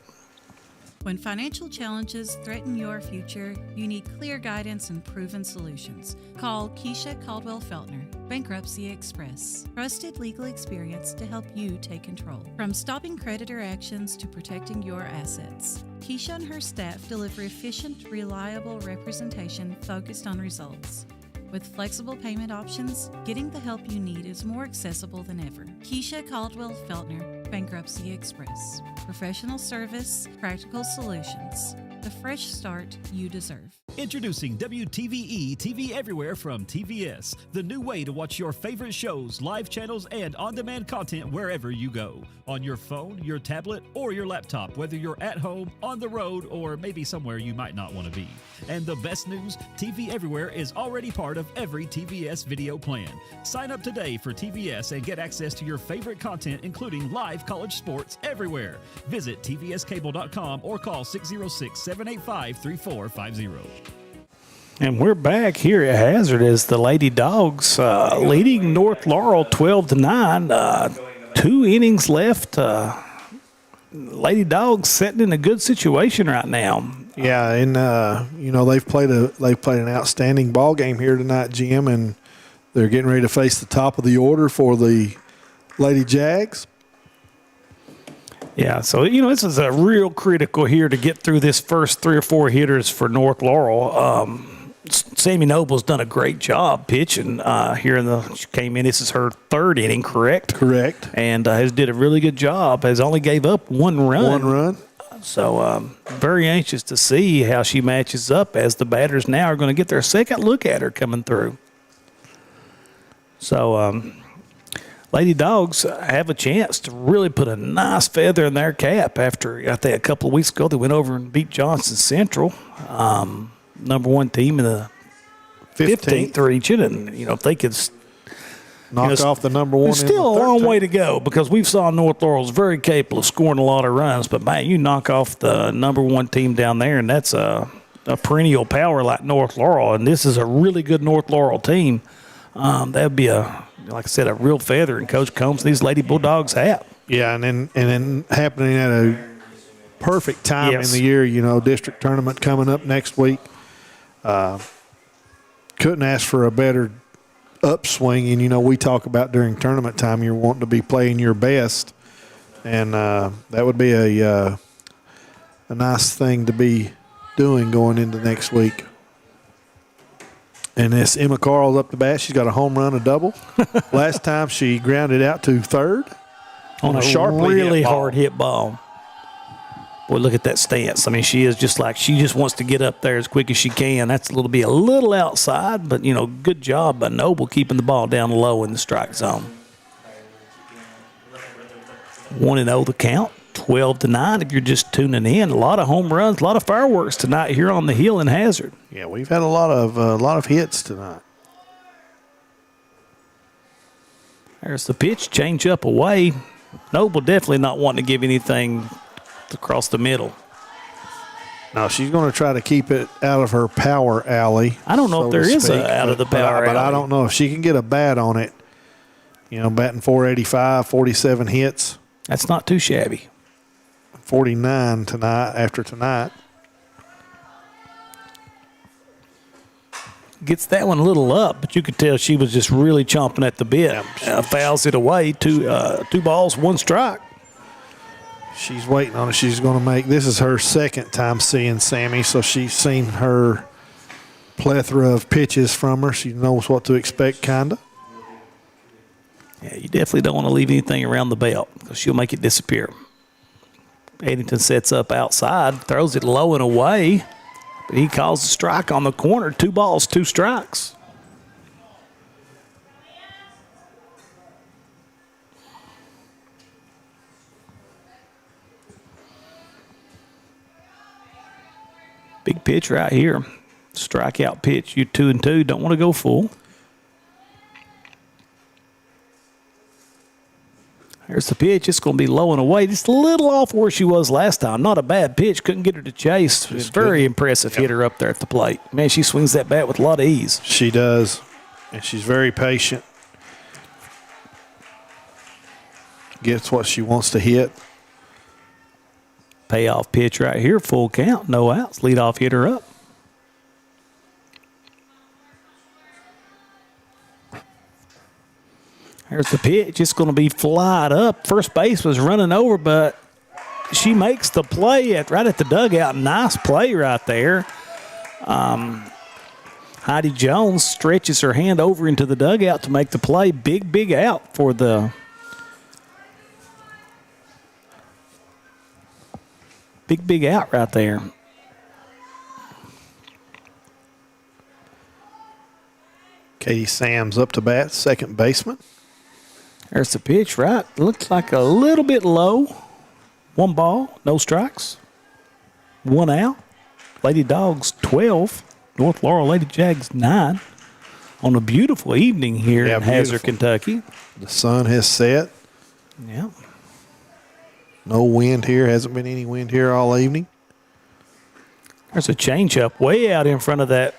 When financial challenges threaten your future, you need clear guidance and proven solutions. Call Keisha Caldwell Feltner, Bankruptcy Express. Trusted legal experience to help you take control. From stopping creditor actions to protecting your assets, Keisha and her staff deliver efficient, reliable representation focused on results. With flexible payment options, getting the help you need is more accessible than ever. Keisha Caldwell Feltner, Bankruptcy Express. Professional service, practical solutions. The fresh start you deserve. Introducing WTVE TV Everywhere from TVS, the new way to watch your favorite shows, live channels, and on-demand content wherever you go. On your phone, your tablet, or your laptop, whether you're at home, on the road, or maybe somewhere you might not want to be. And the best news, TV Everywhere is already part of every TVS video plan. Sign up today for TVS and get access to your favorite content, including live college sports everywhere. Visit tvscable.com or call 606-785-3450. And we're back here at Hazard as the Lady Dogs leading North Laurel 12-9. 2 innings left. Lady Dogs sitting in a good situation right now. Yeah, and they've played an outstanding ball game here tonight, Jim, and they're getting ready to face the top of the order for the Lady Jags. Yeah, so, this is a real critical here to get through this first 3 or 4 hitters for North Laurel. Sammy Noble's done a great job pitching here she came in. This is her 3rd inning, correct? Correct. And has did a really good job. Has only gave up 1 run. 1 run. So very anxious to see how she matches up as the batters now are going to get their second look at her coming through. So Lady Dogs have a chance to really put a nice feather in their cap after, I think, a couple of weeks ago they went over and beat Johnson Central, number 1 team in the 15th region. And, if they could knock off the number 1. There's still a long way to go because we've saw North Laurel's very capable of scoring a lot of runs. But, man, you knock off the number 1 team down there, and that's a perennial power like North Laurel. And this is a really good North Laurel team. That would be like I said, a real feather in Coach Combs' these Lady Bulldogs hat. Yeah, and then happening at a perfect time in the year, district tournament coming up next week. Couldn't ask for a better upswing. And, we talk about during tournament time, you're wanting to be playing your best. And that would be a nice thing to be doing going into next week. And this Emma Carl's up the bat. She's got a home run, a double. Last time she grounded out to 3rd on a sharply really hit ball. hard hit ball. Boy, look at that stance. I mean, she is just like, she just wants to get up there as quick as she can. That's a little outside, but, good job by Noble keeping the ball down low in the strike zone. 1-0 the count, 12-9 if you're just tuning in. A lot of home runs, a lot of fireworks tonight here on the hill in Hazard. Yeah, we've had a lot of hits tonight. There's the pitch, change up away. Noble definitely not wanting to give anything across the middle. No, she's going to try to keep it out of her power alley. I don't know if there is a out of the power alley. But I don't know if she can get a bat on it. Batting 485, 47 hits. That's not too shabby. 49 after tonight. Gets that one a little up, but you could tell she was just really chomping at the bit. Fouls it away. Two balls, one strike. She's waiting on it. She's going to make – this is her second time seeing Sammy, so she's seen her plethora of pitches from her. She knows what to expect, kind of. Yeah, you definitely don't want to leave anything around the belt because she'll make it disappear. Eddington sets up outside, throws it low and away, but he calls a strike on the corner. 2 balls, 2 strikes. Big pitch right here. Strikeout pitch. You 2-2. Don't want to go full. Here's the pitch. It's going to be low and away. Just a little off where she was last time. Not a bad pitch. Couldn't get her to chase. It's very impressive hitter up there at the plate. Man, she swings that bat with a lot of ease. She does. And she's very patient. Gets what she wants to hit. Payoff pitch right here. Full count. No outs. Leadoff hitter up. Here's the pitch. It's going to be flied up. First base was running over, but she makes the play right at the dugout. Nice play right there. Heidi Jones stretches her hand over into the dugout to make the play. Big out for the big out right there. Katie Sams up to bat, second baseman. There's the pitch, right? Looks like a little bit low. 1 ball, no strikes. 1 out. Lady Dogs 12. North Laurel Lady Jags 9. On a beautiful evening here in Hazard, Kentucky. The sun has set. Yeah. No wind here. Hasn't been any wind here all evening. There's a changeup way out in front of that.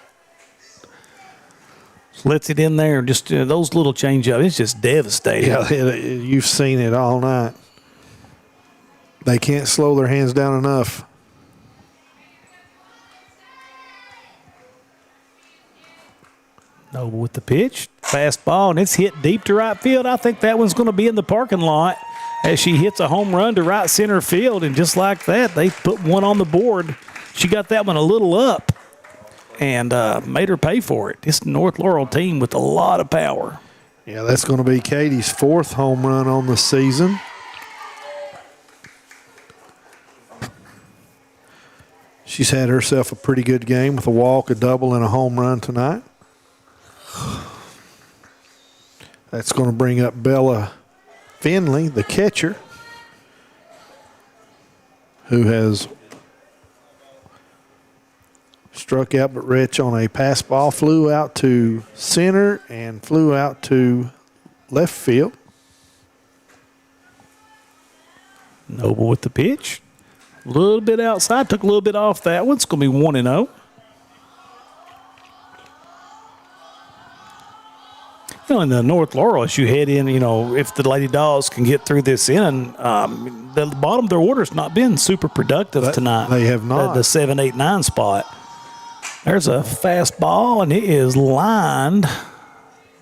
Lets it in there. Just those little changeups. It's just devastating. Yeah, you've seen it all night. They can't slow their hands down enough. Noble with the pitch. Fastball, and it's hit deep to right field. I think that one's going to be in the parking lot as she hits a home run to right center field. And just like that, they put one on the board. She got that one a little up and made her pay for it. This North Laurel team with a lot of power. Yeah, that's going to be Katie's 4th home run on the season. She's had herself a pretty good game with a walk, a double, and a home run tonight. That's going to bring up Bella Finley, the catcher, who has struck out but Rich on a pass ball, flew out to center and flew out to left field. Noble with the pitch. A little bit outside, took a little bit off that one. It's going to be 1-0. In the North Laurel, as you head in, if the Lady Dogs can get through this inning, the bottom of their order's not been super productive tonight. They have not. The 7, 8, 9 spot. There's a fastball, and it is lined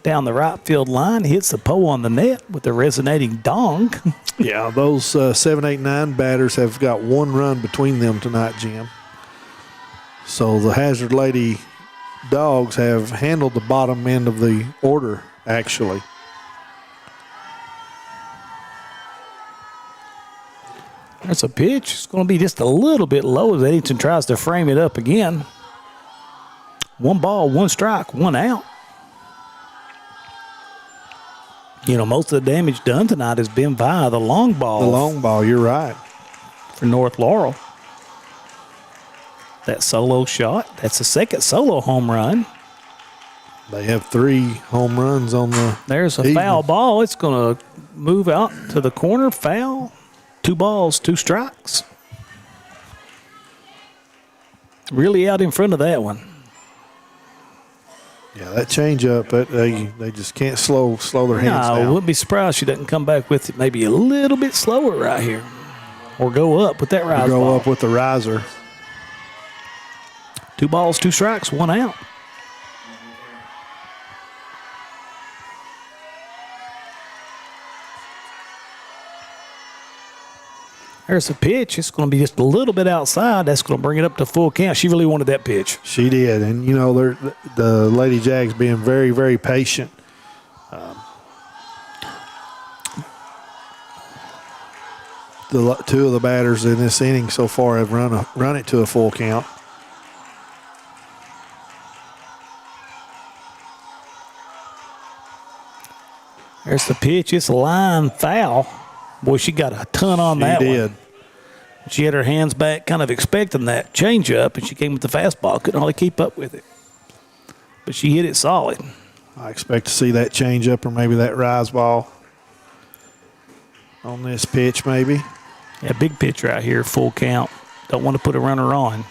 down the right field line. Hits the pole on the net with a resonating dong. Yeah, those 7, 8, 9 batters have got 1 run between them tonight, Jim. So the Hazard Lady Dogs have handled the bottom end of the order, actually. There's a pitch. It's going to be just a little bit low as Eddington tries to frame it up again. 1 ball, 1 strike, 1 out. You know, most of the damage done tonight has been via the long ball. The long ball, you're right. For North Laurel. That solo shot, that's the second solo home run. They have 3 home runs on the There's a evening. foul ball. It's going to move out to the corner. Foul. 2 balls, 2 strikes. Really out in front of that one. Yeah, that changeup, they just can't slow their hands No, I down. wouldn't be surprised she doesn't come back with it maybe a little bit slower right here. Or go up with that rise Go ball. up with the riser. 2 balls, 2 strikes, 1 out. There's a pitch. It's going to be just a little bit outside. That's going to bring it up to full count. She really wanted that pitch. She did. And, you know, the Lady Jags being very, very patient. The 2 of the batters in this inning so far have run it to a full count. There's the pitch. It's a line foul. Boy, she got a ton on that She did. one. She had her hands back, kind of expecting that changeup, and she came with the fastball. Couldn't hardly keep up with it. But she hit it solid. I expect to see that change up or maybe that rise ball on this pitch maybe. Yeah, big pitch right here, full count. Don't want to put a runner on.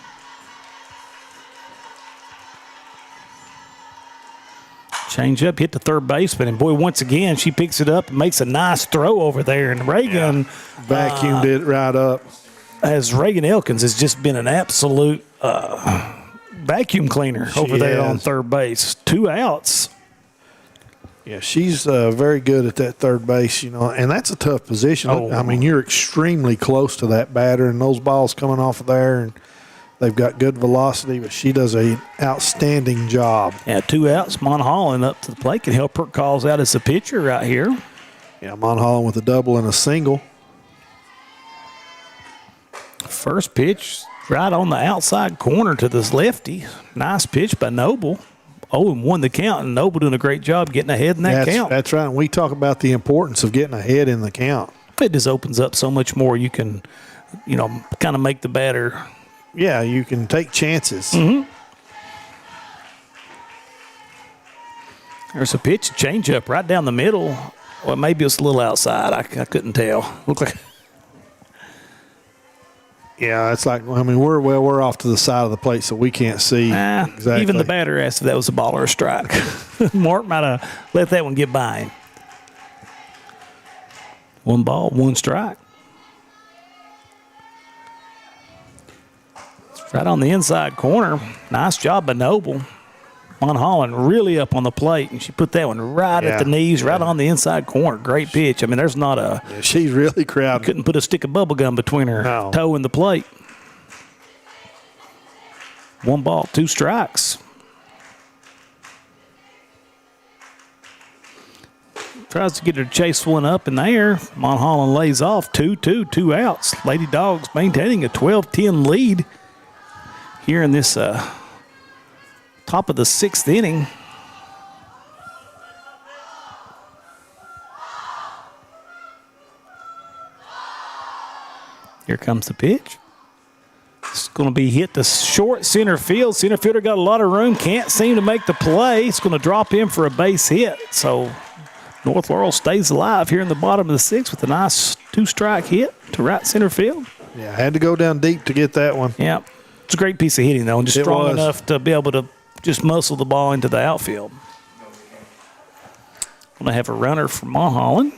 Change up, hit the third baseman, and boy, once again, she picks it up and makes a nice throw over there. And Reagan Vacuumed it right up. As Reagan Elkins has just been an absolute vacuum cleaner over there on third base. 2 outs. Yeah, she's very good at that third base, you know, and that's a tough position. Oh. I mean, you're extremely close to that batter, and those balls coming off of there, and they've got good velocity, but she does an outstanding job. Yeah, 2 outs. Monholland up to the plate can help her calls out as a pitcher right here. Yeah, Monholland with a double and a single. First pitch right on the outside corner to this lefty. Nice pitch by Noble. 0-1 the count, and Noble doing a great job getting ahead in that count. That's right. And we talk about the importance of getting ahead in the count. It just opens up so much more. You can, you know, kind of make the batter. Yeah, you can take chances. Mm-hmm. There's a pitch, change up right down the middle. Well, maybe it's a little outside. I couldn't tell. Looked like. Yeah, it's like, I mean, we're off to the side of the plate, so we can't see exactly. Even the batter asked if that was a ball or a strike. Mark might have let that one get by him. 1 ball, 1 strike. Right on the inside corner. Nice job by Noble. Monholland really up on the plate, and she put that one right at the knees, right on the inside corner. Great pitch. I mean, there's not a... Yeah, she's really crowded. Couldn't put a stick of bubble gum between her toe and the plate. 1 ball, 2 strikes. Tries to get her to chase one up in there. Monholland lays off 2-2, 2 outs. Lady Dogs maintaining a 12-10 lead here in this top of the 6th inning. Here comes the pitch. It's going to be hit to short center field. Center fielder got a lot of room. Can't seem to make the play. It's going to drop in for a base hit. So North Laurel stays alive here in the bottom of the 6th with a nice 2-strike hit to right center field. Yeah, had to go down deep to get that one. Yeah. It's a great piece of hitting, though, and just It strong was. enough to be able to just muscle the ball into the outfield. Going to have a runner for Monholland.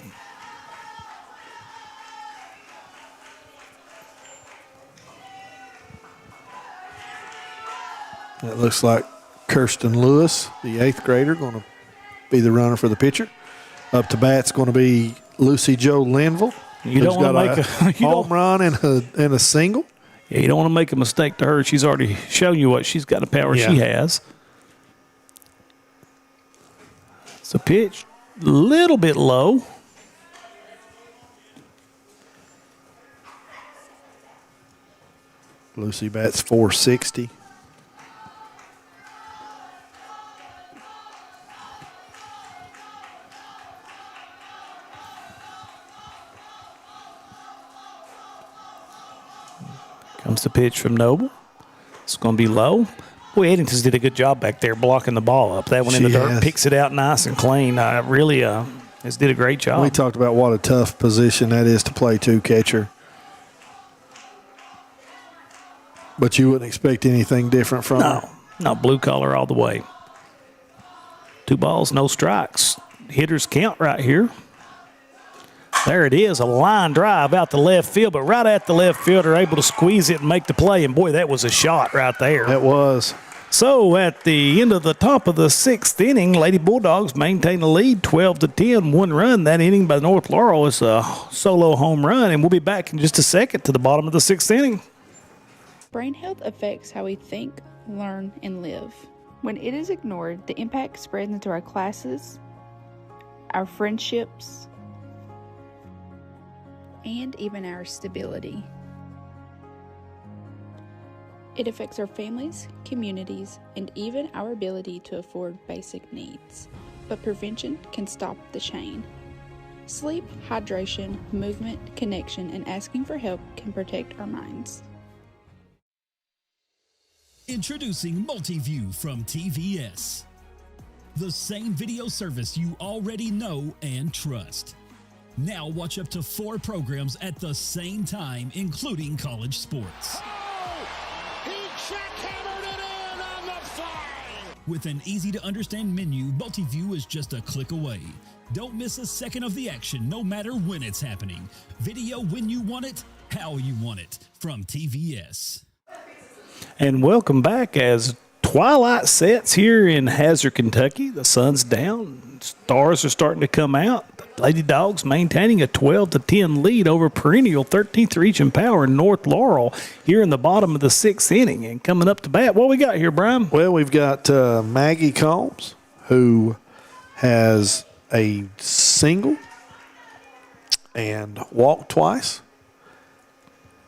It looks like Kirsten Lewis, the 8th grader, going to be the runner for the pitcher. Up to bat's going to be Lucy Jo Linville. You don't want to make a home run and a single. Yeah, you don't want to make a mistake to her. She's already shown you what she's got, the power she has. It's a pitch, a little bit low. Lucy bats 460. Comes the pitch from Noble. It's going to be low. Boy, Eddington's did a good job back there blocking the ball up. That one in the dirt picks it out nice and clean. Really has did a great job. We talked about what a tough position that is to play to catcher. But you wouldn't expect anything different from her. No, blue collar all the way. 2 balls, no strikes. Hitters count right here. There it is, a line drive out the left field, but right at the left fielder, able to squeeze it and make the play. And, boy, that was a shot right there. It was. So at the end of the top of the 6th inning, Lady Bulldogs maintain the lead 12-10. 1 run that inning by North Laurel is a solo home run. And we'll be back in just a second to the bottom of the 6th inning. Brain health affects how we think, learn, and live. When it is ignored, the impact spreads into our classes, our friendships, and even our stability. It affects our families, communities, and even our ability to afford basic needs. But prevention can stop the chain. Sleep, hydration, movement, connection, and asking for help can protect our minds. Introducing Multiview from TVS. The same video service you already know and trust. Now watch up to 4 programs at the same time, including college sports. He jackhammered it in on the fly! With an easy-to-understand menu, Multiview is just a click away. Don't miss a second of the action, no matter when it's happening. Video when you want it, how you want it, from TVS. And welcome back as twilight sets here in Hazard, Kentucky. The sun's down. Stars are starting to come out. The Lady Dogs maintaining a 12-10 lead over perennial 13th region power North Laurel here in the bottom of the 6th inning. And coming up to bat, what we got here, Brian? Well, we've got Maggie Combs, who has a single and walked twice.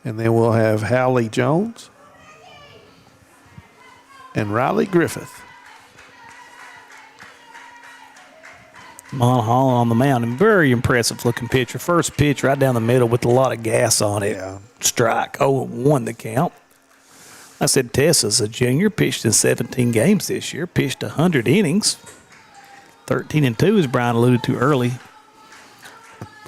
And then we'll have Hallie Jones and Riley Griffith. Monahall on the mound, and very impressive looking pitcher. First pitch right down the middle with a lot of gas on it. Yeah. Strike, 0-1 the count. I said Tessa's a junior, pitched in 17 games this year, pitched 100 innings. 13-2, as Brian alluded to early.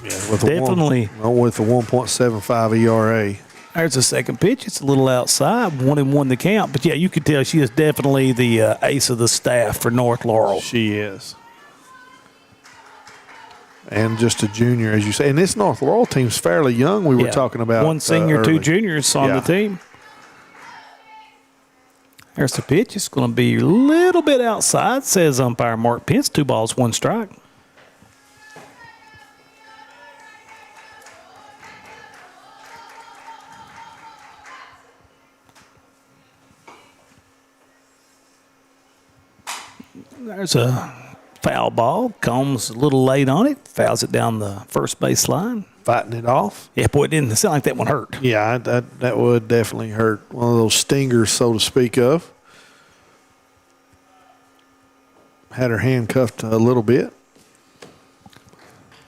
Yeah, with Definitely. With a 1.75 ERA. There's a second pitch. It's a little outside, 1-1 the count. But, yeah, you could tell she is definitely the ace of the staff for North Laurel. She is. And just a junior, as you say. And this North Laurel team's fairly young. We were talking about 1 senior, 2 juniors on the team. There's the pitch. It's going to be a little bit outside, says umpire Mark Pence. 2 balls, 1 strike. There's a foul ball. Combs a little late on it. Fouls it down the first base line. Fighting it off. Yeah, boy, it didn't sound like that one hurt. Yeah, that would definitely hurt. One of those stingers, so to speak of. Had her handcuffed a little bit.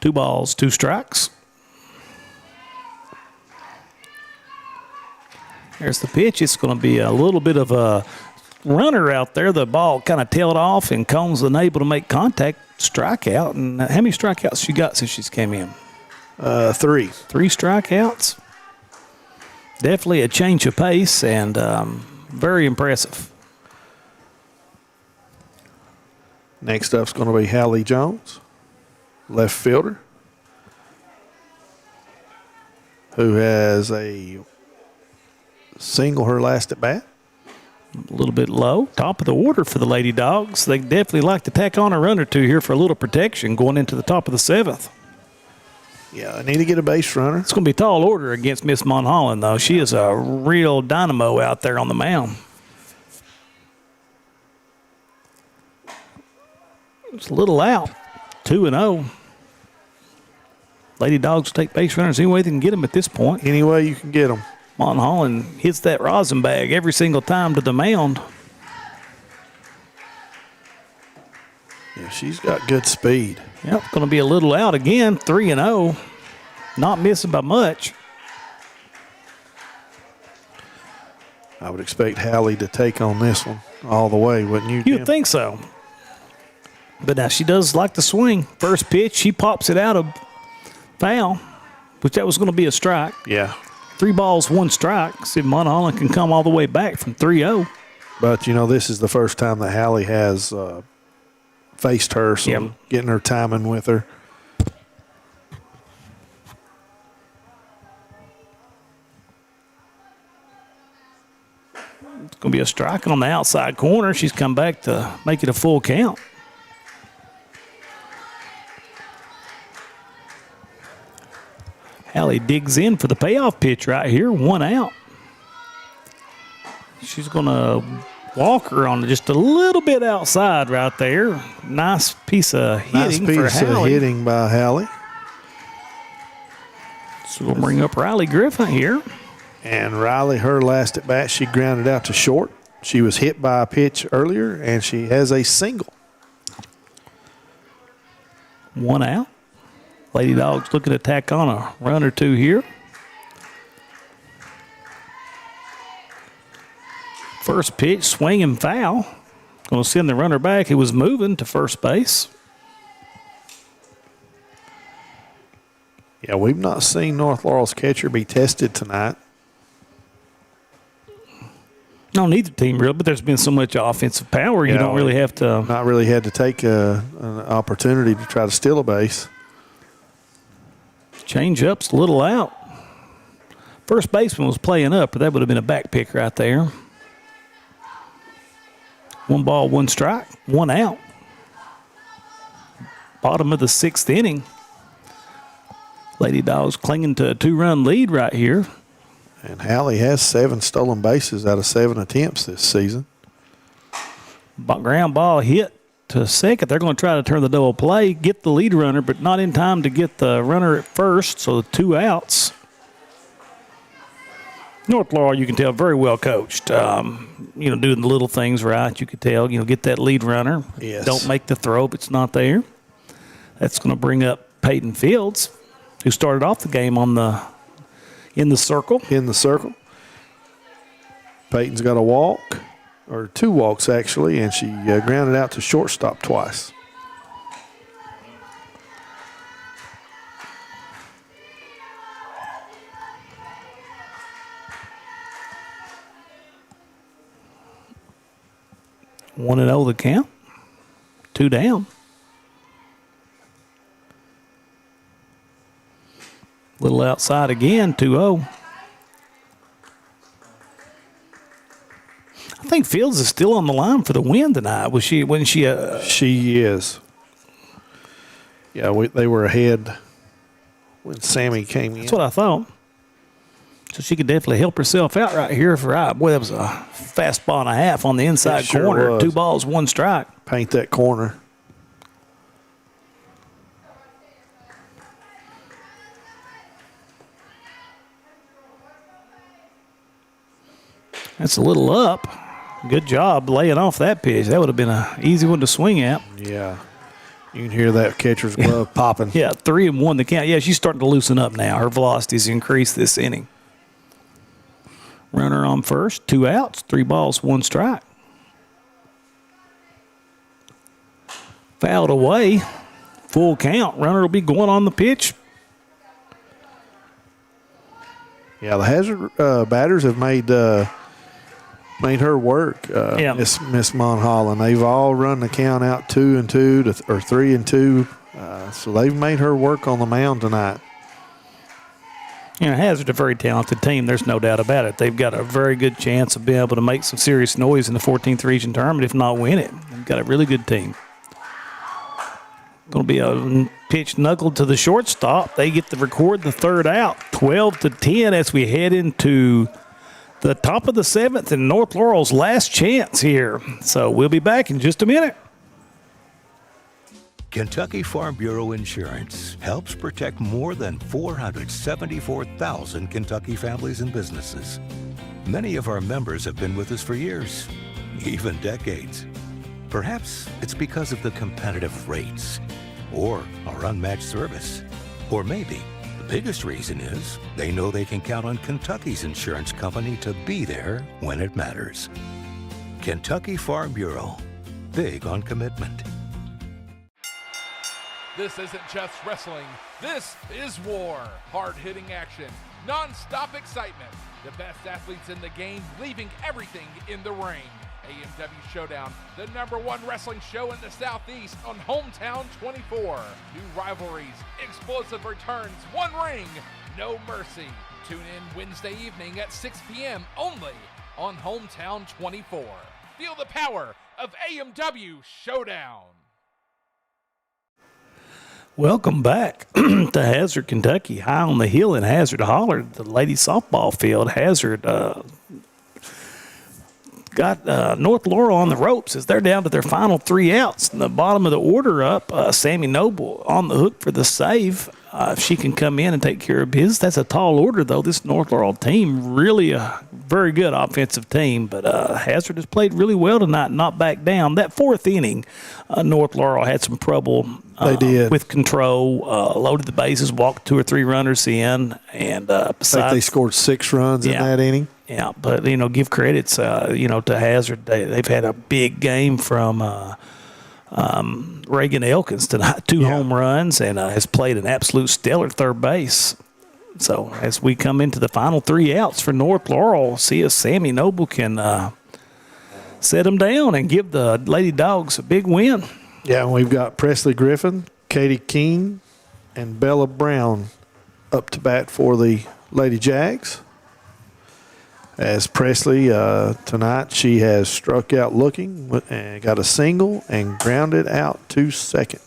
2 balls, 2 strikes. There's the pitch. It's going to be a little bit of a runner out there. The ball kind of tailed off, and Combs unable to make contact. Strikeout. And how many strikeouts she got since she's came in? 3. 3 strikeouts. Definitely a change of pace, and very impressive. Next up's going to be Hallie Jones, left fielder, who has a single her last at bat. A little bit low. Top of the order for the Lady Dogs. They definitely like to tack on a run or 2 here for a little protection going into the top of the 7th. Yeah, I need to get a base runner. It's going to be tall order against Miss Monholland, though. She is a real dynamo out there on the mound. It's a little out. 2-0. Lady Dogs take base runners any way they can get them at this point. Any way you can get them. Holland hits that rosin bag every single time to the mound. Yeah, she's got good speed. Yep, going to be a little out again, 3-0. Not missing by much. I would expect Hallie to take on this one all the way, wouldn't you? You'd think so. But now she does like to swing. First pitch, she pops it out of foul, which that was going to be a strike. Yeah. 3 balls, 1 strike. See if Holland can come all the way back from 3-0. But, this is the first time that Hallie has faced her, so getting her timing with her. It's going to be a strike on the outside corner. She's come back to make it a full count. Hallie digs in for the payoff pitch right here, 1 out. She's going to walk her on just a little bit outside right there. Nice piece of hitting for Hallie. Hitting by Hallie. So we'll bring up Riley Griffin here. And Riley, her last at bat, she grounded out to short. She was hit by a pitch earlier, and she has a single. 1 out. Lady Dogs looking to tack on a run or 2 here. First pitch, swing and foul. Going to send the runner back. He was moving to first base. Yeah, we've not seen North Laurel's catcher be tested tonight. No, neither team really, but there's been so much offensive power, you don't really have to. Not really had to take an opportunity to try to steal a base. Change up's a little out. First baseman was playing up, but that would have been a back pick right there. 1 ball, 1 strike, 1 out. Bottom of the 6th inning. Lady Dogs clinging to a 2-run lead right here. And Hallie has 7 stolen bases out of 7 attempts this season. Ground ball hit to second. They're going to try to turn the double play, get the lead runner, but not in time to get the runner at first, so 2 outs. North Laurel, you can tell, very well coached. Doing the little things right. You could tell, get that lead runner. Yes. Don't make the throw if it's not there. That's going to bring up Peyton Fields, who started off the game in the circle. In the circle. Peyton's got a walk, or 2 walks actually, and she grounded out to shortstop twice. One and 0 the count. 2 down. Little outside again, 2-0. I think Fields is still on the line for the win tonight. Wasn't she? She is. Yeah, they were ahead when Sammy came in. That's what I thought. So she could definitely help herself out right here. That was a fastball and a half on the inside corner. Was. 2 balls, 1 strike. Paint that corner. That's a little up. Good job laying off that pitch. That would have been an easy one to swing at. Yeah. You can hear that catcher's glove popping. Yeah, 3-1 the count. Yeah, she's starting to loosen up now. Her velocity's increased this inning. Runner on first, 2 outs, 3 balls, 1 strike. Fouled away. Full count. Runner will be going on the pitch. Yeah, the hazard batters have made her work. Miss Monholland. They've all run the count out 2-2 or 3-2. So they've made her work on the mound tonight. Hazard's a very talented team. There's no doubt about it. They've got a very good chance of being able to make some serious noise in the 14th region tournament, if not win it. They've got a really good team. Going to be a pitch knuckled to the shortstop. They get to record the 3rd out, 12-10 as we head into the top of the 7th and North Laurel's last chance here. So we'll be back in just a minute. Kentucky Farm Bureau Insurance helps protect more than 474,000 Kentucky families and businesses. Many of our members have been with us for years, even decades. Perhaps it's because of the competitive rates or our unmatched service. Or maybe the biggest reason is they know they can count on Kentucky's insurance company to be there when it matters. Kentucky Farm Bureau, big on commitment. This isn't just wrestling. This is war. Hard-hitting action, non-stop excitement. The best athletes in the game leaving everything in the ring. AMW Showdown, the #1 wrestling show in the Southeast on Hometown 24. New rivalries, explosive returns, one ring, no mercy. Tune in Wednesday evening at 6 p.m. only on Hometown 24. Feel the power of AMW Showdown. Welcome back to Hazard, Kentucky. High on the hill in Hazard Holler, the ladies softball field. Hazard got North Laurel on the ropes as they're down to their final 3 outs. In the bottom of the order up, Sammy Noble on the hook for the save. If she can come in and take care of business. That's a tall order, though. This North Laurel team, really a very good offensive team. But Hazard has played really well tonight, not back down. That 4th inning, North Laurel had some trouble they did. with control, loaded the bases, walked 2 or 3 runners in. And besides, I think they scored 6 runs in that inning. Yeah, but, give credits, to Hazard. They've had a big game from Reagan Elkins tonight, 2 home runs, and has played an absolute stellar third base. So as we come into the final 3 outs for North Laurel, see if Sammy Noble can set them down and give the Lady Dogs a big win. Yeah, and we've got Presley Griffin, Katie Keene, and Bella Brown up to bat for the Lady Jags. As Presley, tonight, she has struck out looking and got a single and grounded out to second.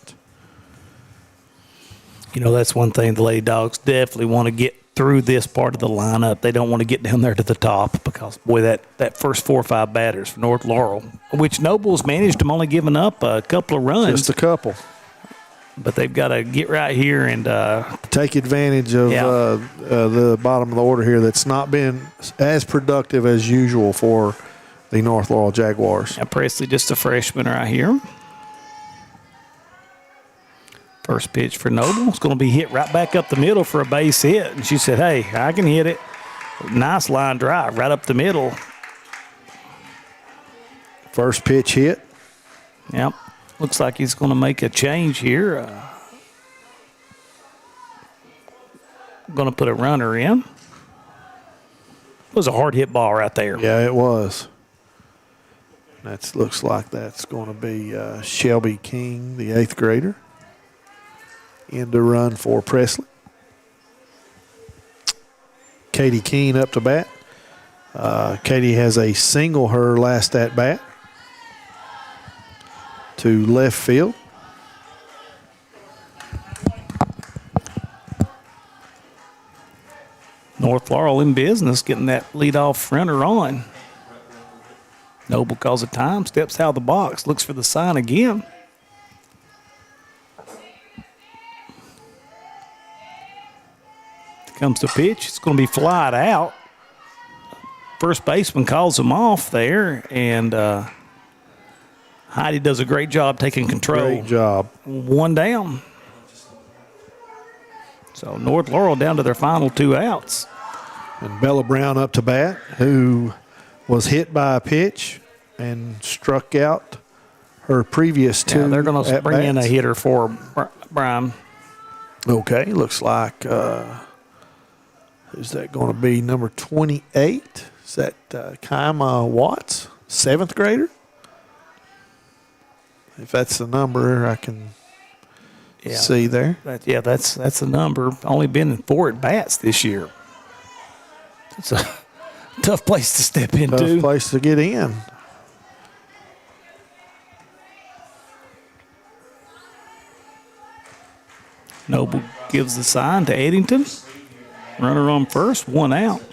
That's one thing the Lady Dogs definitely want to get through this part of the lineup. They don't want to get down there to the top because, boy, that first 4 or 5 batters for North Laurel, which Noble's managed them only giving up a couple of runs. Just a couple. But they've got to get right here and take advantage of the bottom of the order here that's not been as productive as usual for the North Laurel Jaguars. Now Presley, just a freshman right here. First pitch for Noble. It's going to be hit right back up the middle for a base hit. And she said, hey, I can hit it. Nice line drive right up the middle. First pitch hit. Yep. Looks like he's going to make a change here. Going to put a runner in. It was a hard hit ball right there. Yeah, it was. That looks like that's going to be Shelby King, the 8th grader. End to run for Presley. Katie Keene up to bat. Katie has a single her last at bat to left field. North Laurel in business, getting that leadoff runner on. Noble calls a time, steps out of the box, looks for the sign again. Comes to pitch. It's going to be flied out. First baseman calls him off there, and Heidi does a great job taking control. Great job. 1 down. So North Laurel down to their final 2 outs. And Bella Brown up to bat, who was hit by a pitch and struck out her previous 2. Yeah, they're going to bring in a hitter for Brian. Okay, looks like who's that going to be? Number 28. Is that Kaima Watts, 7th grader? If that's the number, I can see there. That's the number. Only been in 4 at bats this year. It's a tough place to step into. Tough place to get in. Noble gives the sign to Eddington. Runner on first, 1 out.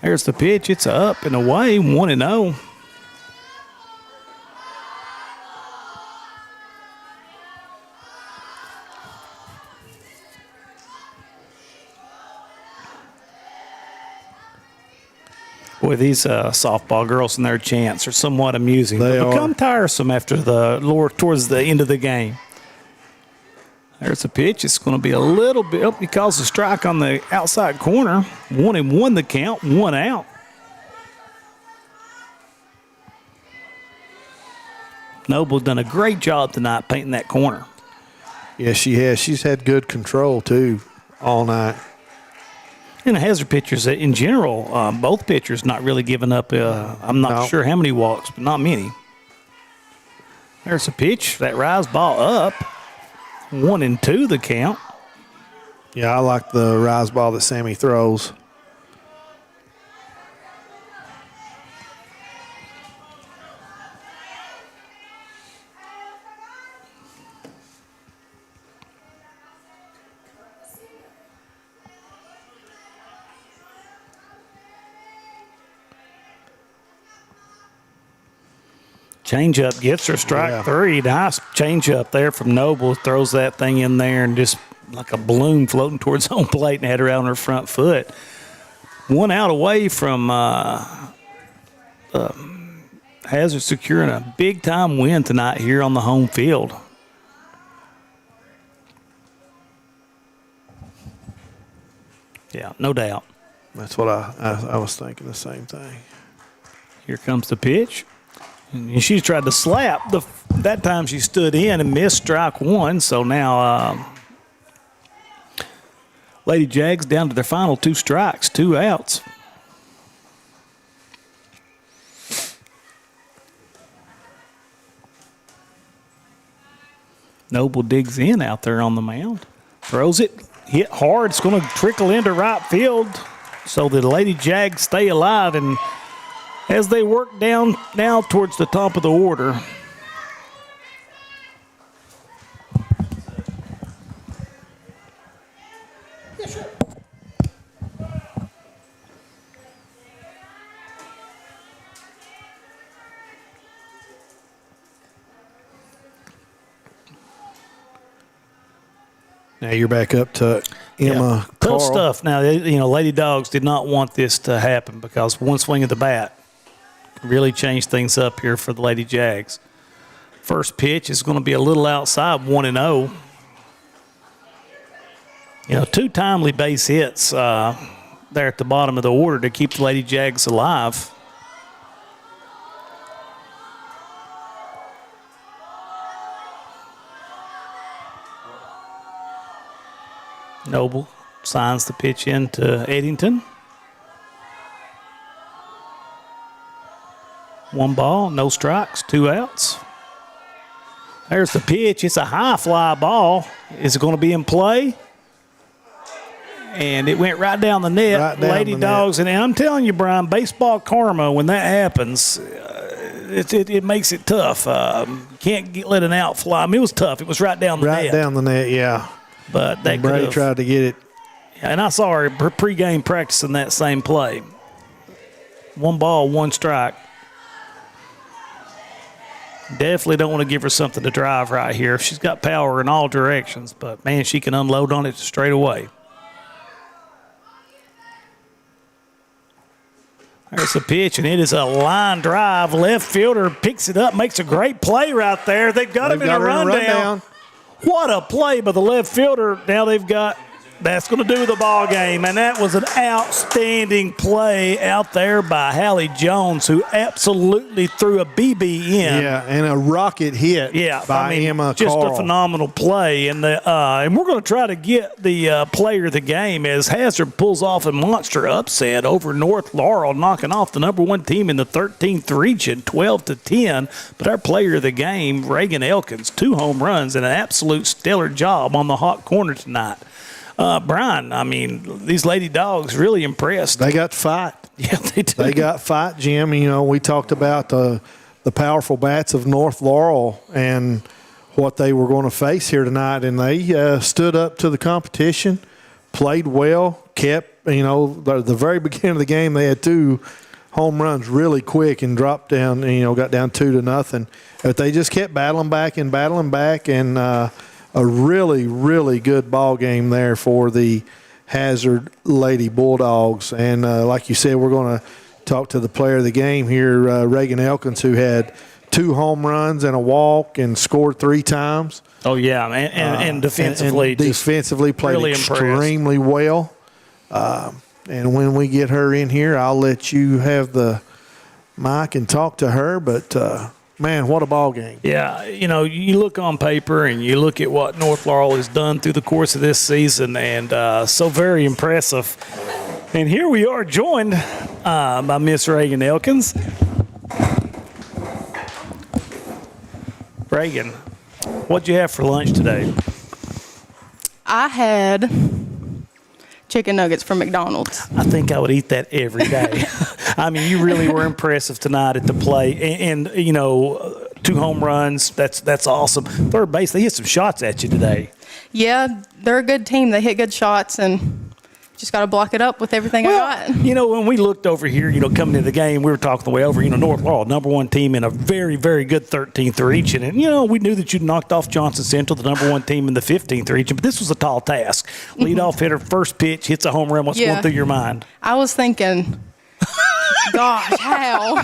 There's the pitch. It's up and away, 1-0. Boy, these softball girls and their chants are somewhat amusing. They But become are. tiresome after towards the end of the game. There's a pitch. It's going to be a little bit. Oh, he calls a strike on the outside corner. 1-1 the count, 1 out. Noble's done a great job tonight painting that corner. Yeah, she has. She's had good control, too, all night. And the Hazard pitchers, in general, both pitchers not really giving up. I'm not sure how many walks, but not many. There's a pitch. That rise ball up. 1-2 the count. Yeah, I like the rise ball that Sammy throws. Changeup gets her strike 3. Nice changeup there from Noble. Throws that thing in there and just like a balloon floating towards home plate and had her out on her front foot. 1 out away from Hazard securing a big-time win tonight here on the home field. Yeah, no doubt. That's what I was thinking, the same thing. Here comes the pitch. And she tried to slap. That time she stood in and missed strike 1. So now Lady Jags down to their final 2 strikes, 2 outs. Noble digs in out there on the mound. Throws it, hit hard. It's going to trickle into right field so the Lady Jags stay alive. And as they work down now towards the top of the order, now you're back up to Emma. Tough Carl. stuff. Now, Lady Dogs did not want this to happen because one swing of the bat really changed things up here for the Lady Jags. First pitch is going to be a little outside, 1-0. 2 timely base hits there at the bottom of the order to keep the Lady Jags alive. Noble signs the pitch into Eddington. 1 ball, no strikes, 2 outs. There's the pitch. It's a high fly ball. Is it going to be in play? And it went right down the net. Right down Lady the Dogs. net. And I'm telling you, Brian, baseball karma, when that happens, it makes it tough. Can't let an out fly. I mean, it was tough. It was right down the net. Right down the net, yeah. But that Brady tried to get it. And I saw her pregame practicing that same play. 1 ball, 1 strike. Definitely don't want to give her something to drive right here. She's got power in all directions, but, man, she can unload on it straight away. There's the pitch, and it is a line drive. Left fielder picks it up, makes a great play right there. They've got him in a rundown. What a play by the left fielder. Now they've got – that's going to do the ball game. And that was an outstanding play out there by Hallie Jones, who absolutely threw a BB in. Yeah, and a rocket hit by Emma just Carl. a phenomenal play. And and we're going to try to get the player of the game as Hazard pulls off a monster upset over North Laurel, knocking off the number 1 team in the 13th region, 12-10. But our player of the game, Reagan Elkins, 2 home runs and an absolute stellar job on the hot corner tonight. Brian, I mean, these Lady Dogs really impressed. They got fight. Yeah, they do. They got fight, Jim. We talked about the powerful bats of North Laurel and what they were going to face here tonight, and they stood up to the competition, played well, kept, the very beginning of the game, they had 2 home runs really quick and dropped down, got down 2-0. But they just kept battling back, and a really, really good ball game there for the Hazard Lady Bulldogs. And like you said, we're going to talk to the player of the game here, Reagan Elkins, who had 2 home runs and a walk and scored 3 times. Oh, yeah, and defensively. And defensively played really extremely well. And when we get her in here, I'll let you have the mic and talk to her. But, man, what a ball game. Yeah, you look on paper and you look at what North Laurel has done through the course of this season, and so very impressive. And here we are joined by Miss Reagan Elkins. Reagan, what'd you have for lunch today? I had chicken nuggets from McDonald's. I think I would eat that every day. I mean, you really were impressive tonight at the plate. And 2 home runs, that's awesome. Third base, they hit some shots at you today. Yeah, they're a good team. They hit good shots, and just got to block it up with everything I got. When we looked over here, coming into the game, we were talking the way over, North Laurel, number 1 team in a very, very good 13th region. And, we knew that you'd knocked off Johnson Central, the number 1 team in the 15th region. But this was a tall task. Leadoff hitter, first pitch, hits a home run. What's going through your mind? I was thinking, gosh, how?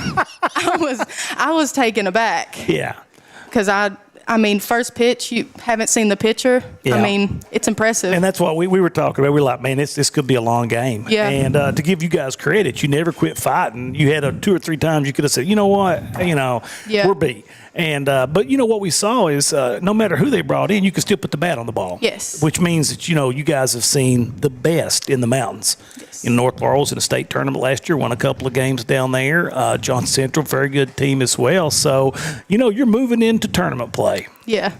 I was taken aback. Yeah. Because I mean, first pitch, you haven't seen the pitcher. Yeah. I mean, it's impressive. And that's what we were talking about. We were like, man, this could be a long game. Yeah. And to give you guys credit, you never quit fighting. You had 2 or 3 times you could have said, you know what, we're beat. And but what we saw is no matter who they brought in, you can still put the bat on the ball. Yes. Which means that you guys have seen the best in the mountains. Yes. North Laurel's in a state tournament last year, won a couple of games down there. Johnson Central, very good team as well. So you're moving into tournament play. Yeah.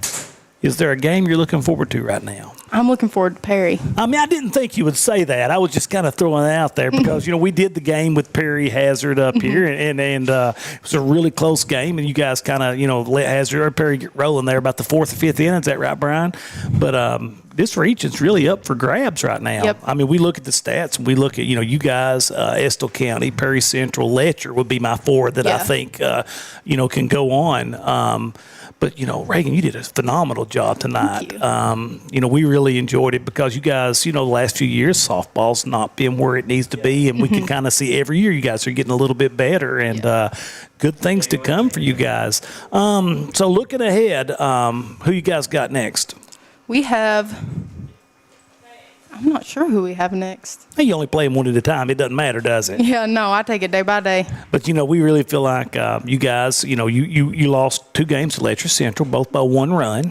Is there a game you're looking forward to right now? I'm looking forward to Perry. I mean, I didn't think you would say that. I was just kind of throwing it out there because, we did the game with Perry Hazard up here, and it was a really close game, and you guys kind of, let Hazard or Perry get rolling there about the 4th or 5th inning. Is that right, Brian? But this region's really up for grabs right now. Yep. I mean, we look at the stats, and we look at, you guys, Estill County, Perry Central, Letcher would be my 4 that I think, can go on. But, Reagan, you did a phenomenal job tonight. We really enjoyed it because you guys, the last few years, softball's not been where it needs to be. And we can kind of see every year you guys are getting a little bit better and good things to come for you guys. So looking ahead, who you guys got next? We have... I'm not sure who we have next. Hey, you only play them one at a time. It doesn't matter, does it? Yeah, no, I take it day by day. But, we really feel like you guys, you lost 2 games to Letcher Central, both by 1 run,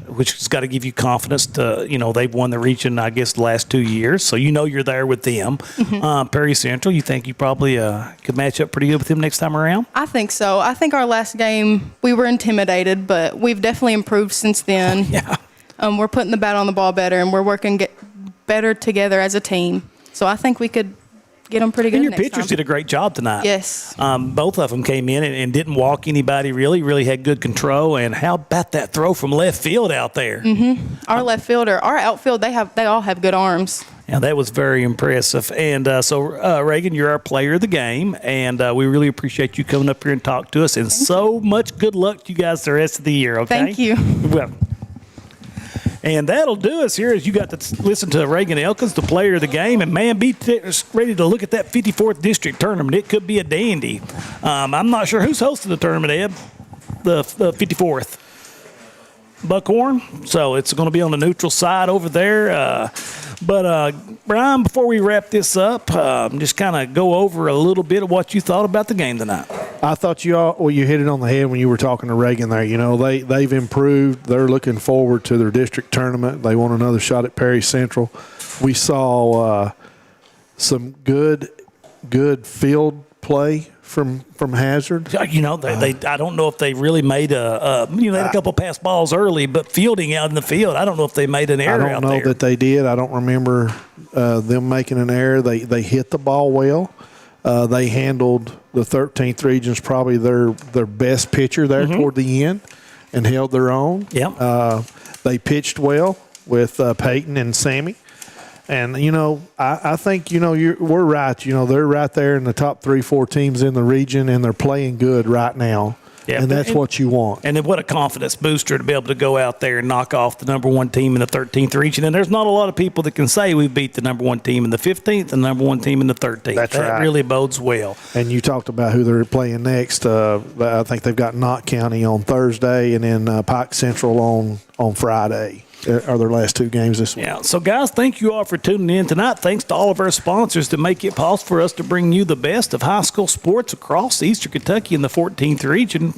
which has got to give you confidence to, they've won the region, I guess, the last 2 years. So, you're there with them. Perry Central, you think you probably could match up pretty good with them next time around? I think so. I think our last game, we were intimidated, but we've definitely improved since then. Yeah. We're putting the bat on the ball better, and we're working better together as a team. So I think we could get them pretty good And your next pitchers time. did a great job tonight. Yes. Both of them came in and didn't walk anybody really had good control. And how about that throw from left field out there? Our left fielder, our outfield, they all have good arms. Yeah, that was very impressive. And so, Reagan, you're our player of the game, and we really appreciate you coming up here and talk to us. And much good luck to you guys the rest of the year, okay? Thank you. Well, and that'll do us here as you got to listen to Reagan Elkins, the player of the game. And, man, be ready to look at that 54th District tournament. It could be a dandy. I'm not sure who's hosting the tournament, Ed, the 54th. Buckhorn. So it's going to be on the neutral side over there. But Brian, before we wrap this up, just kind of go over a little bit of what you thought about the game tonight. I thought you hit it on the head when you were talking to Reagan there. They've improved. They're looking forward to their district tournament. They want another shot at Perry Central. We saw some good field play from Hazard. I don't know if they really made they had a couple pass balls early, but fielding out in the field, I don't know if they made an error out there. I don't know that they did. I don't remember them making an error. They hit the ball well. They handled the 13th region's probably their best pitcher there toward the end and held their own. Yep. They pitched well with Peyton and Sammy. And, I think, we're right. They're right there in the top 3-4 teams in the region, and they're playing good right now. Yeah, and that's what you want. And then what a confidence booster to be able to go out there and knock off the number one team in the 13th region. And there's not a lot of people that can say we beat the number one team in the 15th and the number one team in the 13th. That's that right. really bodes well. And you talked about who they're playing next. I think they've got Knott County on Thursday and then Pike Central on Friday. Are their last two games this week. Yeah. So, guys, thank you all for tuning in tonight. Thanks to all of our sponsors to make it possible for us to bring you the best of high school sports across Eastern Kentucky in the 14th region.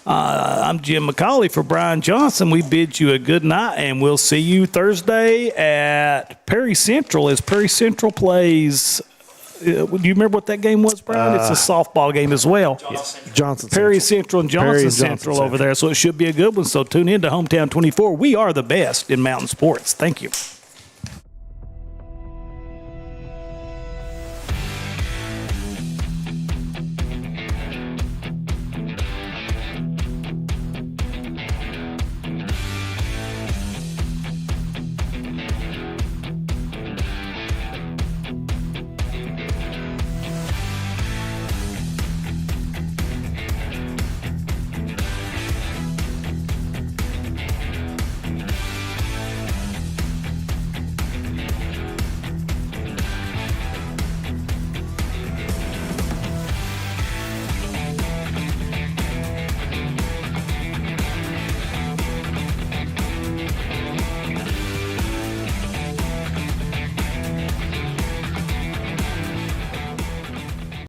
I'm Jim McCauley for Brian Johnson. We bid you a good night, and we'll see you Thursday at Perry Central as Perry Central plays. Do you remember what that game was, Brian? It's a softball game as well. Johnson Perry Central and Johnson Central Central over there, so it should be a good one. So tune in to Hometown 24. We are the best in mountain sports. Thank you.